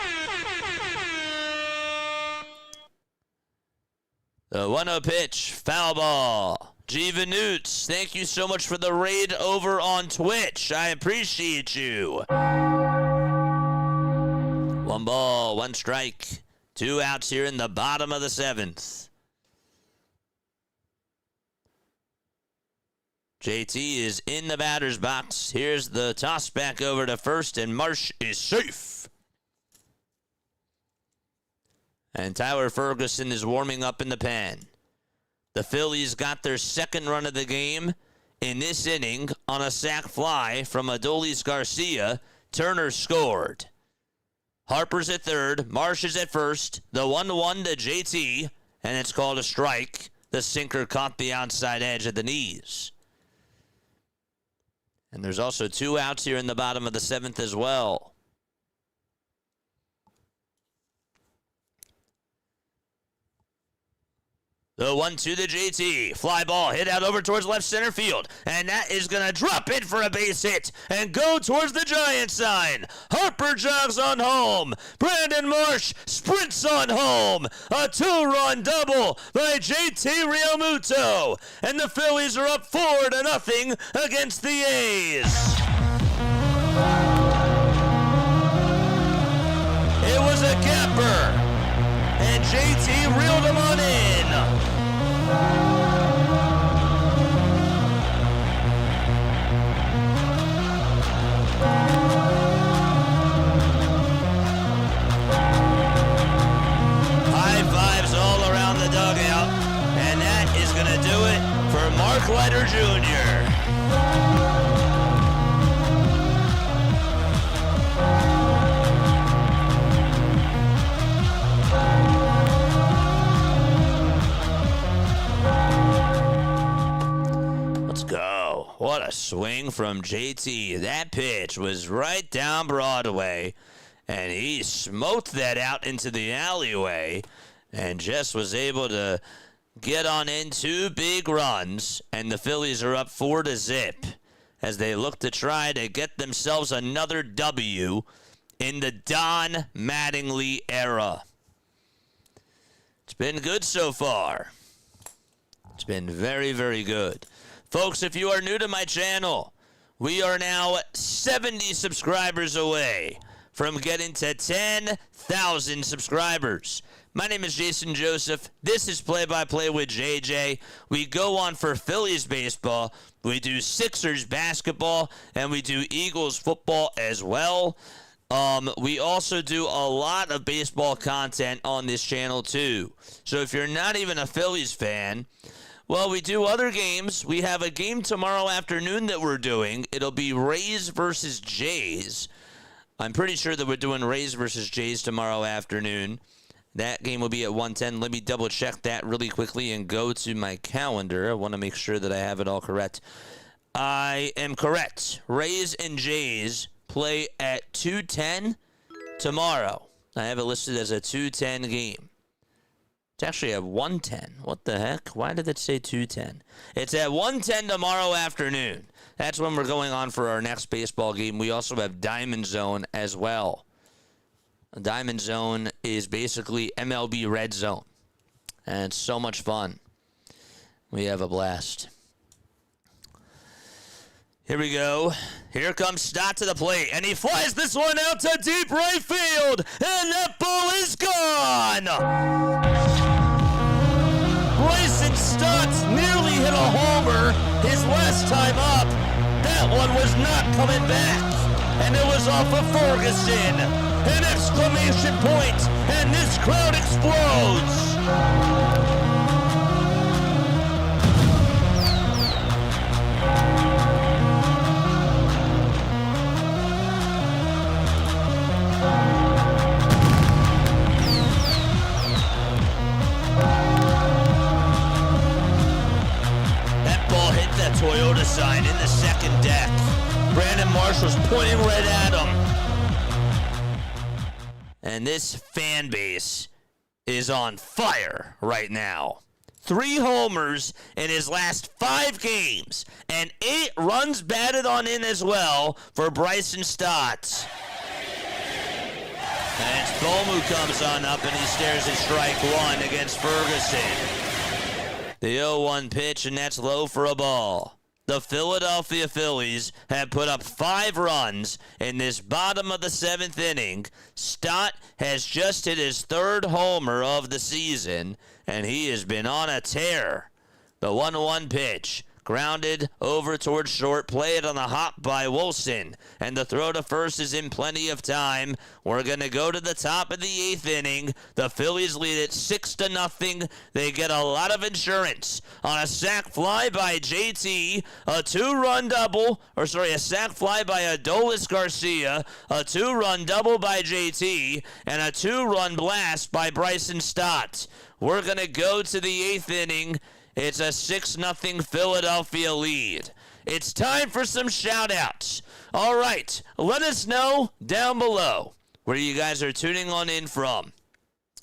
The 1-0 pitch, foul ball. G. Vanoots, thank you so much for the raid over on Twitch. I appreciate you. 1 ball, 1 strike. 2 outs here in the bottom of the 7th. JT is in the batter's box. Here's the toss back over to first, and Marsh is safe. And Tyler Ferguson is warming up in the pen. The Phillies got their 2nd run of the game in this inning on a sac fly from Adolis Garcia. Turner scored. Harper's at 3rd. Marsh is at 1st. The 1-1 to JT, and it's called a strike. The sinker caught the outside edge at the knees. And there's also 2 outs here in the bottom of the 7th as well. The 1-2 to JT. Fly ball hit out over towards left center field. And that is going to drop in for a base hit and go towards the Giant sign. Harper jogs on home. Brandon Marsh sprints on home. A 2-run double by JT Realmuto. And the Phillies are up 4-0 against the A's. It was a gapper. And JT reeled him on in. High fives all around the dugout. And that is going to do it for Mark Leiter Jr. What a swing from JT. That pitch was right down Broadway, and he smoked that out into the alleyway and just was able to get on in 2 big runs, and the Phillies are up 4-0 as they look to try to get themselves another W in the Don Mattingly era. It's been good so far. It's been very, very good. Folks, if you are new to my channel, we are now 70 subscribers away from getting to 10,000 subscribers. My name is Jason Joseph. This is Play by Play with JJ. We go on for Phillies baseball. We do Sixers basketball, and we do Eagles football as well. We also do a lot of baseball content on this channel too. So if you're not even a Phillies fan, well, we do other games. We have a game tomorrow afternoon that we're doing. It'll be Rays versus Jays. I'm pretty sure that we're doing Rays versus Jays tomorrow afternoon. That game will be at 1:10. Let me double check that really quickly and go to my calendar. I want to make sure that I have it all correct. I am correct. Rays and Jays play at 2:10 tomorrow. I have it listed as a 2:10 game. It's actually at 1:10. What the heck? Why did it say 2:10? It's at 1:10 tomorrow afternoon. That's when we're going on for our next baseball game. We also have Diamond Zone as well. Diamond Zone is basically MLB Red Zone. And it's so much fun. We have a blast. Here we go. Here comes Stott to the plate, and he flies this one out to deep right field, and that ball is gone! Bryson Stott nearly hit a homer his last time up. That one was not coming back, and it was off of Ferguson. An exclamation point, and this crowd explodes! Corona sign in the second deck. Brandon Marshall's pointing right at him. And this fan base is on fire right now. 3 homers in his last 5 games, and 8 runs batted on in as well for Bryson Stott. And it's Bohm who comes on up, and he stares at strike 1 against Ferguson. The 0-1 pitch, and that's low for a ball. The Philadelphia Phillies have put up 5 runs in this bottom of the 7th inning. Stott has just hit his 3rd homer of the season, and he has been on a tear. The 1-1 pitch, grounded over towards short, played on the hop by Wilson, and the throw to first is in plenty of time. We're going to go to the top of the 8th inning. The Phillies lead it 6-0. They get a lot of insurance on a sac fly by JT, a 2-run double, a sac fly by Adolis Garcia, a 2-run double by JT, and a 2-run blast by Bryson Stott. We're going to go to the 8th inning. It's a 6-0 Philadelphia lead. It's time for some shout-outs. All right, let us know down below where you guys are tuning on in from.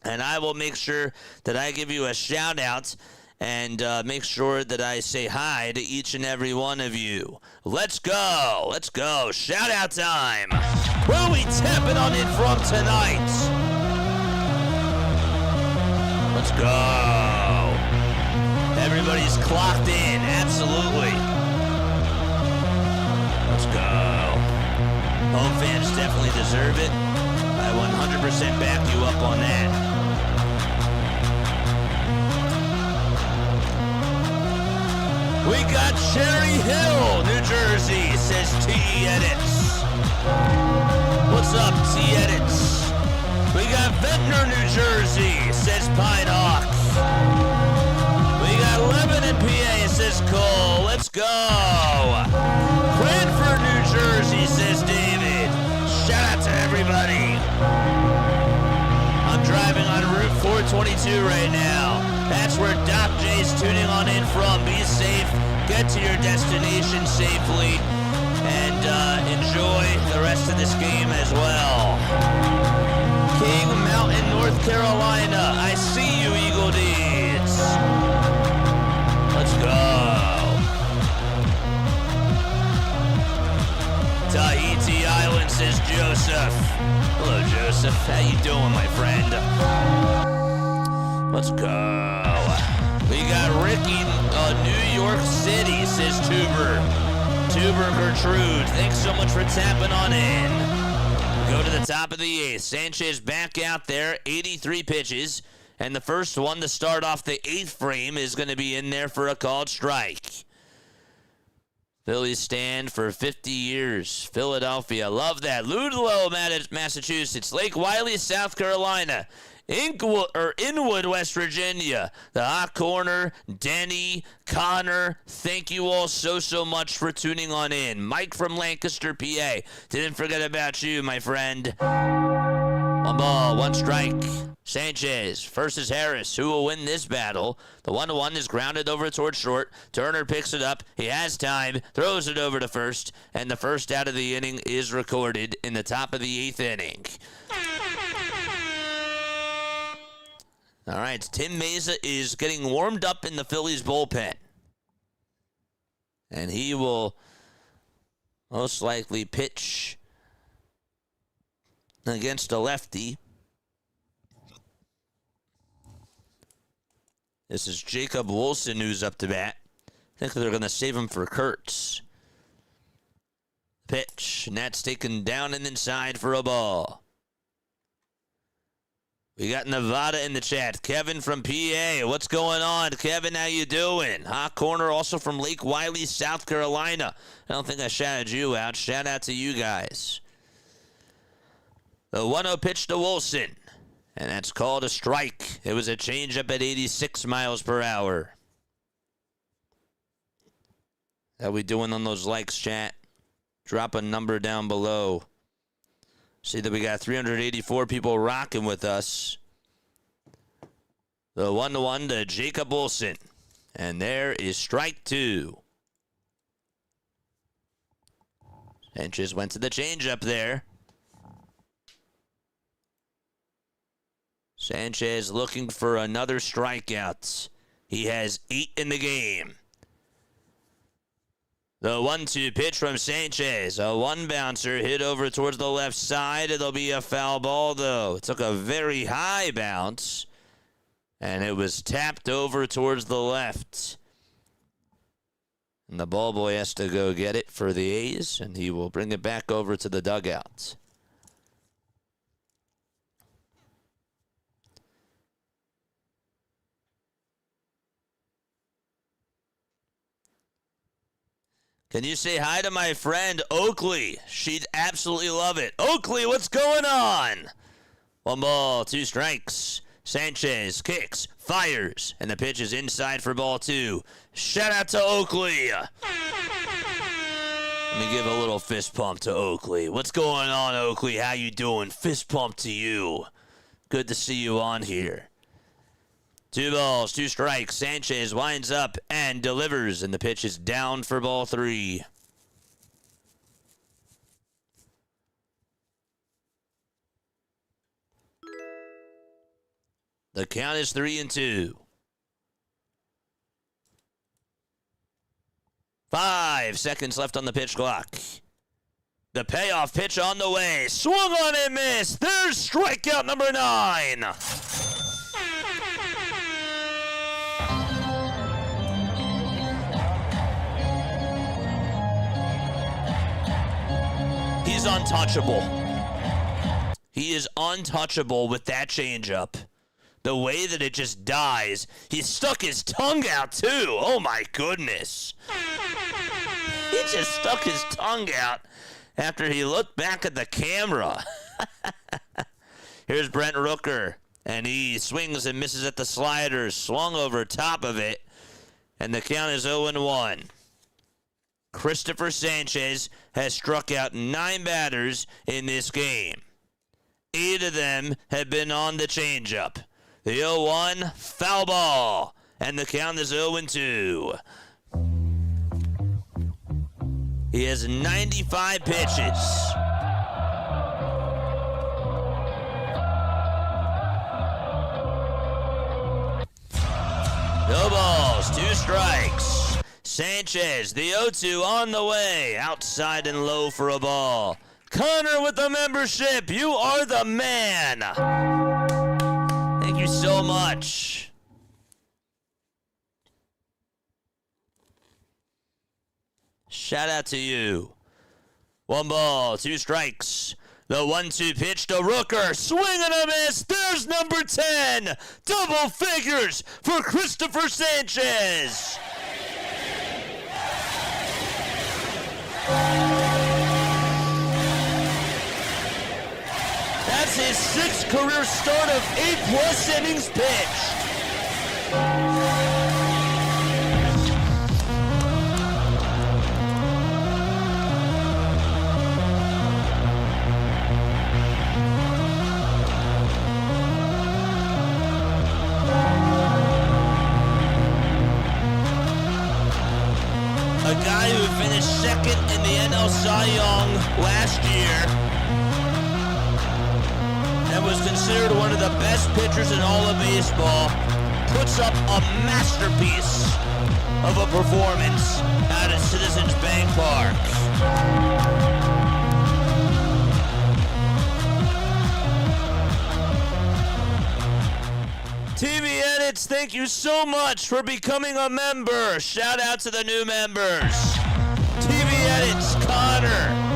And I will make sure that I give you a shout-out and make sure that I say hi to each and every one of you. Let's go. Let's go. Shout-out time. Where are we tapping on in from tonight? Let's go. Everybody's clocked in, absolutely. Let's go. Home fans definitely deserve it. I 100% back you up on that. We got Cherry Hill, New Jersey, says T. Edits. What's up, T. Edits? We got Ventnor, New Jersey, says Pine Hawk. Lebanon, PA, says Cole. Let's go. Cranford, New Jersey, says David. Shout out to everybody. I'm driving on Route 422 right now. That's where Doc J's tuning on in from. Be safe. Get to your destination safely. And enjoy the rest of this game as well. King Mountain, North Carolina. I see you, Eagle Deeds. Let's go. Tahiti Island, says Joseph. Hello, Joseph. How you doing, my friend? Let's go. We got Ricky, New York City, says Tuber Gertrude. Thanks so much for tapping on in. Go to the top of the 8th. Sanchez back out there, 83 pitches. And the first one to start off the 8th frame is going to be in there for a called strike. Phillies stand for 50 years. Philadelphia, love that. Ludlow, Massachusetts. Lake Wiley, South Carolina. Inwood, West Virginia. The Hot Corner, Denny, Connor. Thank you all so much for tuning on in. Mike from Lancaster, PA. Didn't forget about you, my friend. 1 ball, 1 strike. Sanchez versus Harris. Who will win this battle? The 1-1 is grounded over towards short. Turner picks it up. He has time. Throws it over to first. And the first out of the inning is recorded in the top of the 8th inning. All right, Tim Mesa is getting warmed up in the Phillies bullpen. And he will most likely pitch against a lefty. This is Jacob Wilson who's up to bat. I think they're going to save him for Kurtz. Pitch, and that's taken down and inside for a ball. We got Nevada in the chat. Kevin from PA. What's going on? Kevin, how you doing? Hot Corner also from Lake Wiley, South Carolina. I don't think I shouted you out. Shout out to you guys. The 1-0 pitch to Wilson. And that's called a strike. It was a changeup at 86 miles per hour. How we doing on those likes, chat? Drop a number down below. See that we got 384 people rocking with us. The 1-1 to Jacob Wilson. And there is strike 2. Sanchez went to the changeup there. Sanchez looking for another strikeout. He has 8 in the game. The 1-2 pitch from Sanchez. A one bouncer hit over towards the left side. It'll be a foul ball, though. It took a very high bounce, and it was tapped over towards the left. And the ball boy has to go get it for the A's, and he will bring it back over to the dugout. Can you say hi to my friend Oakley? She'd absolutely love it. Oakley, what's going on? 1 ball, 2 strikes. Sanchez kicks, fires, and the pitch is inside for ball 2. Shout out to Oakley. Let me give a little fist pump to Oakley. What's going on, Oakley? How you doing? Fist pump to you. Good to see you on here. 2 balls, 2 strikes. Sanchez winds up and delivers, and the pitch is down for ball 3. The count is 3-2. 5 seconds left on the pitch clock. The payoff pitch on the way. Swung on and missed. There's strikeout number 9. He's untouchable. He is untouchable with that changeup. The way that it just dies. He stuck his tongue out, too. Oh, my goodness. He just stuck his tongue out after he looked back at the camera. Here's Brent Rooker, and he swings and misses at the sliders. Swung over top of it, and the count is 0-1. Cristopher Sanchez has struck out 9 batters in this game. 8 of them have been on the changeup. The 0-1, foul ball, and the count is 0-2. He has 95 pitches. No balls, 2 strikes. Sanchez, the 0-2 on the way, outside and low for a ball. Connor with the membership, you are the man. Thank you so much. Shout out to you. 1 ball, 2 strikes. The 1-2 pitch to Rooker. Swing and a miss. There's number 10. Double figures for Cristopher Sanchez. That's his 6th career start of 8+ innings pitched. A guy who finished 2nd in the NL Cy Young last year and was considered one of the best pitchers in all of baseball, puts up a masterpiece of a performance out at Citizens Bank Park. TV Edits, thank you so much for becoming a member. Shout out to the new members. TV Edits, Connor.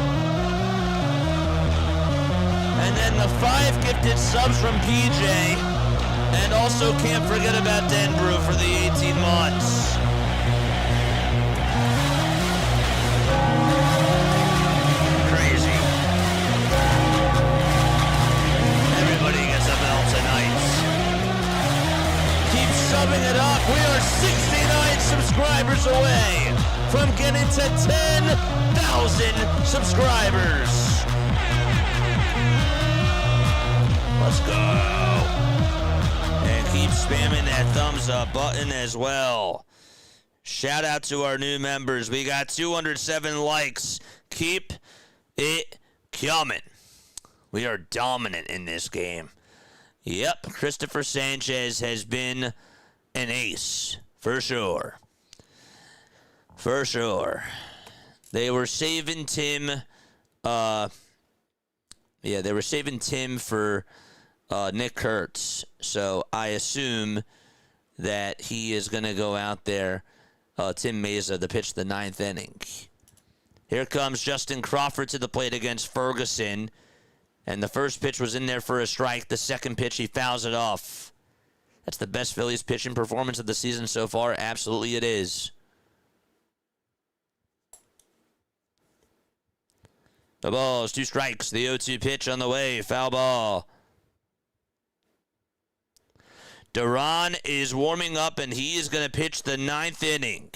And then the 5 gifted subs from PJ. And also can't forget about Denbrew for the 18 months. Crazy. Everybody gets a bell tonight. Keep subbing it up. We are 69 subscribers away from getting to 10,000 subscribers. Let's go. And keep spamming that thumbs up button as well. Shout out to our new members. We got 207 likes. Keep it coming. We are dominant in this game. Yep, Cristopher Sanchez has been an ace, for sure. For sure. They were saving Tim. They were saving Tim for Nick Kurtz. So I assume that he is going to go out there, Tim Mesa, to pitch the 9th inning. Here comes Justin Crawford to the plate against Ferguson. And the first pitch was in there for a strike. The second pitch, he fouls it off. That's the best Phillies pitching performance of the season so far. Absolutely it is. The ball is 2 strikes. The 0-2 pitch on the way. Foul ball. Duran is warming up, and he is going to pitch the 9th inning.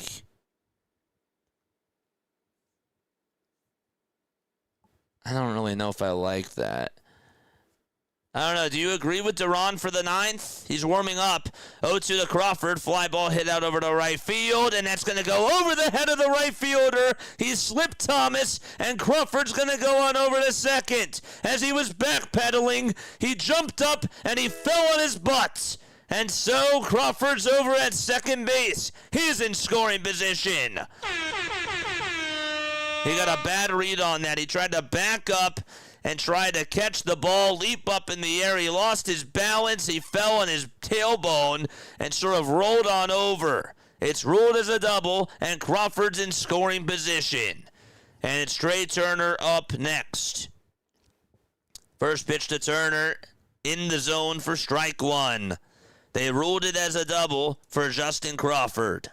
I don't really know if I like that. I don't know. Do you agree with Duran for the 9th? He's warming up. 0-2 to Crawford. Fly ball hit out over to right field, and that's going to go over the head of the right fielder. He slipped Thomas, and Crawford's going to go on over to second. As he was backpedaling, he jumped up, and he fell on his butt. And so Crawford's over at second base. He's in scoring position. He got a bad read on that. He tried to back up and try to catch the ball, leap up in the air. He lost his balance. He fell on his tailbone and sort of rolled on over. It's ruled as a double, and Crawford's in scoring position. And it's Trey Turner up next. First pitch to Turner in the zone for strike 1. They ruled it as a double for Justin Crawford.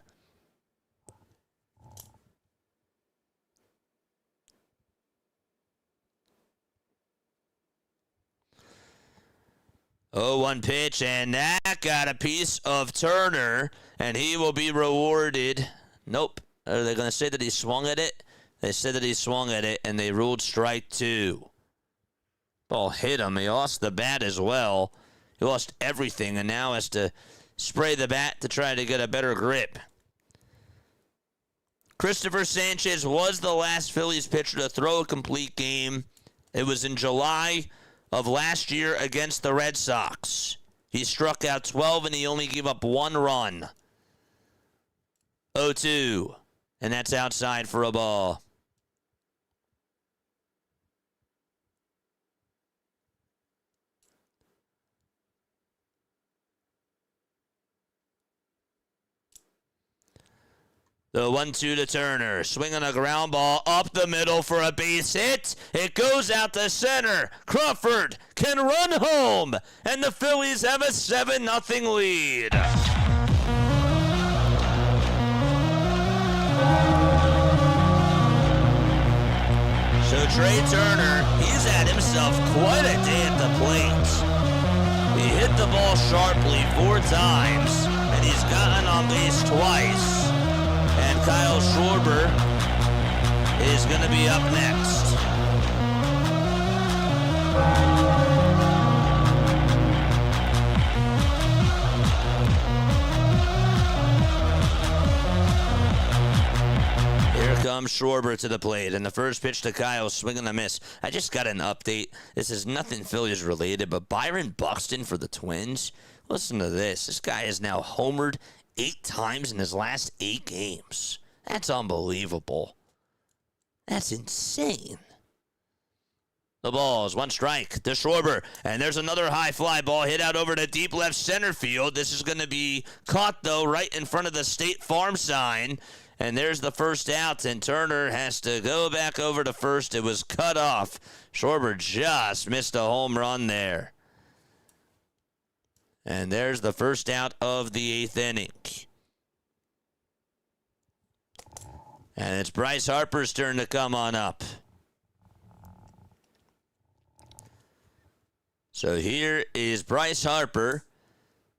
Oh, 1 pitch, and that got a piece of Turner, and he will be rewarded. Nope. Are they going to say that he swung at it? They said that he swung at it, and they ruled strike 2. Ball hit him. He lost the bat as well. He lost everything, and now has to spray the bat to try to get a better grip. Cristopher Sanchez was the last Phillies pitcher to throw a complete game. It was in July of last year against the Red Sox. He struck out 12, and he only gave up 1 run. 0-2, and that's outside for a ball. The 1-2 to Turner. Swinging a ground ball up the middle for a base hit. It goes out to center. Crawford can run home. And the Phillies have a 7-0 lead. So Trey Turner, he's had himself quite a day at the plate. He hit the ball sharply 4 times. And he's gotten on base twice. And Kyle Schwarber is going to be up next. Here comes Schwarber to the plate, and the first pitch to Kyle, swing and a miss. I just got an update. This is nothing Phillies related, but Byron Buxton for the Twins. Listen to this. This guy is now homered 8 times in his last 8 games. That's unbelievable. That's insane. The ball is 1 strike to Schwarber, and there's another high fly ball hit out over to deep left center field. This is going to be caught, though, right in front of the State Farm sign, and there's the first out, and Turner has to go back over to first. It was cut off. Schwarber just missed a home run there. And there's the first out of the 8th inning. And it's Bryce Harper's turn to come on up. So here is Bryce Harper.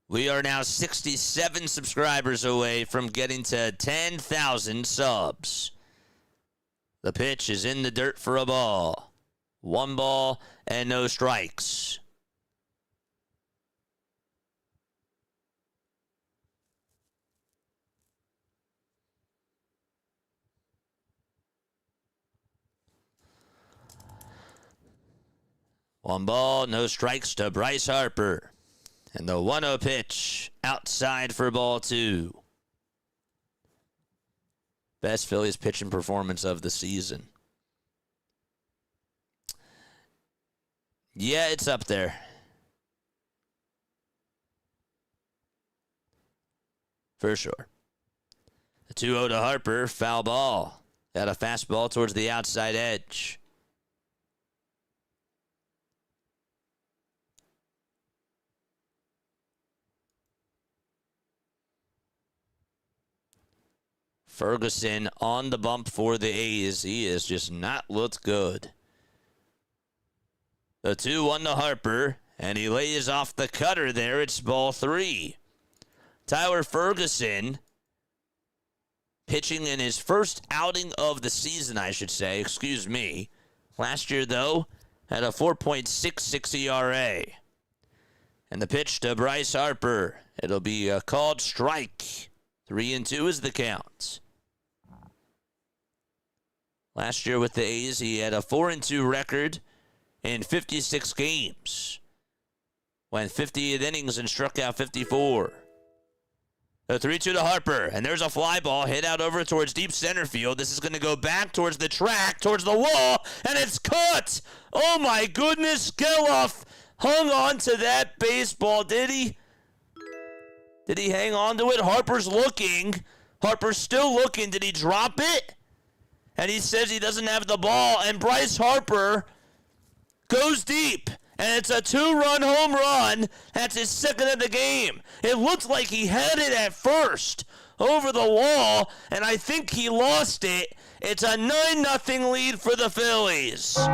We are now 67 subscribers away from getting to 10,000 subs. The pitch is in the dirt for a ball. 1 ball and no strikes. 1 ball, no strikes to Bryce Harper. And the 1-0 pitch outside for ball 2. Best Phillies pitching performance of the season. Yeah, it's up there. For sure. The 2-0 to Harper, foul ball. Got a fastball towards the outside edge. Ferguson on the bump for the A's. He has just not looked good. The 2-1 to Harper, and he lays off the cutter there. It's ball 3. Tyler Ferguson pitching in his first outing of the season, I should say. Excuse me. Last year, though, had a 4.66 ERA. And the pitch to Bryce Harper. It'll be a called strike. 3-2 is the count. Last year with the A's, he had a 4-2 record in 56 games. Went 58 innings and struck out 54. The 3-2 to Harper, and there's a fly ball hit out over towards deep center field. This is going to go back towards the track, towards the wall, and it's caught! Oh my goodness, Geloff hung on to that baseball, did he? Did he hang on to it? Harper's looking. Harper's still looking. Did he drop it? And he says he doesn't have the ball, and Bryce Harper goes deep. And it's a 2-run home run. That's his second of the game. It looked like he had it at first over the wall, and I think he lost it. It's a 9-0 lead for the Phillies. Even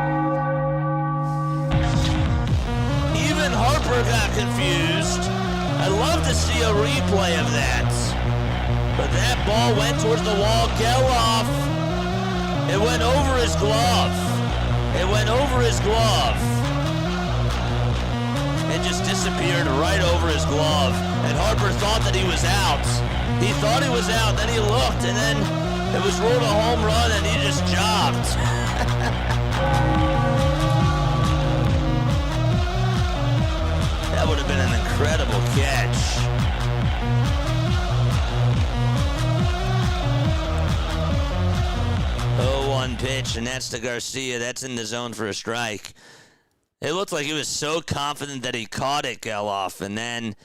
Harper got confused. I'd love to see a replay of that. But that ball went towards the wall. Geloff. It went over his glove. It went over his glove. It just disappeared right over his glove. And Harper thought that he was out. He thought he was out. Then he looked, and then it was ruled a home run, and he just jogged. That would have been an incredible catch. Oh, 1 pitch, and that's to Garcia. That's in the zone for a strike. It looked like he was so confident that he caught it, Geloff, and then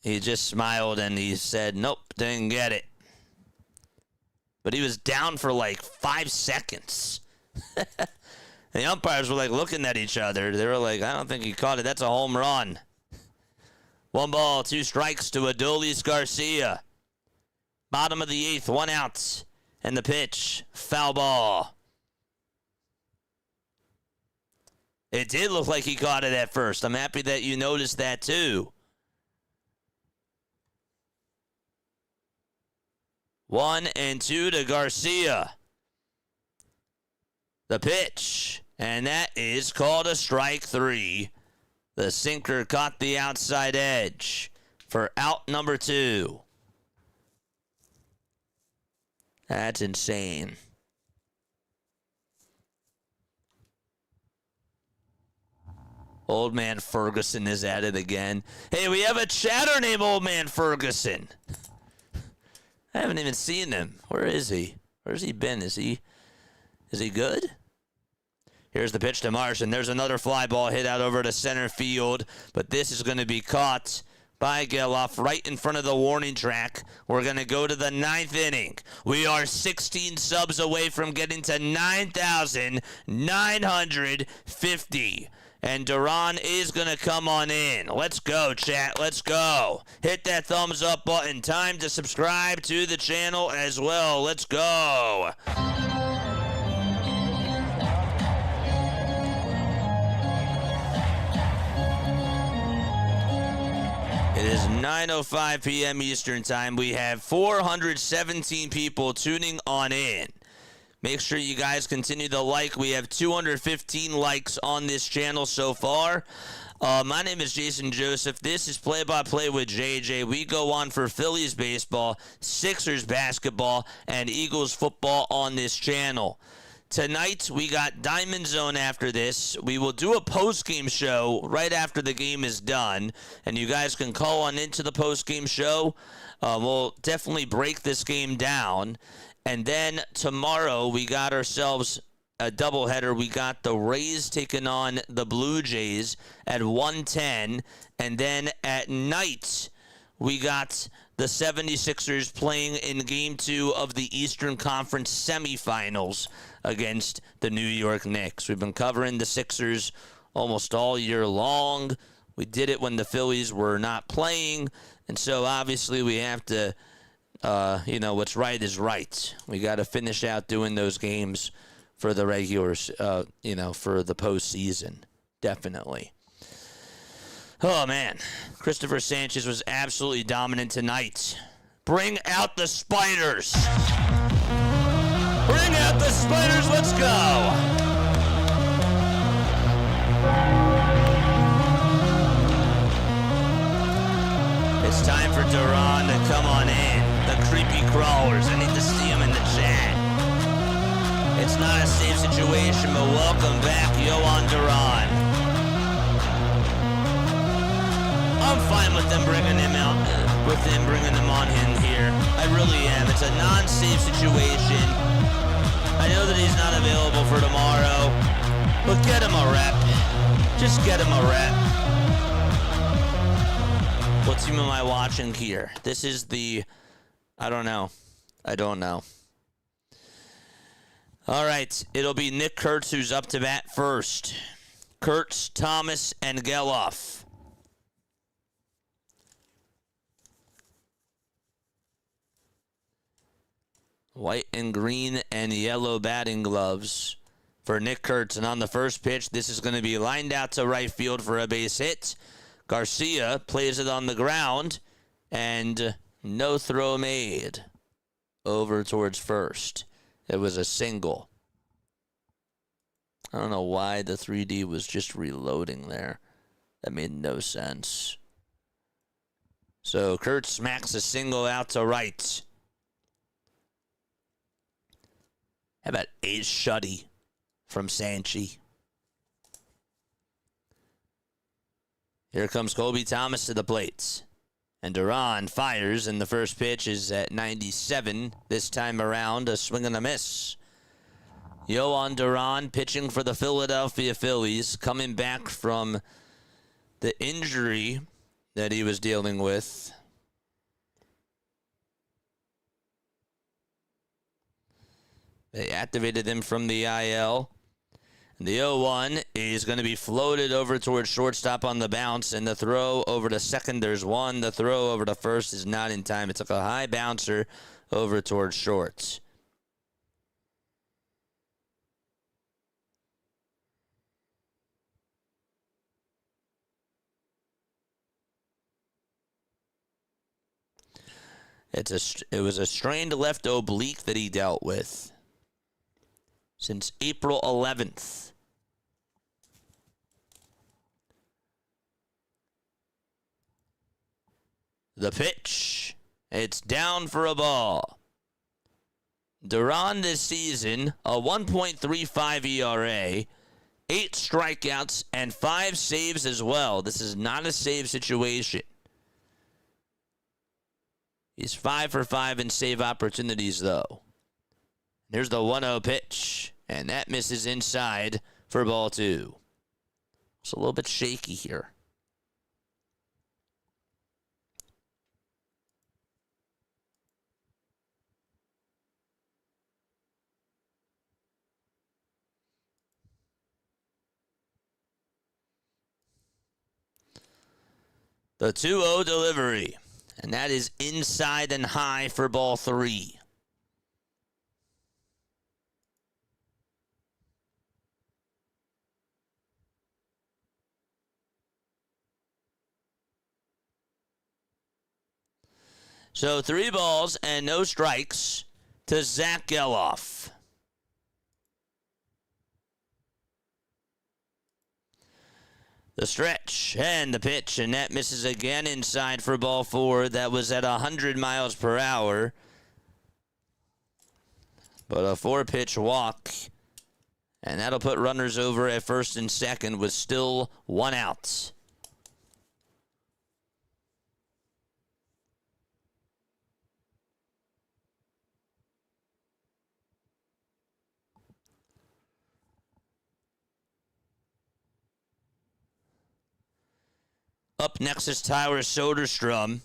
he just smiled and he said, nope, didn't get it. But he was down for like 5 seconds. The umpires were like looking at each other. They were like, I don't think he caught it. That's a home run. 1 ball, 2 strikes to Adolis Garcia. Bottom of the 8th, 1 out. And the pitch, foul ball. It did look like he caught it at first. I'm happy that you noticed that too. 1-2 to Garcia. The pitch, and that is called a strike 3. The sinker caught the outside edge for out number 2. That's insane. Old Man Ferguson is at it again. Hey, we have a chatter named Old Man Ferguson. I haven't even seen him. Where is he? Where's he been? Is he good? Here's the pitch to Marsh, and there's another fly ball hit out over to center field, but this is going to be caught by Geloff right in front of the warning track. We're going to go to the 9th inning. We are 16 subs away from getting to 9,950. And Duran is going to come on in. Let's go, chat. Let's go. Hit that thumbs up button. Time to subscribe to the channel as well. Let's go. It is 9:05 p.m. Eastern Time. We have 417 people tuning on in. Make sure you guys continue to like. We have 215 likes on this channel so far. My name is Jason Joseph. This is Play by Play with JJ. We go on for Phillies baseball, Sixers basketball, and Eagles football on this channel. Tonight, we got Diamond Zone after this. We will do a post-game show right after the game is done, and you guys can call on into the post-game show. We'll definitely break this game down. And then tomorrow, we got ourselves a doubleheader. We got the Rays taking on the Blue Jays at 1:10. And then at night, we got the 76ers playing in Game 2 of the Eastern Conference semifinals against the New York Knicks. We've been covering the Sixers almost all year long. We did it when the Phillies were not playing, and so obviously we have to, what's right is right. We got to finish out doing those games for the regulars, for the postseason, definitely. Oh, man. Cristopher Sanchez was absolutely dominant tonight. Bring out the spiders. Bring out the spiders. Let's go. It's time for Duran to come on in. The creepy crawlers. I need to see him in the chat. It's not a safe situation, but welcome back, Yohan Duran. I'm fine with them bringing him out, bringing him on in here. I really am. It's a non-safe situation. I know that he's not available for tomorrow, but get him a rep. Just get him a rep. What team am I watching here? This is the, I don't know. All right, it'll be Nick Kurtz who's up to bat first. Kurtz, Thomas, and Geloff. White and green and yellow batting gloves for Nick Kurtz. And on the first pitch, this is going to be lined out to right field for a base hit. Garcia plays it on the ground, and no throw made over towards first. It was a single. I don't know why the 3D was just reloading there. That made no sense. So Kurtz smacks a single out to right. How about Ace Shuddy from Sanchi? Here comes Colby Thomas to the plate. And Duran fires, and the first pitch is at 97. This time around, a swing and a miss. Yohan Duran pitching for the Philadelphia Phillies, coming back from the injury that he was dealing with. They activated him from the IL. And the 0-1 is going to be floated over towards shortstop on the bounce, and the throw over to second, there's one. The throw over to first is not in time. It took a high bouncer over towards short. It was a strained left oblique that he dealt with since April 11th. The pitch. It's down for a ball. Duran this season, a 1.35 ERA, 8 strikeouts, and 5 saves as well. This is not a save situation. He's 5 for 5 in save opportunities, though. Here's the 1-0 pitch, and that misses inside for ball 2. It's a little bit shaky here. The 2-0 delivery, and that is inside and high for ball 3. So 3 balls and no strikes to Zach Geloff. The stretch and the pitch, and that misses again inside for ball 4. That was at 100 miles per hour. But a 4-pitch walk And that'll put runners over at first and second with still 1 out. Up next is Tyler Soderstrom.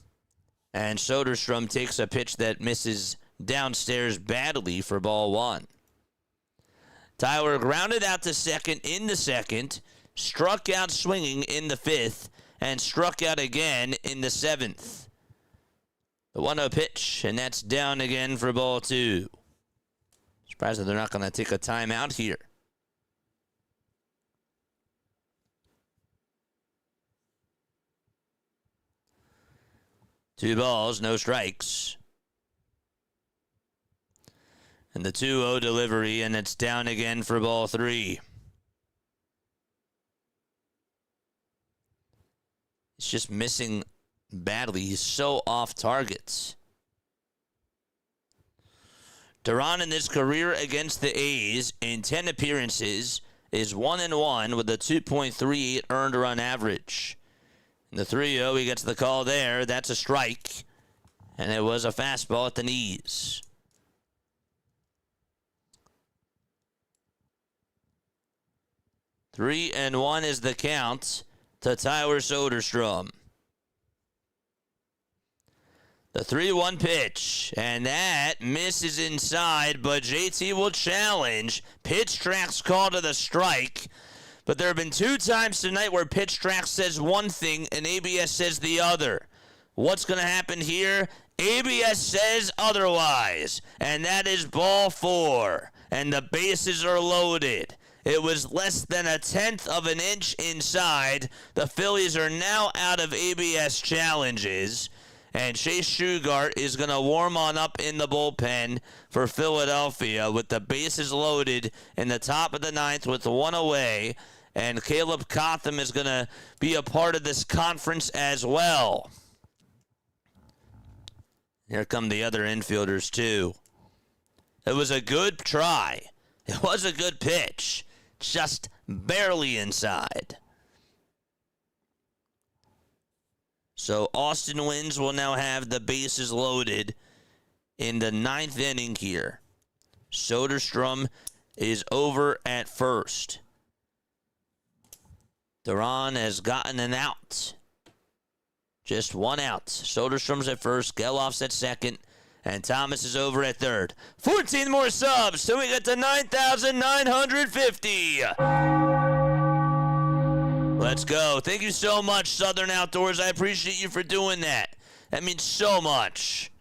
And Soderstrom takes a pitch that misses downstairs badly for ball 1. Tyler grounded out to second in the second, struck out swinging in the 5th, and struck out again in the 7th. The 1-0 pitch, and that's down again for ball 2. Surprised that they're not going to take a timeout here. 2 balls, no strikes. And the 2-0 delivery, and it's down again for ball 3. It's just missing badly. He's so off targets. Duran in his career against the A's in 10 appearances is 1-1 with a 2.38 earned run average. In the 3-0, he gets the call there. That's a strike. And it was a fastball at the knees. Three and 1 is the count to Tyler Soderstrom. The 3-1 pitch, and that misses inside, but JT will challenge. Pitch tracks call to the strike, but there have been 2 times tonight where pitch track says one thing and ABS says the other. What's going to happen here? ABS says otherwise, and that is ball 4, and the bases are loaded. It was less than 1/10 of an inch inside. The Phillies are now out of ABS challenges. And Chase Shugart is going to warm on up in the bullpen for Philadelphia with the bases loaded in the top of the 9th with 1 away. And Caleb Cotham is going to be a part of this conference as well. Here come the other infielders, too. It was a good try. It was a good pitch. Just barely inside. So Austin Wynns will now have the bases loaded in the 9th inning here. Soderstrom is over at first. Duran has gotten an out. Just 1 out. Soderstrom's at first, Geloff's at second, and Thomas is over at third. 14 more subs, so we get to 9,950. Let's go. Thank you so much, Southern Outdoors. I appreciate you for doing that. That means so much.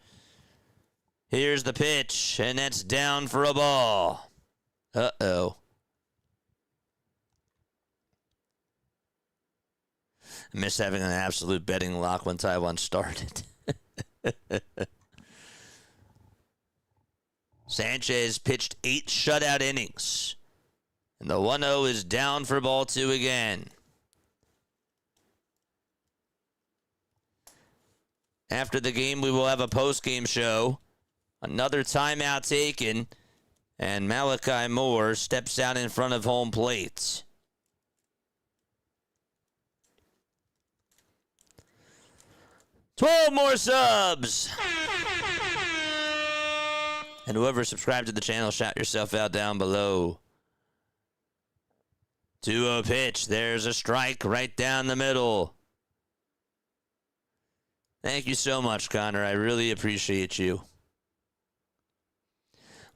Here's the pitch, and that's down for a ball. Uh-oh. I miss having an absolute betting lock when Taiwan started. Sanchez pitched 8 shutout innings. And the 1-0 is down for ball 2 again. After the game, we will have a post-game show. Another timeout taken, and Malachi Moore steps out in front of home plate. $12 more subs! And whoever subscribed to the channel, shout yourself out down below. 2-0 pitch. There's a strike right down the middle. Thank you so much, Connor. I really appreciate you.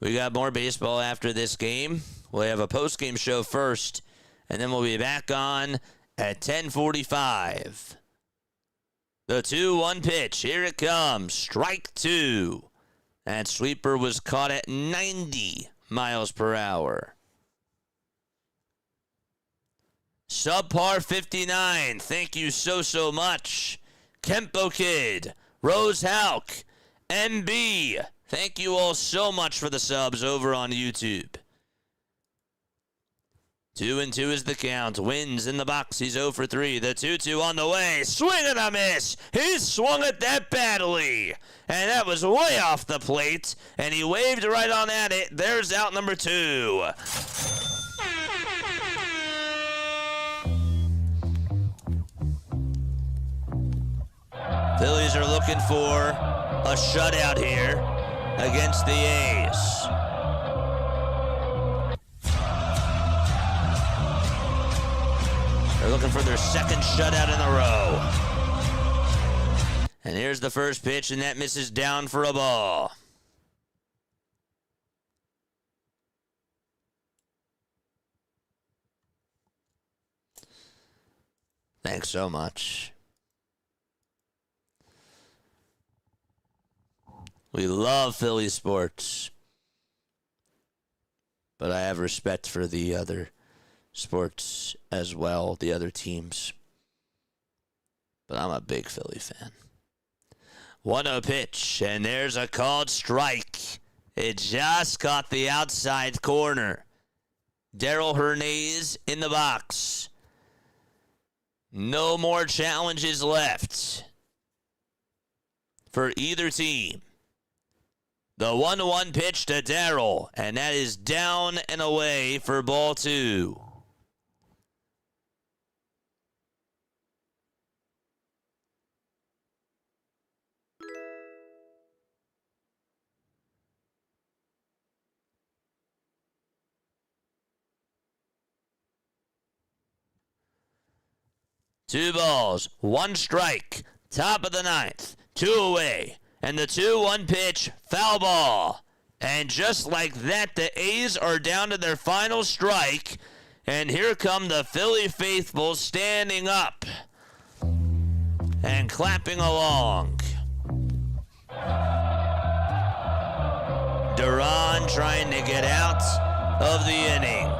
We got more baseball after this game. We'll have a post-game show first, and then we'll be back on at 10:45. The 2-1 pitch. Here it comes. Strike 2. That sweeper was caught at 90 miles per hour. Subpar 59. Thank you so much. Kempo Kid, Rose Hauk, MB. Thank you all so much for the subs over on YouTube. 2-2 is the count. Wins in the box. He's 0 for 3. The 2-2 on the way. Swing and a miss. He swung at that badly. And that was way off the plate. And he waved right on at it. There's out number 2. Phillies are looking for a shutout here against the A's. They're looking for their second shutout in a row. And here's the first pitch, and that misses down for a ball. Thanks so much. We love Philly sports, but I have respect for the other sports as well, the other teams. But I'm a big Philly fan. 1-0 pitch, and there's a called strike. It just caught the outside corner. Darell Hernandez in the box. No more challenges left for either team. The 1-1 pitch to Darell, and that is down and away for ball 2. Two balls, one strike, top of the ninth, 2 away. And the 2-1 pitch, foul ball. And just like that, the A's are down to their final strike. And here come the Philly faithful standing up and clapping along. Duran trying to get out of the inning.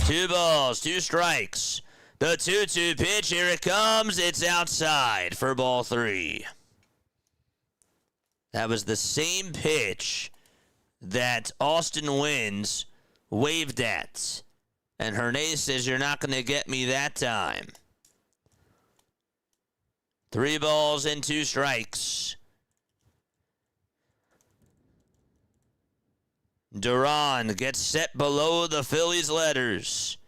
2 balls, 2 strikes. The 2-2 pitch, here it comes. It's outside for ball 3. That was the same pitch that Austin Wynns waved at. And Hernandez says, "You're not going to get me that time." 3 balls and 2 strikes. Duran gets set below the Phillies letters.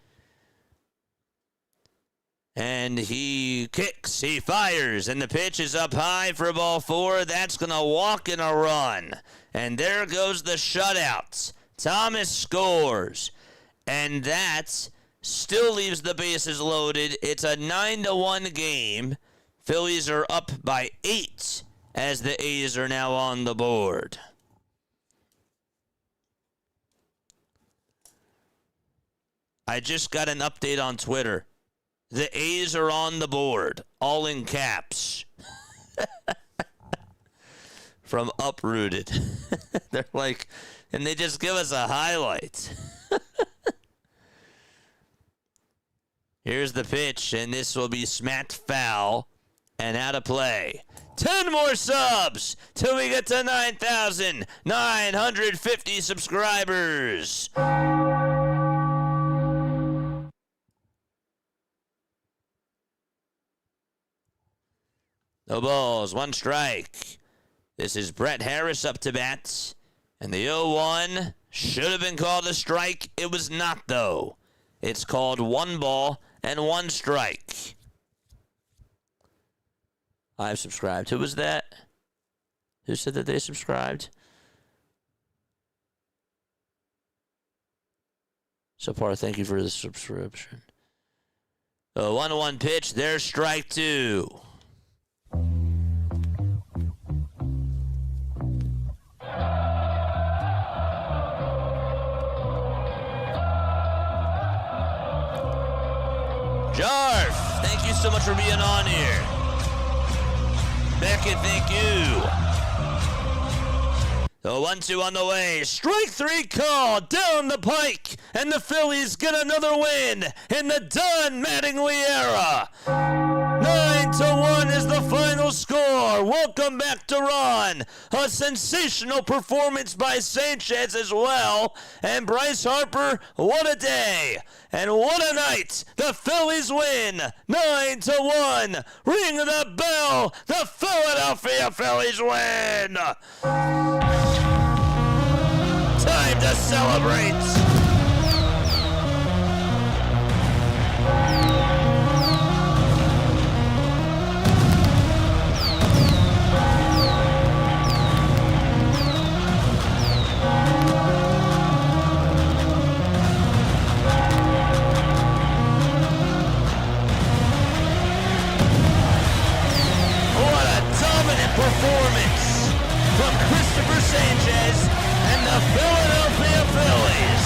And he kicks, he fires, and the pitch is up high for ball 4. That's going to walk in a run. And there goes the shutout. Thomas scores. And that still leaves the bases loaded. It's a 9-1 game. Phillies are up by 8 as the A's are now on the board. I just got an update on Twitter. The A's are on the board, all in caps. From Uprooted. They're like, and they just give us a highlight. Here's the pitch, and this will be smacked foul and out of play. 10 more subs till we get to 9,950 subscribers. No balls, 1 strike. This is Brett Harris up to bat. And the 0-1 should have been called a strike. It was not, though. It's called 1 ball and 1 strike. I've subscribed. Who was that? Who said that they subscribed? So far, thank you for the subscription. The 1-1 pitch. There's strike 2. Jarf, thank you so much for being on here. Beckett, thank you. The 1-2 on the way. Strike 3 call down the pike. And the Phillies get another win in the Don Mattingly era. 9-1 is the final score. Welcome back to Ron. A sensational performance by Sanchez as well. And Bryce Harper, what a day. And what a night. The Phillies win 9-1. Ring the bell. The Philadelphia Phillies win. Time to celebrate. the Philadelphia Phillies.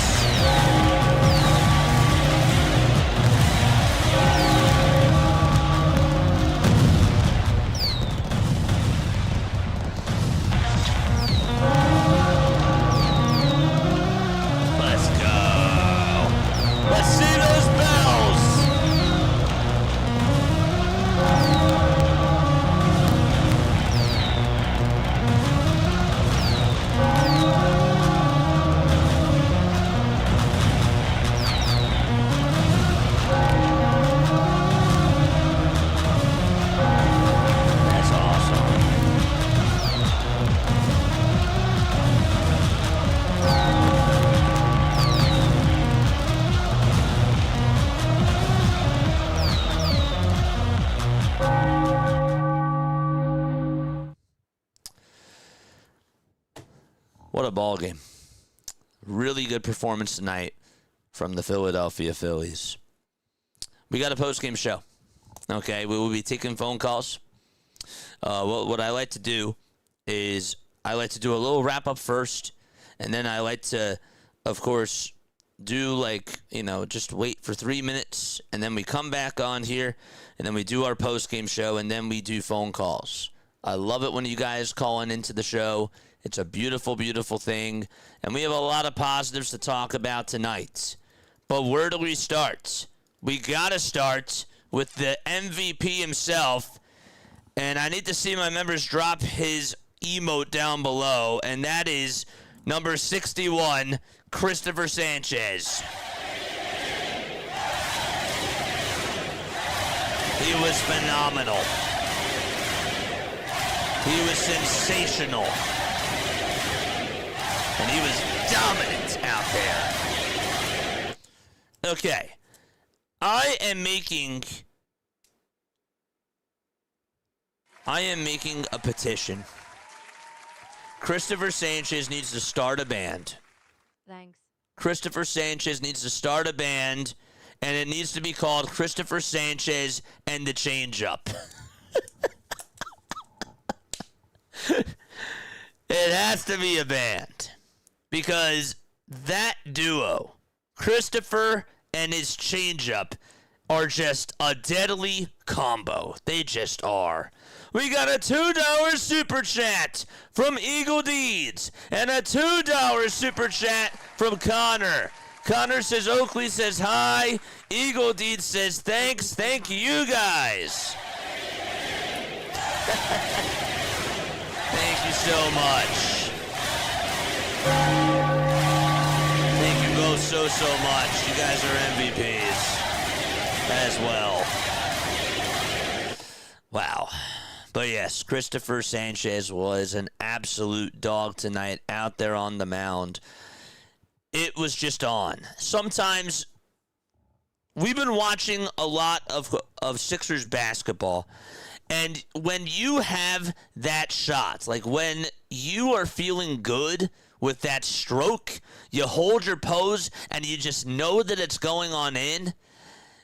Let's go. Let's see those bells. That's awesome. What a ball game. Really good performance tonight from the Philadelphia Phillies. We got a post-game show. Okay, we will be taking phone calls. What I like to do is I like to do a little wrap-up first, and then I like to, of course, do just wait for 3 minutes, and then we come back on here, and then we do our post-game show, and then we do phone calls. I love it when you guys calling into the show. It's a beautiful, beautiful thing, and we have a lot of positives to talk about tonight. But where do we start? We got to start with the MVP himself, and I need to see my members drop his emote down below, and that is number 61, Cristopher Sanchez. He was phenomenal. He was sensational. And he was dominant out there. Okay. I am making a petition. Cristopher Sanchez needs to start a band. Thanks. Cristopher Sanchez needs to start a band, and it needs to be called Cristopher Sanchez and the Change-Up. It has to be a band. Because that duo, Cristopher and his changeup, are just a deadly combo. They just are. We got a $2 super chat from Eagle Deeds and a $2 super chat from Connor. Connor says Oakley says hi. Eagle Deeds says thanks. Thank you guys. Thank you so much. Thank you both so much. You guys are MVPs as well. Wow. But yes, Cristopher Sanchez was an absolute dog tonight out there on the mound. It was just on. Sometimes we've been watching a lot of Sixers basketball, and when you have that shot, like when you are feeling good with that stroke, you hold your pose and you just know that it's going on in.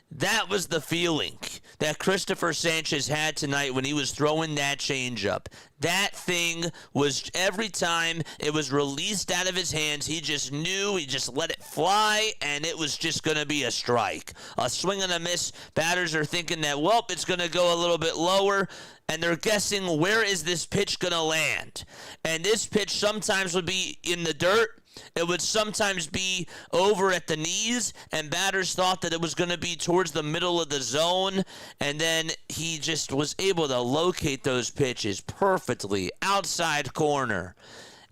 That was the feeling that Cristopher Sanchez had tonight when he was throwing that changeup. That thing was, every time it was released out of his hands, he just knew, he just let it fly, and it was just going to be a strike. A swing and a miss. Batters are thinking that, well, it's going to go a little bit lower, and they're guessing, where is this pitch going to land? And this pitch sometimes would be in the dirt. It would sometimes be over at the knees, and batters thought that it was going to be towards the middle of the zone, and then he just was able to locate those pitches perfectly. Outside corner,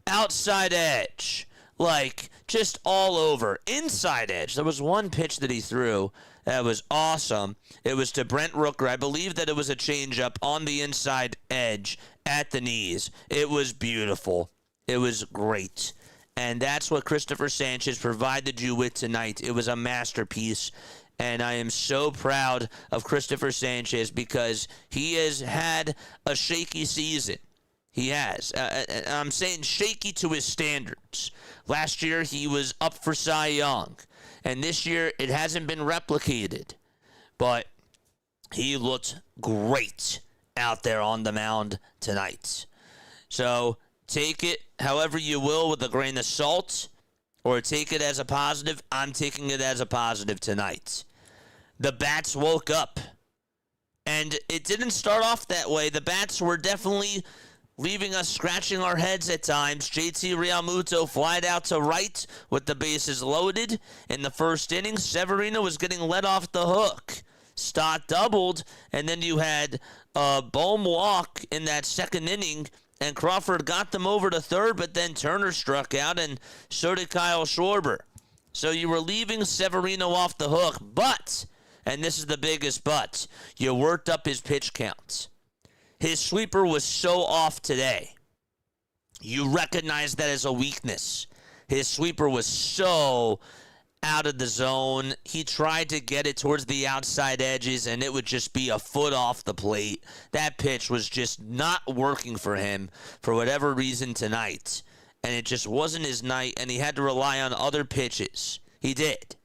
outside edge, like just all over. Inside edge. There was one pitch that he threw that was awesome. It was to Brent Rooker. I believe that it was a changeup on the inside edge at the knees. It was beautiful. It was great. And that's what Cristopher Sanchez provided you with tonight. It was a masterpiece. And I am so proud of Cristopher Sanchez because he has had a shaky season. He has. I'm saying shaky to his standards. Last year, he was up for Cy Young. And this year, it hasn't been replicated. But he looked great out there on the mound tonight. So Take it however you will with a grain of salt, or take it as a positive. I'm taking it as a positive tonight. The bats woke up, and it didn't start off that way. The bats were definitely leaving us scratching our heads at times. JT Realmuto flied out to right with the bases loaded. In the first inning, Severino was getting let off the hook. Stott doubled, and then you had Bohm walk in that second inning, and Crawford got them over to third, but then Turner struck out, and so did Kyle Schwarber. So you were leaving Severino off the hook, but, and this is the biggest but, you worked up his pitch counts. His sweeper was so off today. You recognize that as a weakness. His sweeper was so out of the zone. He tried to get it towards the outside edges, and it would just be a foot off the plate. That pitch was just not working for him for whatever reason tonight. And it just wasn't his night, and he had to rely on other pitches. He did.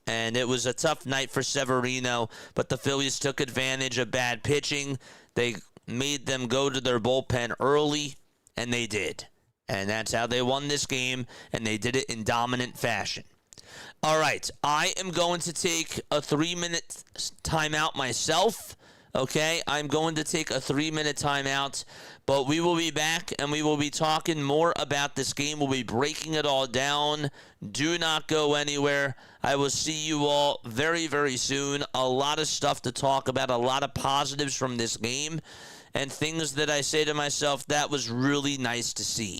And it was a tough night for Severino, but the Phillies took advantage of bad pitching. They made them go to their bullpen early, and they did. And that's how they won this game, and they did it in dominant fashion. All right, I am going to take a 3-minute timeout myself. Okay, I'm going to take a 3-minute timeout, but we will be back, and we will be talking more about this game. We'll be breaking it all down. Do not go anywhere. I will see you all very, very soon. A lot of stuff to talk about, a lot of positives from this game, and things that I say to myself, that was really nice to see.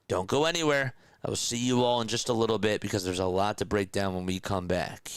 Don't go anywhere. I will see you all in just a little bit because there's a lot to break down when we come back.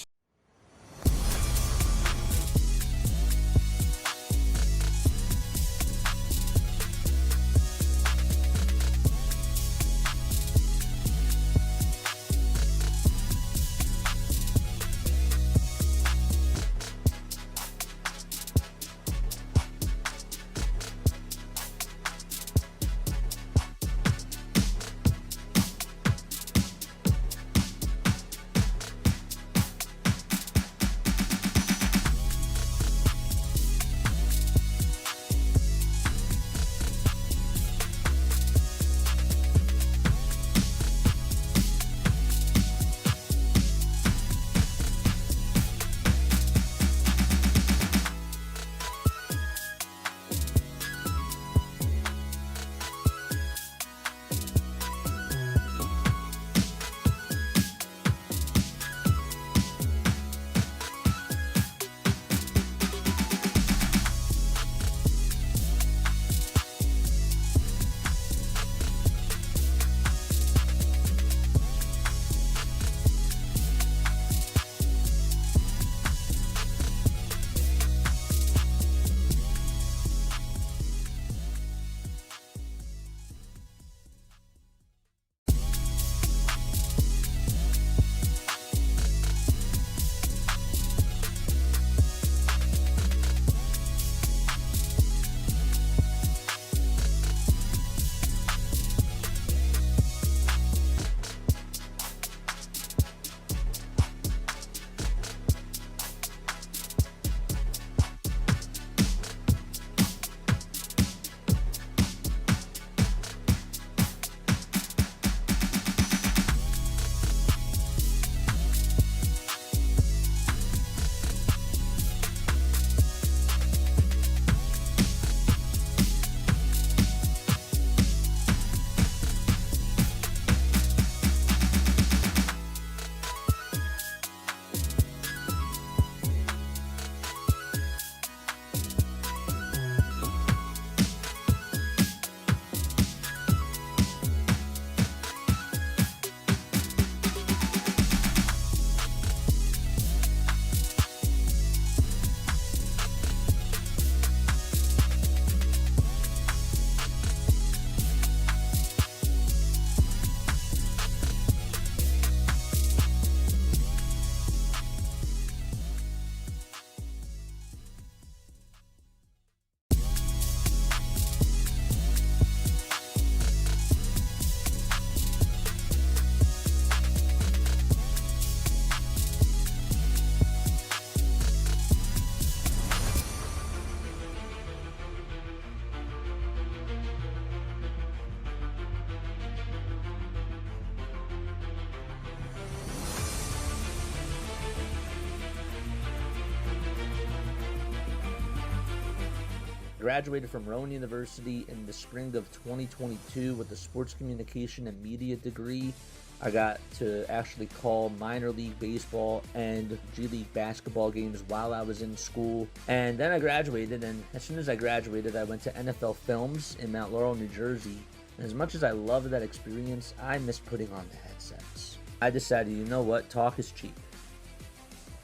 Graduated from Rowan University in the spring of 2022 with a sports communication and media degree. I got to actually call minor league baseball and G League basketball games while I was in school. And then I graduated, and as soon as I graduated, I went to NFL Films in Mount Laurel, New Jersey. And as much as I loved that experience, I missed putting on the headsets. I decided, you know what, talk is cheap.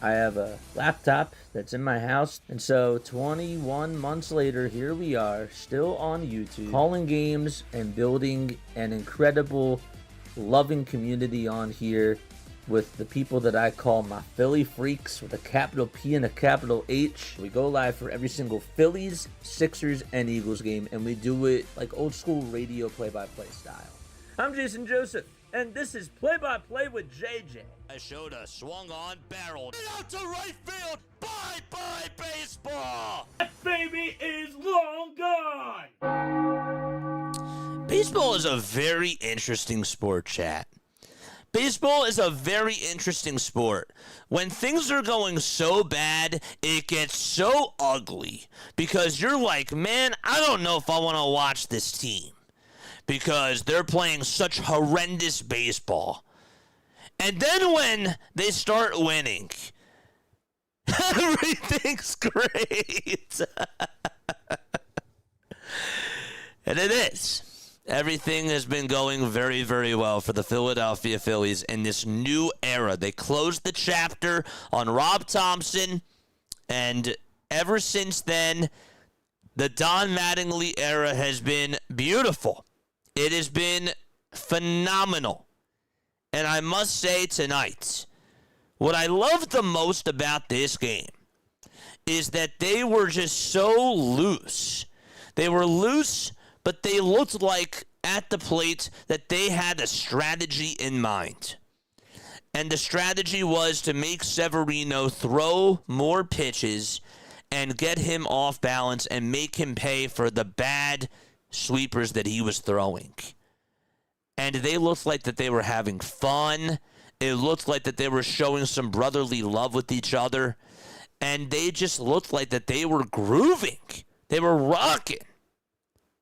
I have a laptop that's in my house, and so 21 months later, here we are, still on YouTube, calling games and building an incredible, loving community on here with the people that I call my Philly freaks with a capital P and a capital H. We go live for every single Phillies, Sixers, and Eagles game, and we do it like old school radio play-by-play style. I'm Jason Joseph, and this is Play-by-Play with JJ. I showed a swung on, barreled out to right field. Bye-bye baseball. That baby is long gone. Baseball is a very interesting sport, chat. Baseball is a very interesting sport. When things are going so bad, it gets so ugly because you're like, man, I don't know if I want to watch this team because they're playing such horrendous baseball. And then when they start winning, everything's great. And it is. Everything has been going very, very well for the Philadelphia Phillies in this new era. They closed the chapter on Rob Thompson, and ever since then, the Don Mattingly era has been beautiful. It has been phenomenal. And I must say tonight, what I loved the most about this game is that they were just so loose. They were loose, but they looked like at the plate that they had a strategy in mind. And the strategy was to make Severino throw more pitches and get him off balance and make him pay for the bad sweepers that he was throwing. And they looked like that they were having fun. It looked like that they were showing some brotherly love with each other. And they just looked like that they were grooving. They were rocking.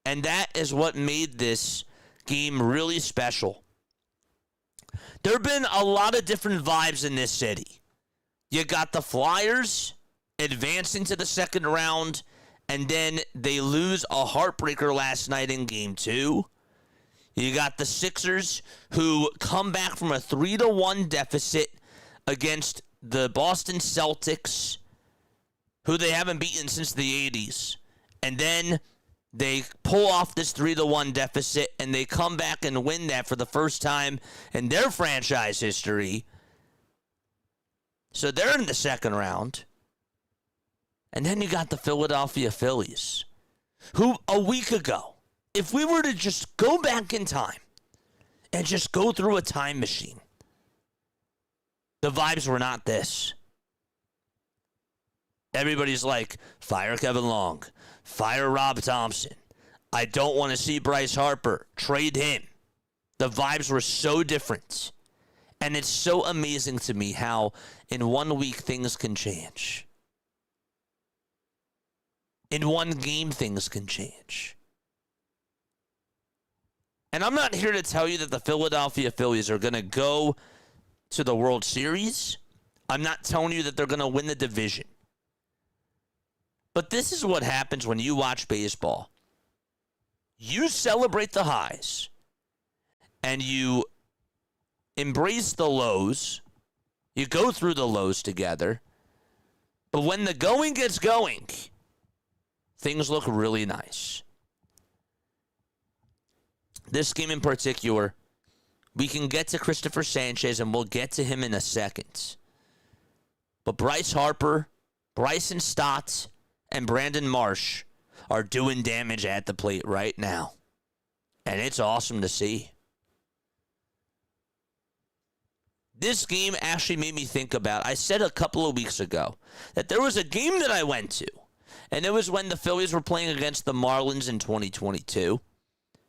And that is what made this game really special. There have been a lot of different vibes in this city. You got the Flyers advancing to the second round, and then they lose a heartbreaker last night in Game 2. You got the Sixers, who come back from a 3-1 deficit against the Boston Celtics, who they haven't beaten since the 80s. And then they pull off this 3-1 deficit, and they come back and win that for the first time in their franchise history. So they're in the second round. And then you got the Philadelphia Phillies, who a week ago, if we were to just go back in time and just go through a time machine, the vibes were not this. Everybody's like, fire Kevin Long, fire Rob Thompson. I don't want to see Bryce Harper. Trade him. The vibes were so different. And it's so amazing to me how in 1 week things can change. In one game things can change. And I'm not here to tell you that the Philadelphia Phillies are going to go to the World Series. I'm not telling you that they're going to win the division. But this is what happens when you watch baseball. You celebrate the highs, and you embrace the lows. You go through the lows together. But when the going gets going, things look really nice. This game in particular, we can get to Cristopher Sanchez, and we'll get to him in a second. But Bryce Harper, Bryson Stott, and Brandon Marsh are doing damage at the plate right now. And it's awesome to see. This game actually made me think about, I said a couple of weeks ago, that there was a game that I went to, and it was when the Phillies were playing against the Marlins in 2022.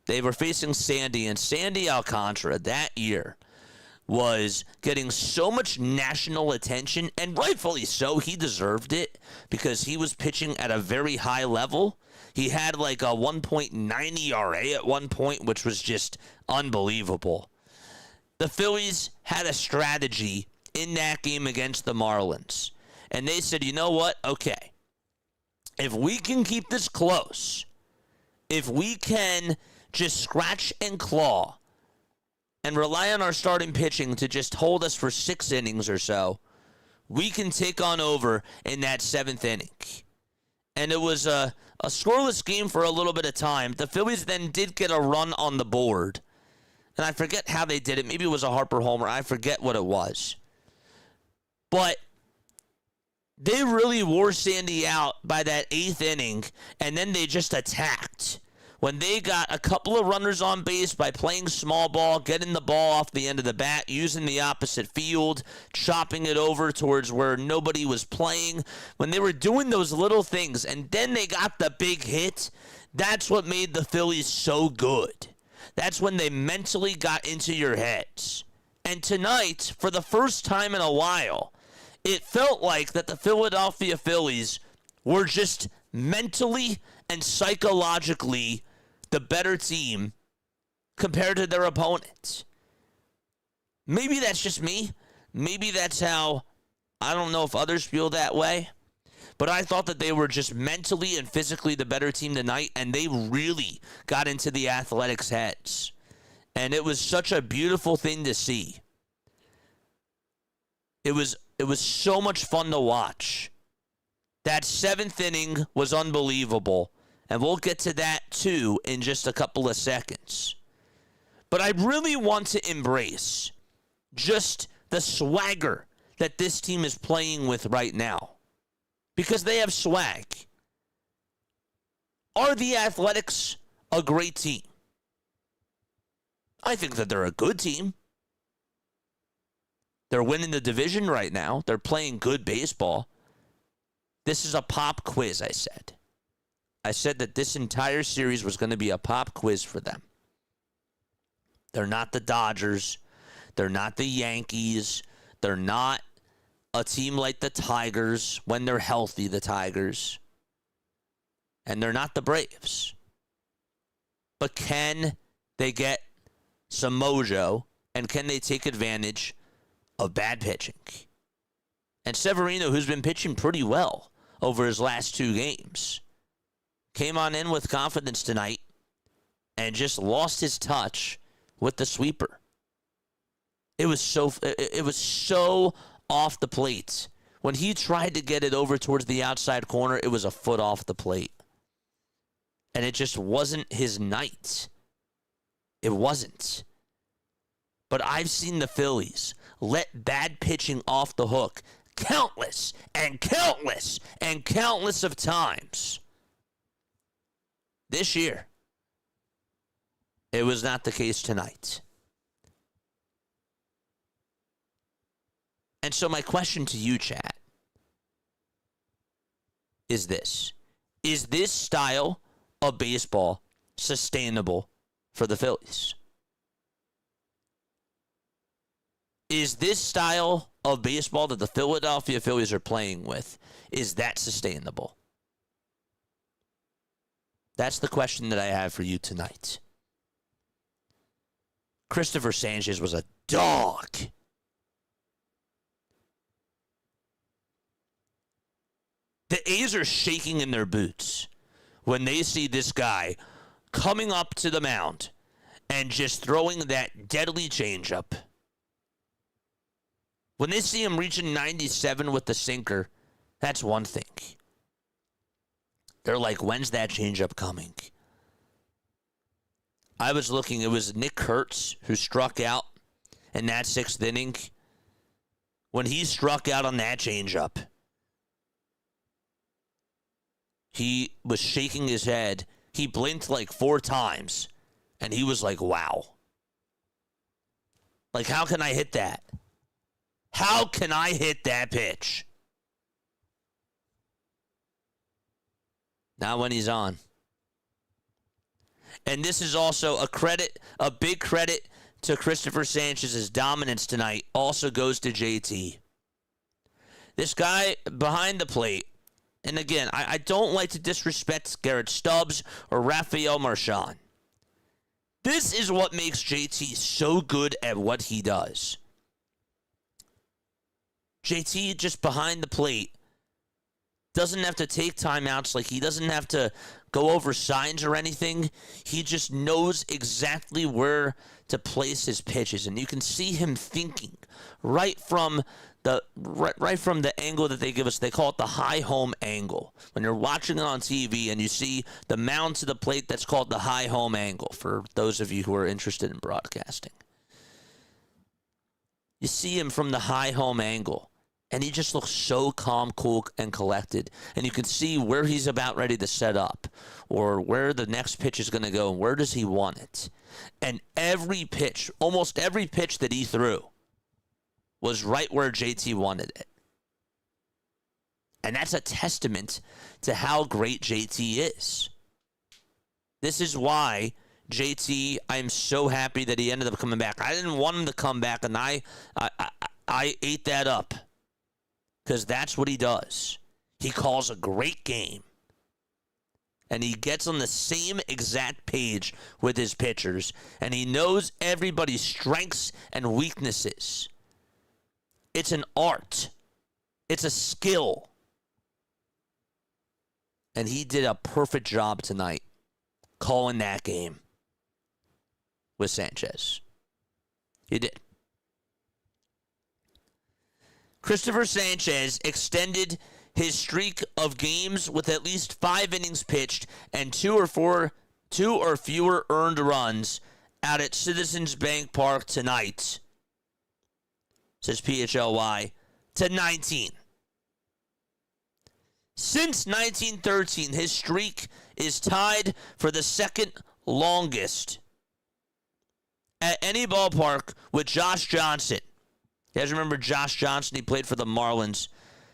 They were facing Sandy, and Sandy Alcantara that year was getting so much national attention, and rightfully so. He deserved it because he was pitching at a very high level. He had like a 1.9 ERA at one point, which was just unbelievable. The Phillies had a strategy in that game against the Marlins, and they said, you know what? Okay, if we can keep this close, if we can just scratch and claw and rely on our starting pitching to just hold us for 6 innings or so, we can take on over in that 7th inning. And it was a scoreless game for a little bit of time. The Phillies then did get a run on the board. And I forget how they did it. Maybe it was a Harper homer. I forget what it was. But they really wore Sandy out by that 8th inning, and then they just attacked. When they got a couple of runners on base by playing small ball, getting the ball off the end of the bat, using the opposite field, chopping it over towards where nobody was playing, when they were doing those little things, and then they got the big hit, that's what made the Phillies so good. That's when they mentally got into your heads. And tonight, for the first time in a while, it felt like that the Philadelphia Phillies were just mentally and psychologically the better team compared to their opponents. Maybe that's just me. Maybe that's how, I don't know if others feel that way. But I thought that they were just mentally and physically the better team tonight, and they really got into the Athletics' heads. And it was such a beautiful thing to see. It was so much fun to watch. That 7th inning was unbelievable. And we'll get to that, too, in just a couple of seconds. But I really want to embrace just the swagger that this team is playing with right now. Because they have swag. Are the Athletics a great team? I think that they're a good team. They're winning the division right now. They're playing good baseball. This is a pop quiz, I said. I said that this entire series was going to be a pop quiz for them. They're not the Dodgers. They're not the Yankees. They're not a team like the Tigers when they're healthy, the Tigers. And they're not the Braves. But can they get some mojo, and can they take advantage of bad pitching? And Severino, who's been pitching pretty well over his last 2 games, came on in with confidence tonight and just lost his touch with the sweeper. It was so off the plate. When he tried to get it over towards the outside corner, it was a foot off the plate. And it just wasn't his night. It wasn't. But I've seen the Phillies let bad pitching off the hook countless and countless and countless of times. This year, it was not the case tonight. And so my question to you, chat, is this. Is this style of baseball sustainable for the Phillies? Is this style of baseball that the Philadelphia Phillies are playing with, is that sustainable? That's the question that I have for you tonight. Cristopher Sanchez was a dog. The A's are shaking in their boots when they see this guy coming up to the mound and just throwing that deadly changeup. When they see him reaching 97 with the sinker, that's one thing. They're like, when's that changeup coming? I was looking, it was Nick Kurtz who struck out in that 6th inning. When he struck out on that changeup, he was shaking his head. He blinked like 4 times, and he was like, wow. Like, how can I hit that? How can I hit that pitch? Not when he's on. And this is also a big credit to Cristopher Sanchez's dominance tonight also goes to JT. This guy behind the plate, and again, I don't like to disrespect Garrett Stubbs or Rafael Marchand. This is what makes JT so good at what he does. JT just behind the plate doesn't have to take timeouts, like he doesn't have to go over signs or anything. He just knows exactly where to place his pitches, and you can see him thinking right from the angle that they give us. They call it the high home angle. When you're watching it on TV and you see the mound to the plate, that's called the high home angle, for those of you who are interested in broadcasting. You see him from the high home angle, and he just looks so calm, cool, and collected. And you can see where he's about ready to set up, or where the next pitch is going to go, and where does he want it. And every pitch, almost every pitch that he threw, was right where JT wanted it. And that's a testament to how great JT is. This is why JT, I'm so happy that he ended up coming back. I didn't want him to come back, and I ate that up, because that's what he does. He calls a great game, and he gets on the same exact page with his pitchers, and he knows everybody's strengths and weaknesses. It's an art. It's a skill. And he did a perfect job tonight calling that game with Sanchez. He did. Cristopher Sanchez extended his streak of games with at least 5 innings pitched and 2 or fewer earned runs out at Citizens Bank Park tonight, says PHLY, to 19. Since 1913, his streak is tied for the second longest at any ballpark with Josh Johnson. You guys remember Josh Johnson? He played for the Marlins.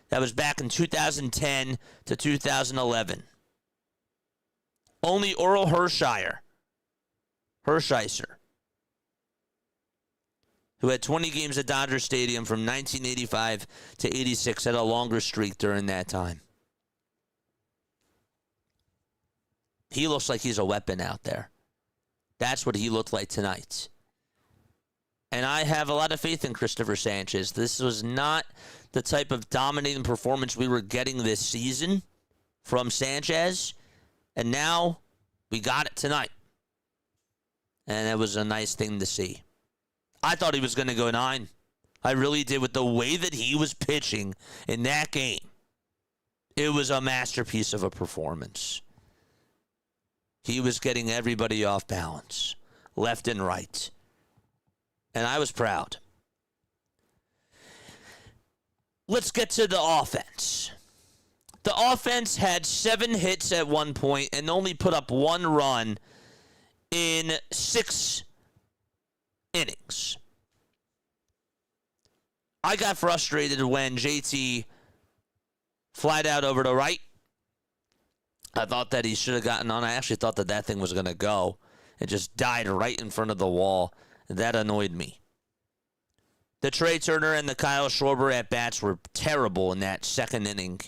That was back in 2010 to 2011. Only Oral Hershiser, who had 20 games at Dodger Stadium from 1985 to 86, had a longer streak during that time. He looks like he's a weapon out there. That's what he looked like tonight. And I have a lot of faith in Cristopher Sanchez. This was not the type of dominating performance we were getting this season from Sanchez. And now we got it tonight. And it was a nice thing to see. I thought he was going to go 9. I really did, with the way that he was pitching in that game. It was a masterpiece of a performance. He was getting everybody off balance, left and right. And I was proud. Let's get to the offense. The offense had 7 hits at one point and only put up 1 run in 6 innings. I got frustrated when JT flied out over to right. I thought that he should have gotten on. I actually thought that thing was going to go. It just died right in front of the wall. That annoyed me. The Trey Turner and the Kyle Schwarber at-bats were terrible in that second inning.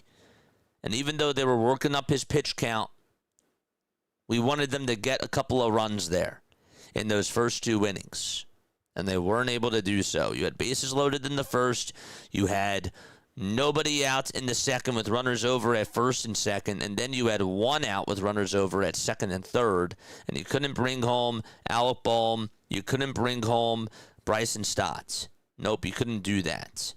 And even though they were working up his pitch count, we wanted them to get a couple of runs there in those first 2 innings. And they weren't able to do so. You had bases loaded in the first. You had nobody out in the second with runners over at first and second. And then you had 1 out with runners over at second and third. And you couldn't bring home Alec Boehm. You couldn't bring home Bryson Stott. Nope, you couldn't do that.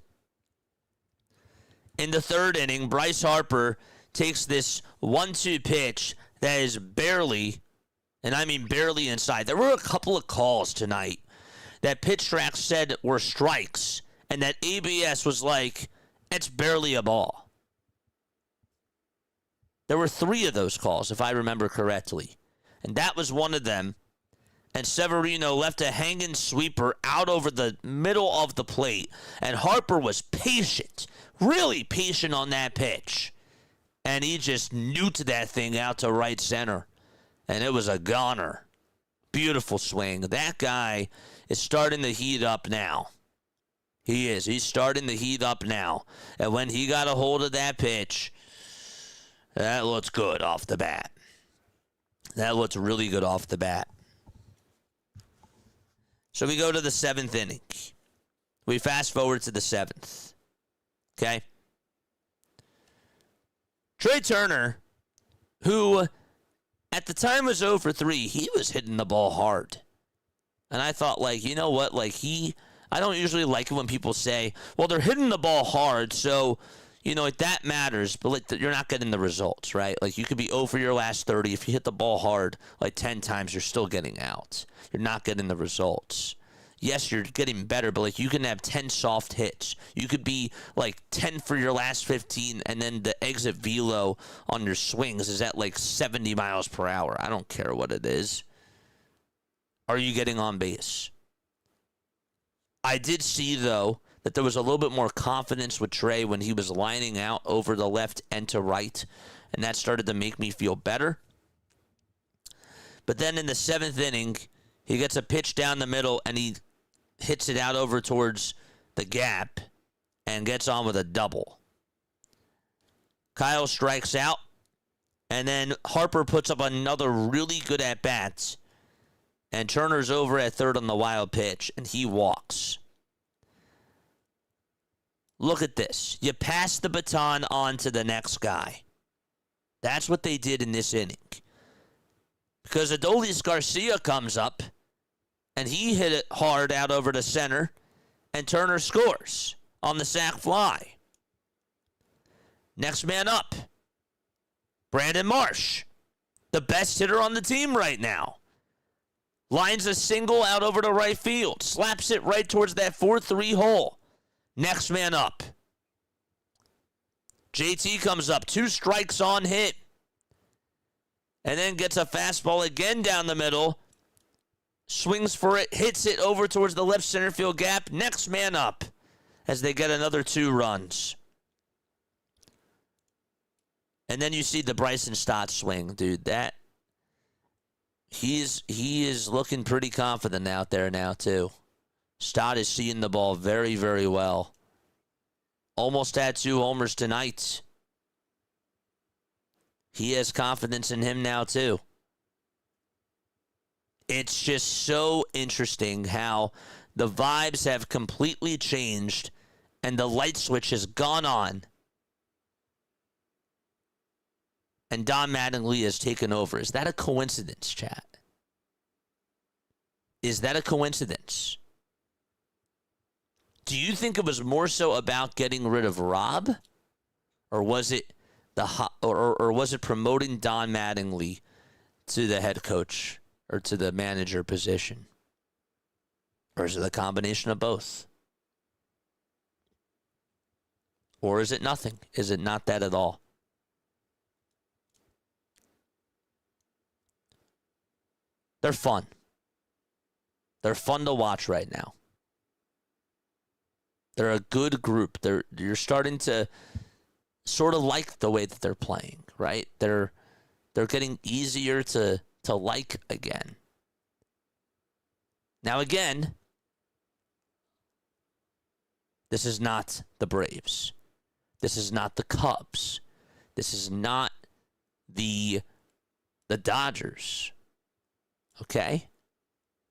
In the third inning, Bryce Harper takes this 1-2 pitch that is barely, and I mean barely, inside. There were a couple of calls tonight that pitch track said were strikes, and that ABS was like, it's barely a ball. There were 3 of those calls, if I remember correctly. And that was one of them. And Severino left a hanging sweeper out over the middle of the plate. And Harper was patient, really patient on that pitch. And he just nuked that thing out to right center. And it was a goner. Beautiful swing. That guy is starting to heat up now. He is. He's starting to heat up now. And when he got a hold of that pitch, that looks good off the bat. That looks really good off the bat. So we go to the 7th inning. We fast forward to the 7th. Okay? Trey Turner, who at the time was 0 for 3, he was hitting the ball hard. And I thought, like, you know what? Like, I don't usually like it when people say, well, they're hitting the ball hard, so, you know, like, that matters, but like, you're not getting the results, right? Like, you could be 0 for your last 30. If you hit the ball hard, like, 10 times, you're still getting out. You're not getting the results. Yes, you're getting better, but, like, you can have 10 soft hits. You could be, like, 10 for your last 15, and then the exit velo on your swings is at, like, 70 miles per hour. I don't care what it is. Are you getting on base? I did see, though, that there was a little bit more confidence with Trey when he was lining out over the left and to right, and that started to make me feel better. But then in the 7th inning, he gets a pitch down the middle, and he hits it out over towards the gap and gets on with a double. Kyle strikes out, and then Harper puts up another really good at-bat, and Turner's over at third on the wild pitch, and he walks. Look at this. You pass the baton on to the next guy. That's what they did in this inning. Because Adolis Garcia comes up, and he hit it hard out over to center, and Turner scores on the sac fly. Next man up, Brandon Marsh, the best hitter on the team right now. Lines a single out over to right field, slaps it right towards that 4-3 hole. Next man up. JT comes up, 2 strikes on hit, and then gets a fastball again down the middle, swings for it, hits it over towards the left center field gap. Next man up as they get another 2 runs. And then you see the Bryson Stott swing, dude. He is looking pretty confident out there now, too. Stott is seeing the ball very, very well. Almost had 2 homers tonight. He has confidence in him now, too. It's just so interesting how the vibes have completely changed and the light switch has gone on. And Don Mattingly has taken over. Is that a coincidence, chat? Is that a coincidence? Do you think it was more so about getting rid of Rob, or was it or was it promoting Don Mattingly to the head coach or to the manager position, or is it a combination of both, or is it nothing? Is it not that at all? They're fun. They're fun to watch right now. They're a good group. You're starting to sort of like the way that they're playing, right? They're getting easier to like again. Now again, this is not the Braves. This is not the Cubs. This is not the Dodgers. Okay?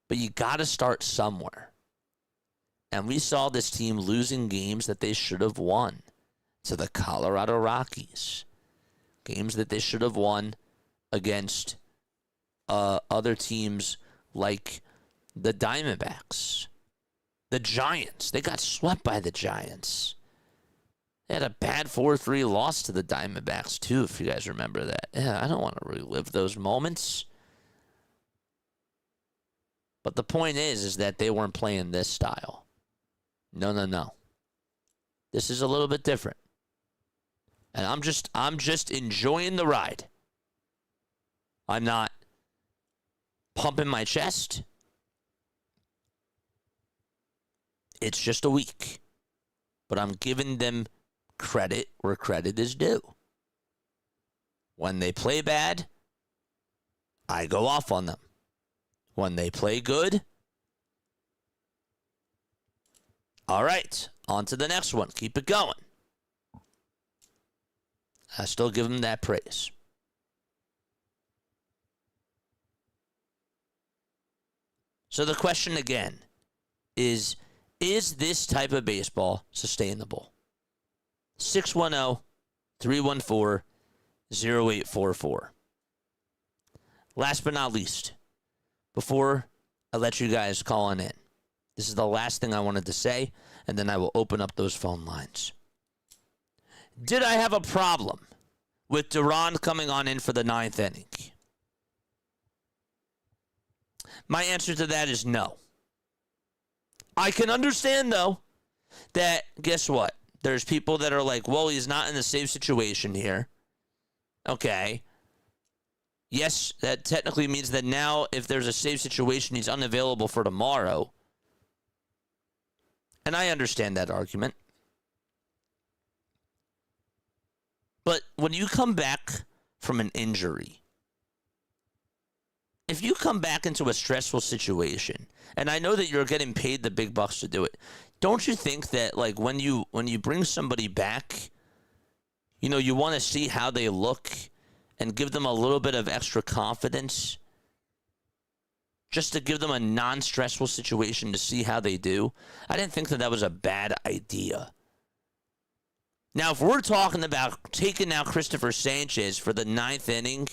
But you got to start somewhere. And we saw this team losing games that they should have won to the Colorado Rockies. Games that they should have won against other teams like the Diamondbacks. The Giants. They got swept by the Giants. They had a bad 4-3 loss to the Diamondbacks, too, if you guys remember that. Yeah, I don't want to relive those moments. But the point is that they weren't playing this style. No. This is a little bit different. And I'm just enjoying the ride. I'm not pumping my chest. It's just a week. But I'm giving them credit where credit is due. When they play bad, I go off on them. When they play good, All right, on to the next one. Keep it going. I still give him that praise. So the question again is this type of baseball sustainable? 610-314-0844. Last but not least, before I let you guys call on in, this is the last thing I wanted to say, and then I will open up those phone lines. Did I have a problem with Duran coming on in for the 9th inning? My answer to that is no. I can understand, though, that, guess what? There's people that are like, well, he's not in a safe situation here. Okay. Yes, that technically means that now, if there's a safe situation, he's unavailable for tomorrow. And I understand that argument. But when you come back from an injury, if you come back into a stressful situation, and I know that you're getting paid the big bucks to do it, don't you think that, like, when you bring somebody back, you know, you want to see how they look and give them a little bit of extra confidence just to give them a non-stressful situation to see how they do? I didn't think that that was a bad idea. Now, if we're talking about taking out Cristopher Sanchez for the 9th inning,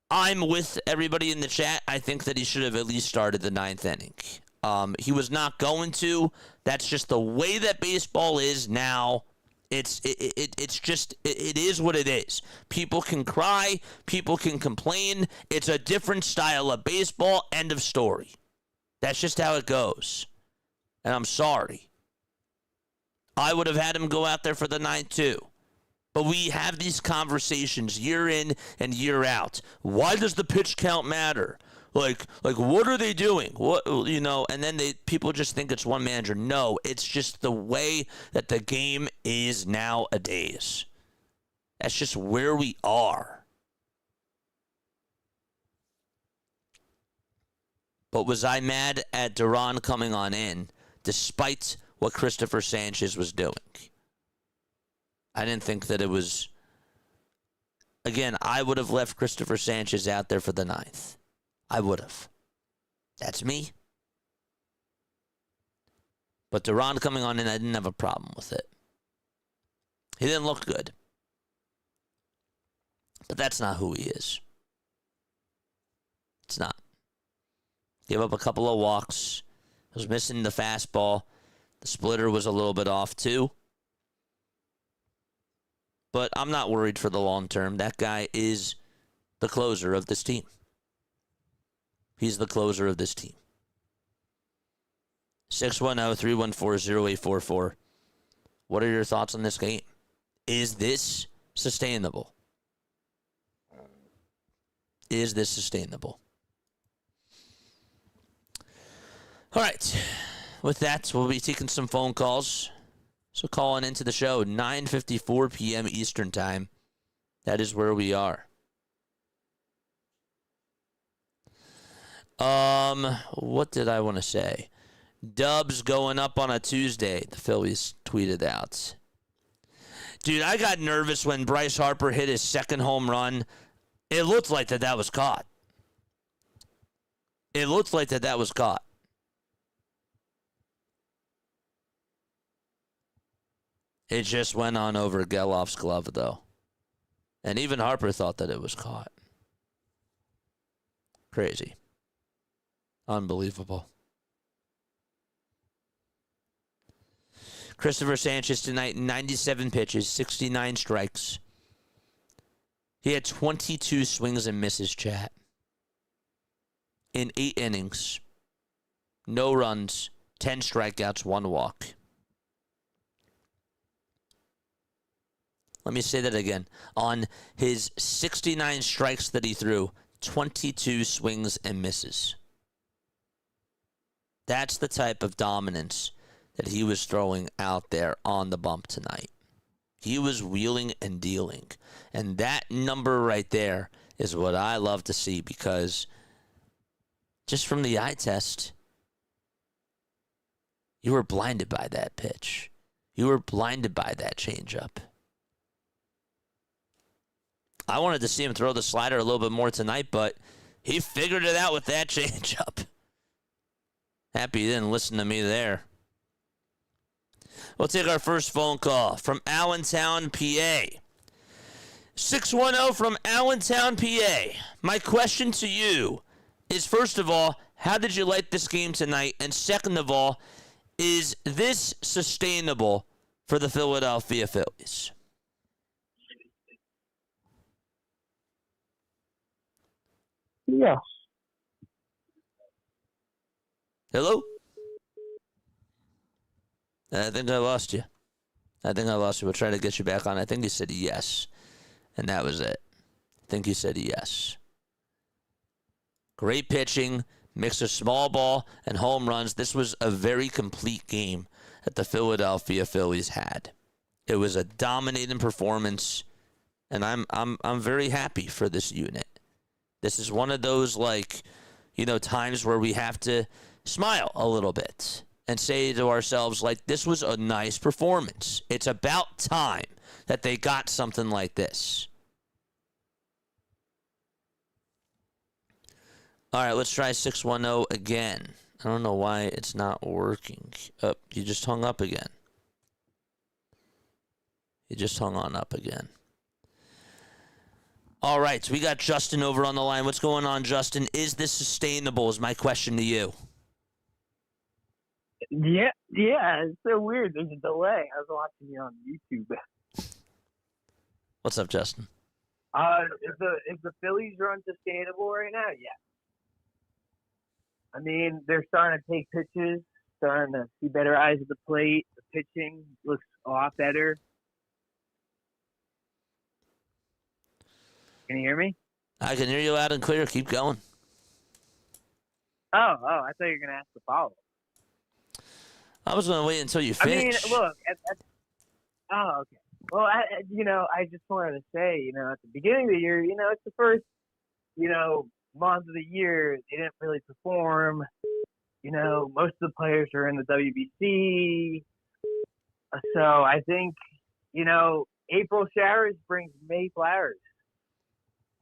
I'm with everybody in the chat. I think that he should have at least started the 9th inning. He was not going to. That's just the way that baseball is now. It is what it is. People can cry. People can complain. It's a different style of baseball. End of story. That's just how it goes. And I'm sorry. I would have had him go out there for the 9th too. But we have these conversations year in and year out. Why does the pitch count matter? Like what are they doing? What, you know? And then people just think it's one manager. No, it's just the way that the game is nowadays. That's just where we are. But was I mad at Duran coming on in, despite what Cristopher Sanchez was doing? I didn't think that it was... Again, I would have left Cristopher Sanchez out there for the 9th. I would have. That's me. But Duran coming on in, I didn't have a problem with it. He didn't look good. But that's not who he is. It's not. Gave up a couple of walks. Was missing the fastball. The splitter was a little bit off too. But I'm not worried for the long term. That guy is the closer of this team. He's the closer of this team. 610-314-0844. What are your thoughts on this game? Is this sustainable? Is this sustainable? All right. With that, we'll be taking some phone calls. So calling into the show, 9:54 p.m. Eastern Time. That is where we are. What did I want to say? Dubs going up on a Tuesday, the Phillies tweeted out. Dude, I got nervous when Bryce Harper hit his second home run. It looked like that was caught. It looked like that was caught. It just went on over Gelof's glove, though. And even Harper thought that it was caught. Crazy. Unbelievable. Cristopher Sanchez tonight, 97 pitches, 69 strikes. He had 22 swings and misses, chat. In 8 innings. No runs, 10 strikeouts, 1 walk. Let me say that again. On his 69 strikes that he threw, 22 swings and misses. That's the type of dominance that he was throwing out there on the bump tonight. He was wheeling and dealing. And that number right there is what I love to see, because just from the eye test, You were blinded by that pitch. You were blinded by that changeup. I wanted to see him throw the slider a little bit more tonight, but he figured it out with that changeup. Happy he didn't listen to me there. We'll take our first phone call from Allentown, PA. 610 from Allentown, PA. My question to you is, first of all, how did you like this game tonight? And second of all, is this sustainable for the Philadelphia Phillies? Yes. Hello? I think I lost you. We'll try to get you back on. I think you said yes, and that was it. I think you said yes. Great pitching, mix of small ball and home runs. This was a very complete game that the Philadelphia Phillies had. It was a dominating performance, and I'm very happy for this unit. This is one of those, times where we have to smile a little bit and say to ourselves, this was a nice performance. It's about time that they got something like this. All right, let's try 610 again. I don't know why it's not working. Oh, you just hung up again. You just hung on up again. All right, so we got Justin over on the line. What's going on, Justin? Is this sustainable is my question to you. Yeah, it's so weird. There's a delay. I was watching you on YouTube. What's up, Justin? Is the Phillies run sustainable right now? Yeah. I mean, they're starting to take pitches, starting to see better eyes at the plate. The pitching looks a lot better. Can you hear me? I can hear you loud and clear. Keep going. Oh, I thought you were going to ask the follow-up. I was going to wait until you finish. I mean, look. Okay. Well, I just wanted to say, at the beginning of the year, it's the first, month of the year, they didn't really perform. Most of the players are in the WBC. So I think, April showers brings May flowers.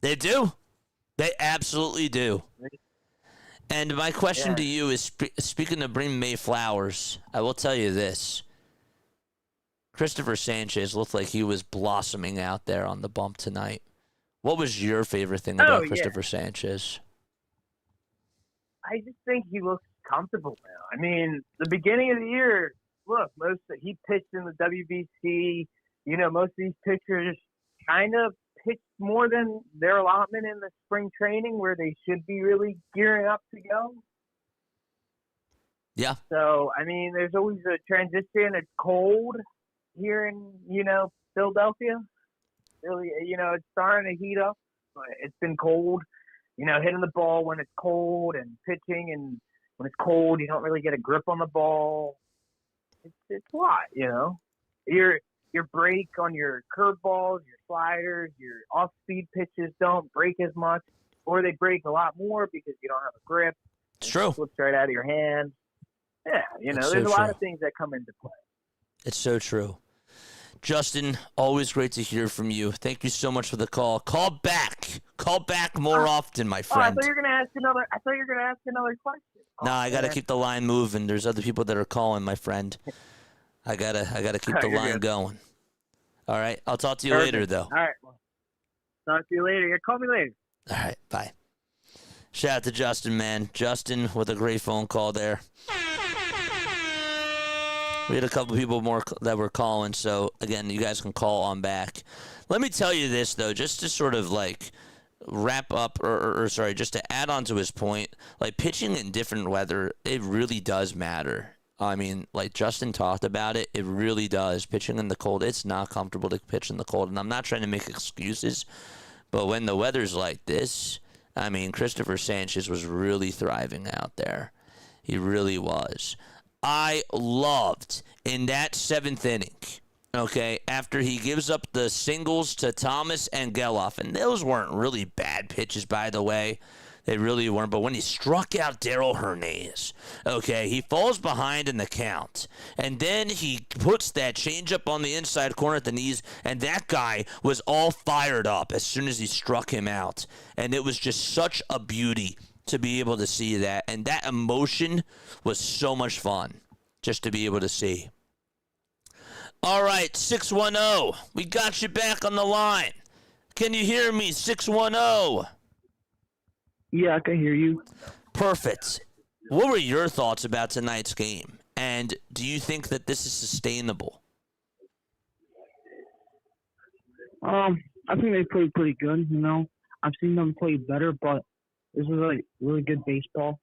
They do. They absolutely do. And my question to you is, speaking of bring May flowers, I will tell you this. Cristopher Sanchez looked like he was blossoming out there on the bump tonight. What was your favorite thing about Cristopher Sanchez? I just think he looks comfortable now. I mean, the beginning of the year, look, he pitched in the WBC. Most of these pitchers kind of pitched more than their allotment in the spring training where they should be really gearing up to go. Yeah. So, I mean, there's always a transition. It's cold here in, Philadelphia. Really, it's starting to heat up. But it's been cold. Hitting the ball when it's cold and pitching, and when it's cold, you don't really get a grip on the ball. It's a lot, Your break on your curveballs, your sliders, your off-speed pitches don't break as much, or they break a lot more because you don't have a grip. It's true. It slips right out of your hands. Yeah, there's a lot of things that come into play. It's so true. Justin, always great to hear from you. Thank you so much for the call. Call back. Call back more often, my friend. I thought you were going to ask another question. No, I got to keep the line moving. There's other people that are calling, my friend. I gotta keep the line going. All right. I'll talk to you later, though. All right. Well, talk to you later. Call me later. All right. Bye. Shout out to Justin, man. Justin with a great phone call there. We had a couple people more that were calling, so, again, you guys can call on back. Let me tell you this, though, just to sort of, wrap up, just to add on to his point, pitching in different weather, it really does matter. I mean, Justin talked about it, it really does. Pitching in the cold, it's not comfortable to pitch in the cold, and I'm not trying to make excuses, but when the weather's like this, I mean, Cristopher Sanchez was really thriving out there. He really was. I loved in that 7th inning, after he gives up the singles to Thomas and Geloff, and those weren't really bad pitches, by the way. They really weren't. But when he struck out Darryl Hernandez, okay, he falls behind in the count. And then he puts that changeup on the inside corner at the knees, and that guy was all fired up as soon as he struck him out. And it was just such a beauty to be able to see that. And that emotion was so much fun just to be able to see. All right, 610. We got you back on the line. Can you hear me, 610? Yeah, I can hear you. Perfect. What were your thoughts about tonight's game? And do you think that this is sustainable? I think they played pretty good, you know. I've seen them play better, but this was like really good baseball.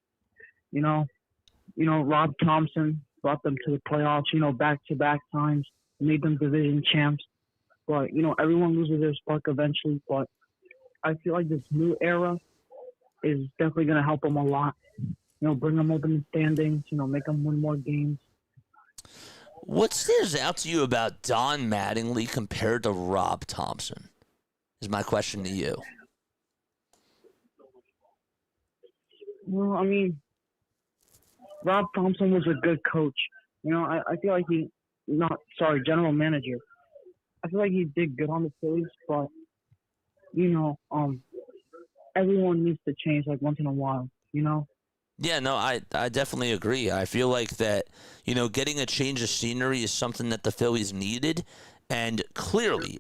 You know, Rob Thompson brought them to the playoffs, you know, back-to-back times, made them division champs. But, you know, everyone loses their spark eventually. But I feel like this new era is definitely going to help them a lot. You know, bring them up in the standings, you know, make them win more games. What stands out to you about Don Mattingly compared to Rob Thompson is my question to you. Well, I mean, Rob Thompson was a good coach. You know, I feel like general manager. I feel like he did good on the Phillies, but, you know, everyone needs to change like once in a while, you know? Yeah, no, I definitely agree. I feel like that, you know, getting a change of scenery is something that the Phillies needed. And clearly,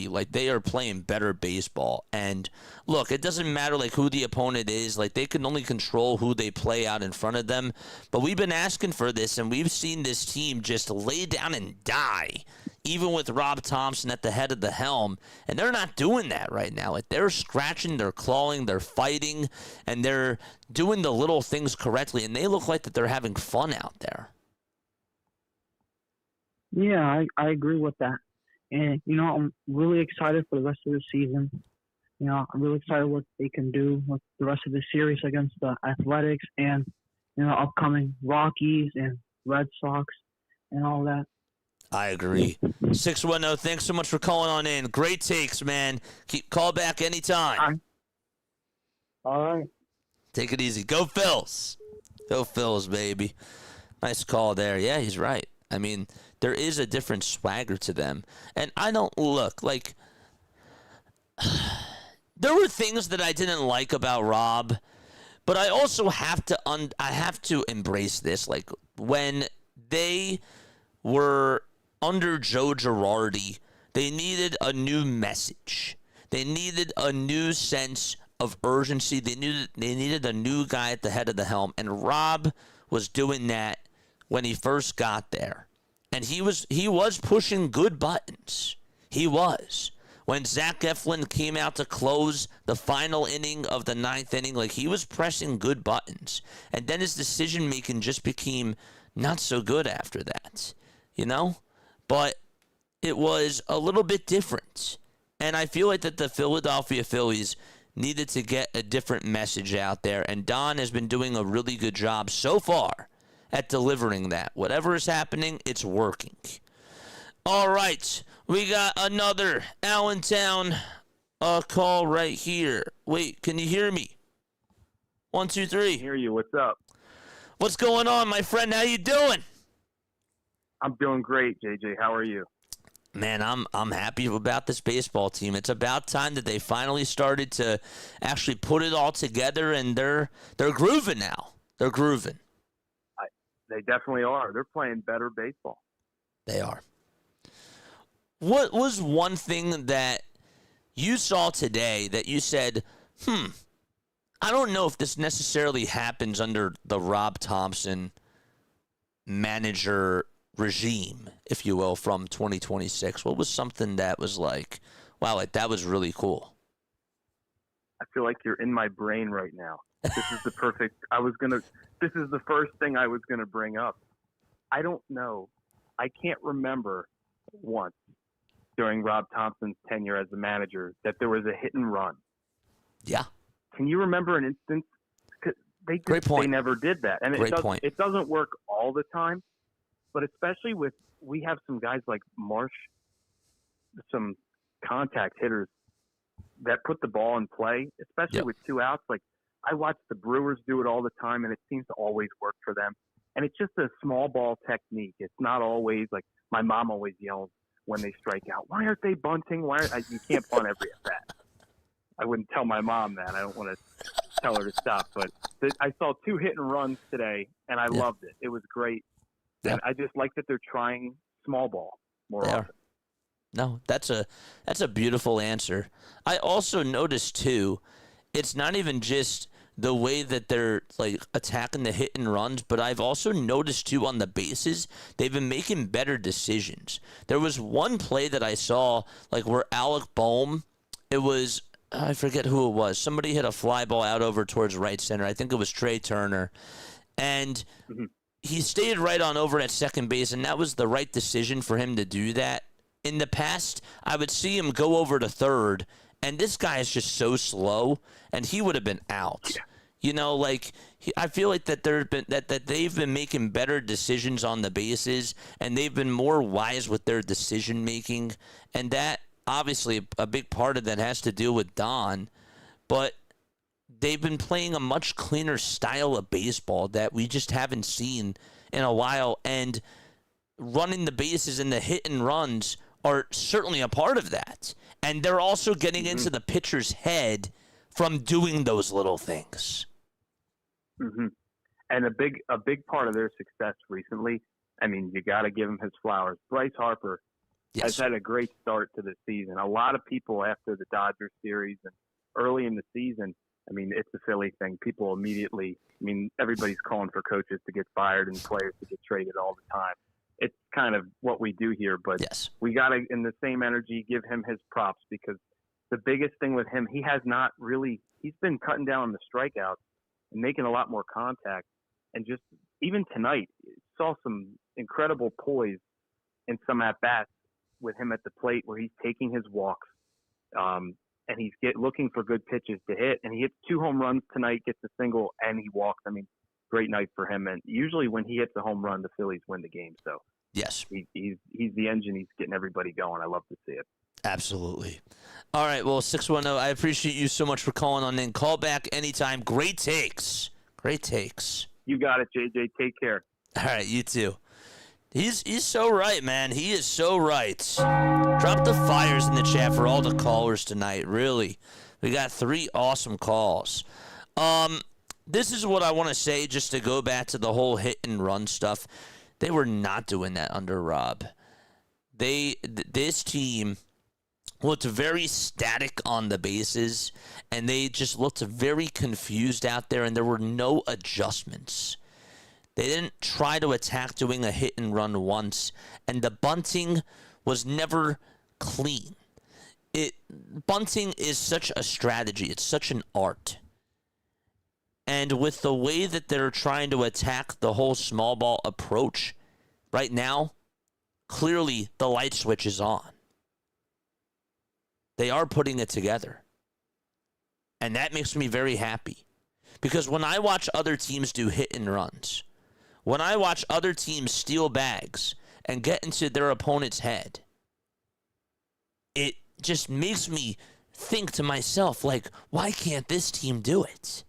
like they are playing better baseball. And look, it doesn't matter like who the opponent is. Like they can only control who they play out in front of them. But we've been asking for this, and we've seen this team just lay down and die, even with Rob Thompson at the head of the helm. And they're not doing that right now. Like they're scratching, they're clawing, they're fighting, and they're doing the little things correctly. And they look like that they're having fun out there. Yeah, I agree with that. And, you know, I'm really excited for the rest of the season. You know, I'm really excited what they can do with the rest of the series against the Athletics and, you know, upcoming Rockies and Red Sox and all that. I agree. 610, thanks so much for calling on in. Great takes, man. Call back anytime. All right. Take it easy. Go Phils. Go Phils, baby. Nice call there. Yeah, he's right. I mean, there is a different swagger to them. And I don't look like there were things that I didn't like about Rob, but I also have to embrace this. Like when they were under Joe Girardi, they needed a new message. They needed a new sense of urgency. They needed a new guy at the head of the helm, and Rob was doing that when he first got there. And he was pushing good buttons. He was. When Zach Eflin came out to close the final inning of the ninth inning, like he was pressing good buttons. And then his decision making just became not so good after that. You know? But it was a little bit different. And I feel like that the Philadelphia Phillies needed to get a different message out there. And Don has been doing a really good job so far at delivering that. Whatever is happening, it's working. All right, we got another Allentown call right here. Wait, can you hear me? 1, 2, 3. I hear you. What's up? What's going on, my friend? How you doing? I'm doing great, JJ. How are you? Man, I'm happy about this baseball team. It's about time that they finally started to actually put it all together, and they're grooving now. They're grooving. They definitely are. They're playing better baseball. They are. What was one thing that you saw today that you said, I don't know if this necessarily happens under the Rob Thompson manager regime, if you will, from 2026? What was something that was like, wow, like that was really cool? I feel like you're in my brain right now. This is the this is the first thing I was going to bring up. I don't know. I can't remember once during Rob Thompson's tenure as the manager that there was a hit and run. Yeah. Can you remember an instance? Great point. They never did that. And it doesn't work all the time, but especially we have some guys like Marsh, some contact hitters that put the ball in play, especially with 2 outs. Like I watch the Brewers do it all the time, and it seems to always work for them. And it's just a small ball technique. It's not always like my mom always yells when they strike out, why aren't they bunting? You can't bunt every at bat. I wouldn't tell my mom that. I don't want to tell her to stop. But I saw 2 hit and runs today, and I loved it. It was great. Yeah. And I just like that they're trying small ball more often. No, that's a beautiful answer. I also noticed, too, it's not even just the way that they're like attacking the hit and runs, but I've also noticed too on the bases, they've been making better decisions. There was one play that I saw like where Alec Boehm, it was, I forget who it was. Somebody hit a fly ball out over towards right center. I think it was Trey Turner. And he stayed right on over at second base, and that was the right decision for him to do that. In the past, I would see him go over to third, and this guy is just so slow, and he would have been out. Yeah. You know, like I feel like that they've been making better decisions on the bases, and they've been more wise with their decision making, and that obviously a big part of that has to do with Don, but they've been playing a much cleaner style of baseball that we just haven't seen in a while, and running the bases and the hit and runs are certainly a part of that. And they're also getting into the pitcher's head from doing those little things. And a big part of their success recently, I mean, you got to give him his flowers. Bryce Harper has had a great start to the season. A lot of people after the Dodgers series and early in the season, I mean, it's a Philly thing. People immediately, I mean, everybody's calling for coaches to get fired and players to get traded all the time. It's kind of what we do here, but we got to, in the same energy, give him his props, because the biggest thing with him, he's been cutting down on the strikeouts and making a lot more contact. And just even tonight, saw some incredible poise in some at-bats with him at the plate where he's taking his walks and he's looking for good pitches to hit. And he hits 2 home runs tonight, gets a single, and he walks. I mean, great night for him. And usually when he hits a home run, the Phillies win the game. So he's the engine. He's getting everybody going. I love to see it. Absolutely. All right. Well, 610, I appreciate you so much for calling on in. Call back anytime. Great takes. You got it, JJ. Take care. All right. You too. He's so right, man. He is so right. Drop the fires in the chat for all the callers tonight. Really. We got 3 awesome calls. This is what I want to say, just to go back to the whole hit and run stuff. They were not doing that under Rob. This team looked very static on the bases, and they just looked very confused out there, and there were no adjustments. They didn't try to attack doing a hit and run once, and the bunting was never clean. Bunting is such a strategy. It's such an art. And with the way that they're trying to attack the whole small ball approach right now, clearly the light switch is on. They are putting it together. And that makes me very happy. Because when I watch other teams do hit and runs, when I watch other teams steal bags and get into their opponent's head, it just makes me think to myself, like, why can't this team do it?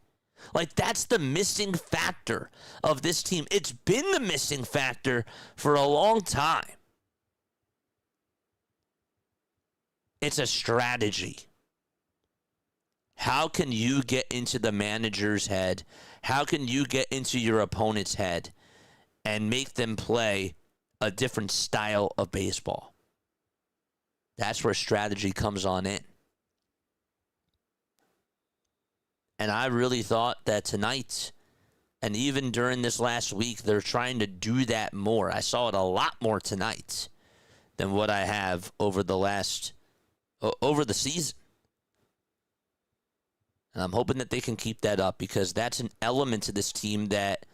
Like, that's the missing factor of this team. It's been the missing factor for a long time. It's a strategy. How can you get into the manager's head? How can you get into your opponent's head and make them play a different style of baseball? That's where strategy comes on in. And I really thought that tonight, and even during this last week, they're trying to do that more. I saw it a lot more tonight than what I have over the season. And I'm hoping that they can keep that up, because that's an element to this team that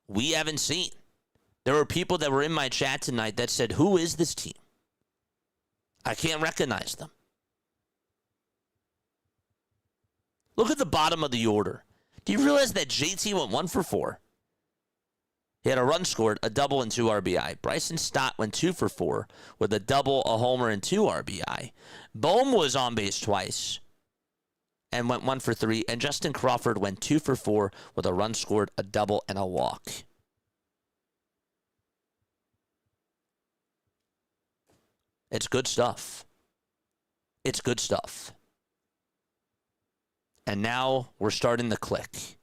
we haven't seen. There were people that were in my chat tonight that said, who is this team? I can't recognize them. Look at the bottom of the order. Do you realize that JT went 1 for 4? He had a run scored, a double, and 2 RBI. Bryson Stott went 2 for 4 with a double, a homer, and 2 RBI. Boehm was on base twice. and went 1 for 3. And Justin Crawford went 2 for 4 with a run scored, a double, and a walk. It's good stuff. It's good stuff. And now we're starting to click.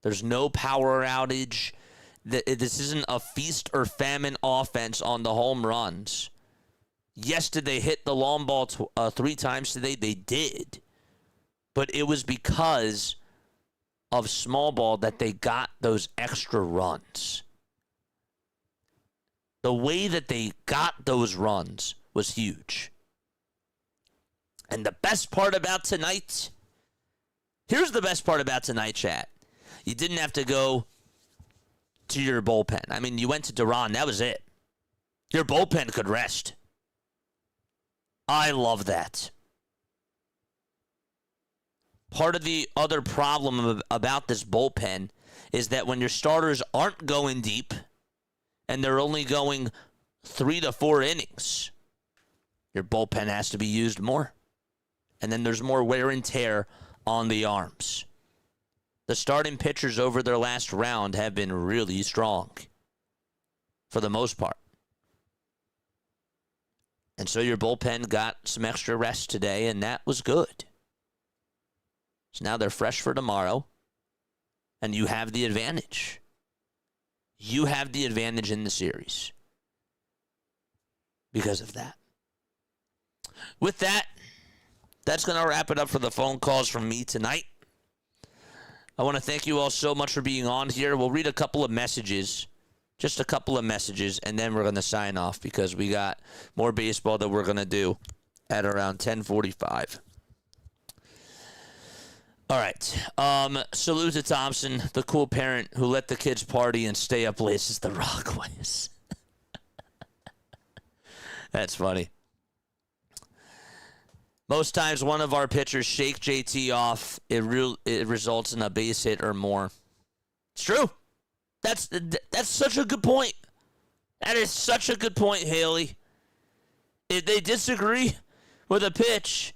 There's no power outage. This isn't a feast or famine offense on the home runs. Yes, did they hit the long ball 3 times today? They did. But it was because of small ball that they got those extra runs. The way that they got those runs was huge. And the best part about tonight, here's the best part about tonight, chat. You didn't have to go to your bullpen. I mean, you went to Duran. That was it. Your bullpen could rest. I love that. Part of the other problem about this bullpen is that when your starters aren't going deep and they're only going 3 to 4 innings, your bullpen has to be used more. And then there's more wear and tear on the arms. The starting pitchers over their last round have been really strong for the most part. And so your bullpen got some extra rest today, and that was good. So now they're fresh for tomorrow, and you have the advantage. You have the advantage in the series because of that. With that, that's going to wrap it up for the phone calls from me tonight. I want to thank you all so much for being on here. We'll read a couple of messages, just a couple of messages, and then we're going to sign off because we got more baseball that we're going to do at around 10:45. All right. Salute to Thompson, the cool parent who let the kids party and stay up late as the Rockaways. That's funny. Most times one of our pitchers shake JT off, it results in a base hit or more. It's true. That's such a good point. That is such a good point, Haley. If they disagree with a pitch,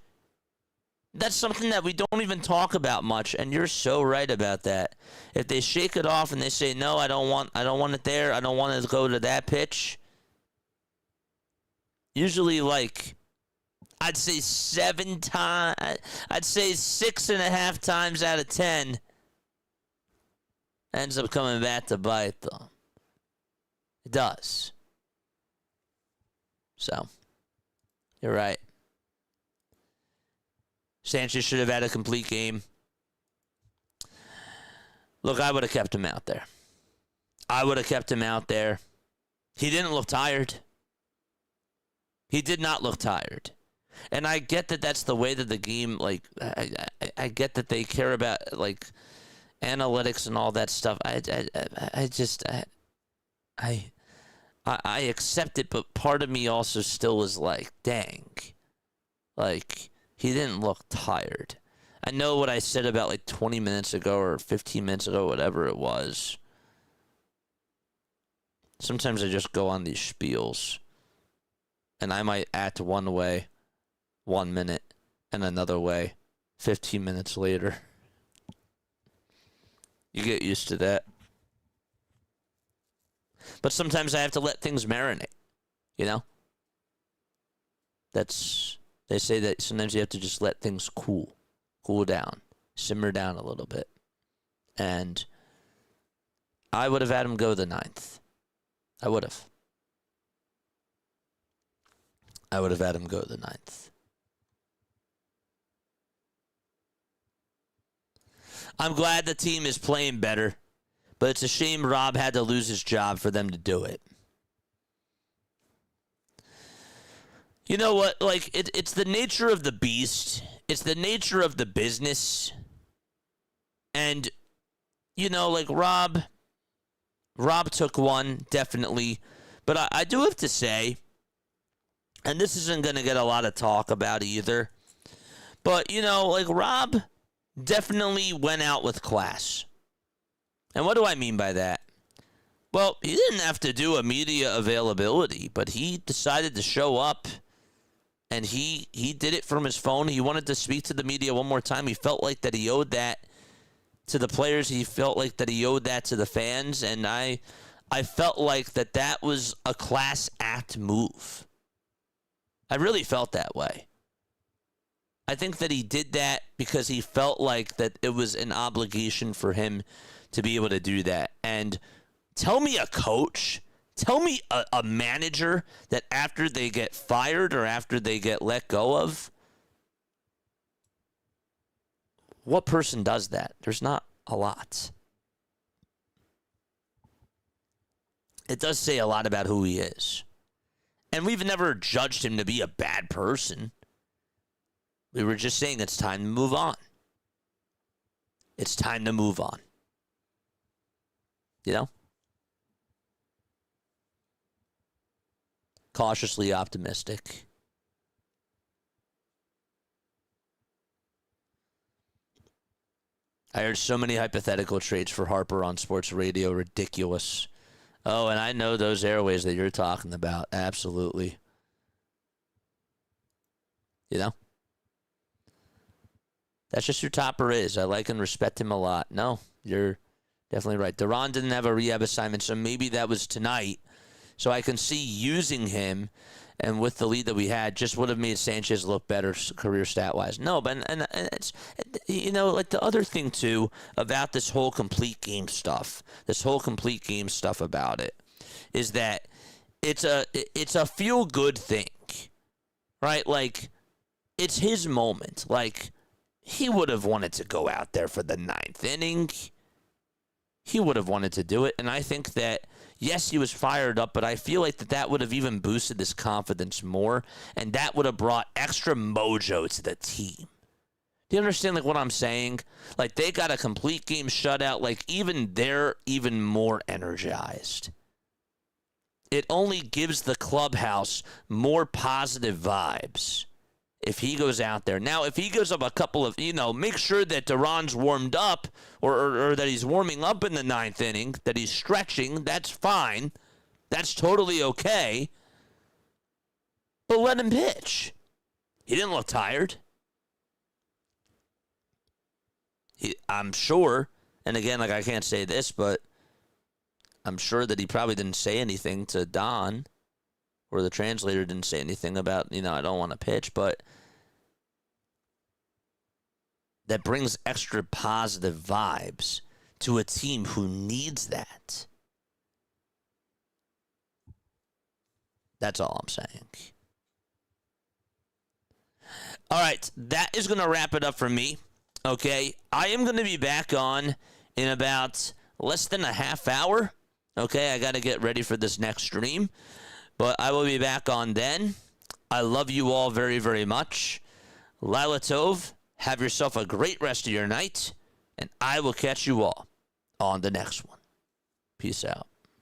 that's something that we don't even talk about much, and you're so right about that. If they shake it off and they say, no, I don't want it there, I don't want it to go to that pitch, usually I'd say 7 times, I'd say 6.5 times out of 10 ends up coming back to bite them. It does. So, you're right. Sanchez should have had a complete game. Look, I would have kept him out there. He didn't look tired. He did not look tired. And I get that that's the way that the game, I get that they care about, analytics and all that stuff. I accept it, but part of me also still is like, dang. He didn't look tired. I know what I said about 20 minutes ago or 15 minutes ago, whatever it was. Sometimes I just go on these spiels. And I might act one way 1 minute and another way 15 minutes later. You get used to that. But sometimes I have to let things marinate, you know? They say that sometimes you have to just let things cool down, simmer down a little bit. And I would have had him go the 9th. I would have had him go the 9th. I'm glad the team is playing better, but it's a shame Rob had to lose his job for them to do it. You know what? It's the nature of the beast. It's the nature of the business. And, Rob took one, definitely. But I do have to say, and this isn't going to get a lot of talk about either, but, Rob definitely went out with class. And what do I mean by that? Well, he didn't have to do a media availability, but he decided to show up And he did it from his phone. He wanted to speak to the media one more time. He felt like that he owed that to the players. He felt like that he owed that to the fans. And I felt like that was a class act move. I really felt that way. I think that he did that because he felt like that it was an obligation for him to be able to do that. And tell me a coach, tell me a manager that after they get fired or after they get let go of, what person does that? There's not a lot. It does say a lot about who he is. And we've never judged him to be a bad person. We were just saying it's time to move on. It's time to move on. You know? Cautiously optimistic. I heard so many hypothetical trades for Harper on sports radio. Ridiculous. Oh, and I know those airways that you're talking about. Absolutely. You know? That's just who Topper is. I like and respect him a lot. No, you're definitely right. Duran didn't have a rehab assignment, so maybe that was tonight. So I can see using him, and with the lead that we had, just would have made Sanchez look better career stat-wise. No, but and it's, you know, like the other thing, too, about this whole complete game stuff, about it, is that it's a feel-good thing, right? Like, it's his moment. Like, he would have wanted to go out there for the 9th inning. He would have wanted to do it, and I think that, yes, he was fired up, but I feel like that would have even boosted his confidence more, and that would have brought extra mojo to the team. Do you understand like what I'm saying? Like, they got a complete game shutout. Like, even they're even more energized. It only gives the clubhouse more positive vibes if he goes out there. Now, if he goes up a couple of, make sure that Duran's warmed up or that he's warming up in the 9th inning, that he's stretching, that's fine. That's totally okay. But let him pitch. He didn't look tired. I'm sure, and again, like I can't say this, but I'm sure that he probably didn't say anything to Don, or the translator didn't say anything about, I don't want to pitch, but that brings extra positive vibes to a team who needs that. That's all I'm saying. All right, that is going to wrap it up for me. Okay, I am going to be back on in about less than a half hour. Okay, I got to get ready for this next stream, but I will be back on then. I love you all very, very much. Lila Tov, have yourself a great rest of your night, and I will catch you all on the next one. Peace out.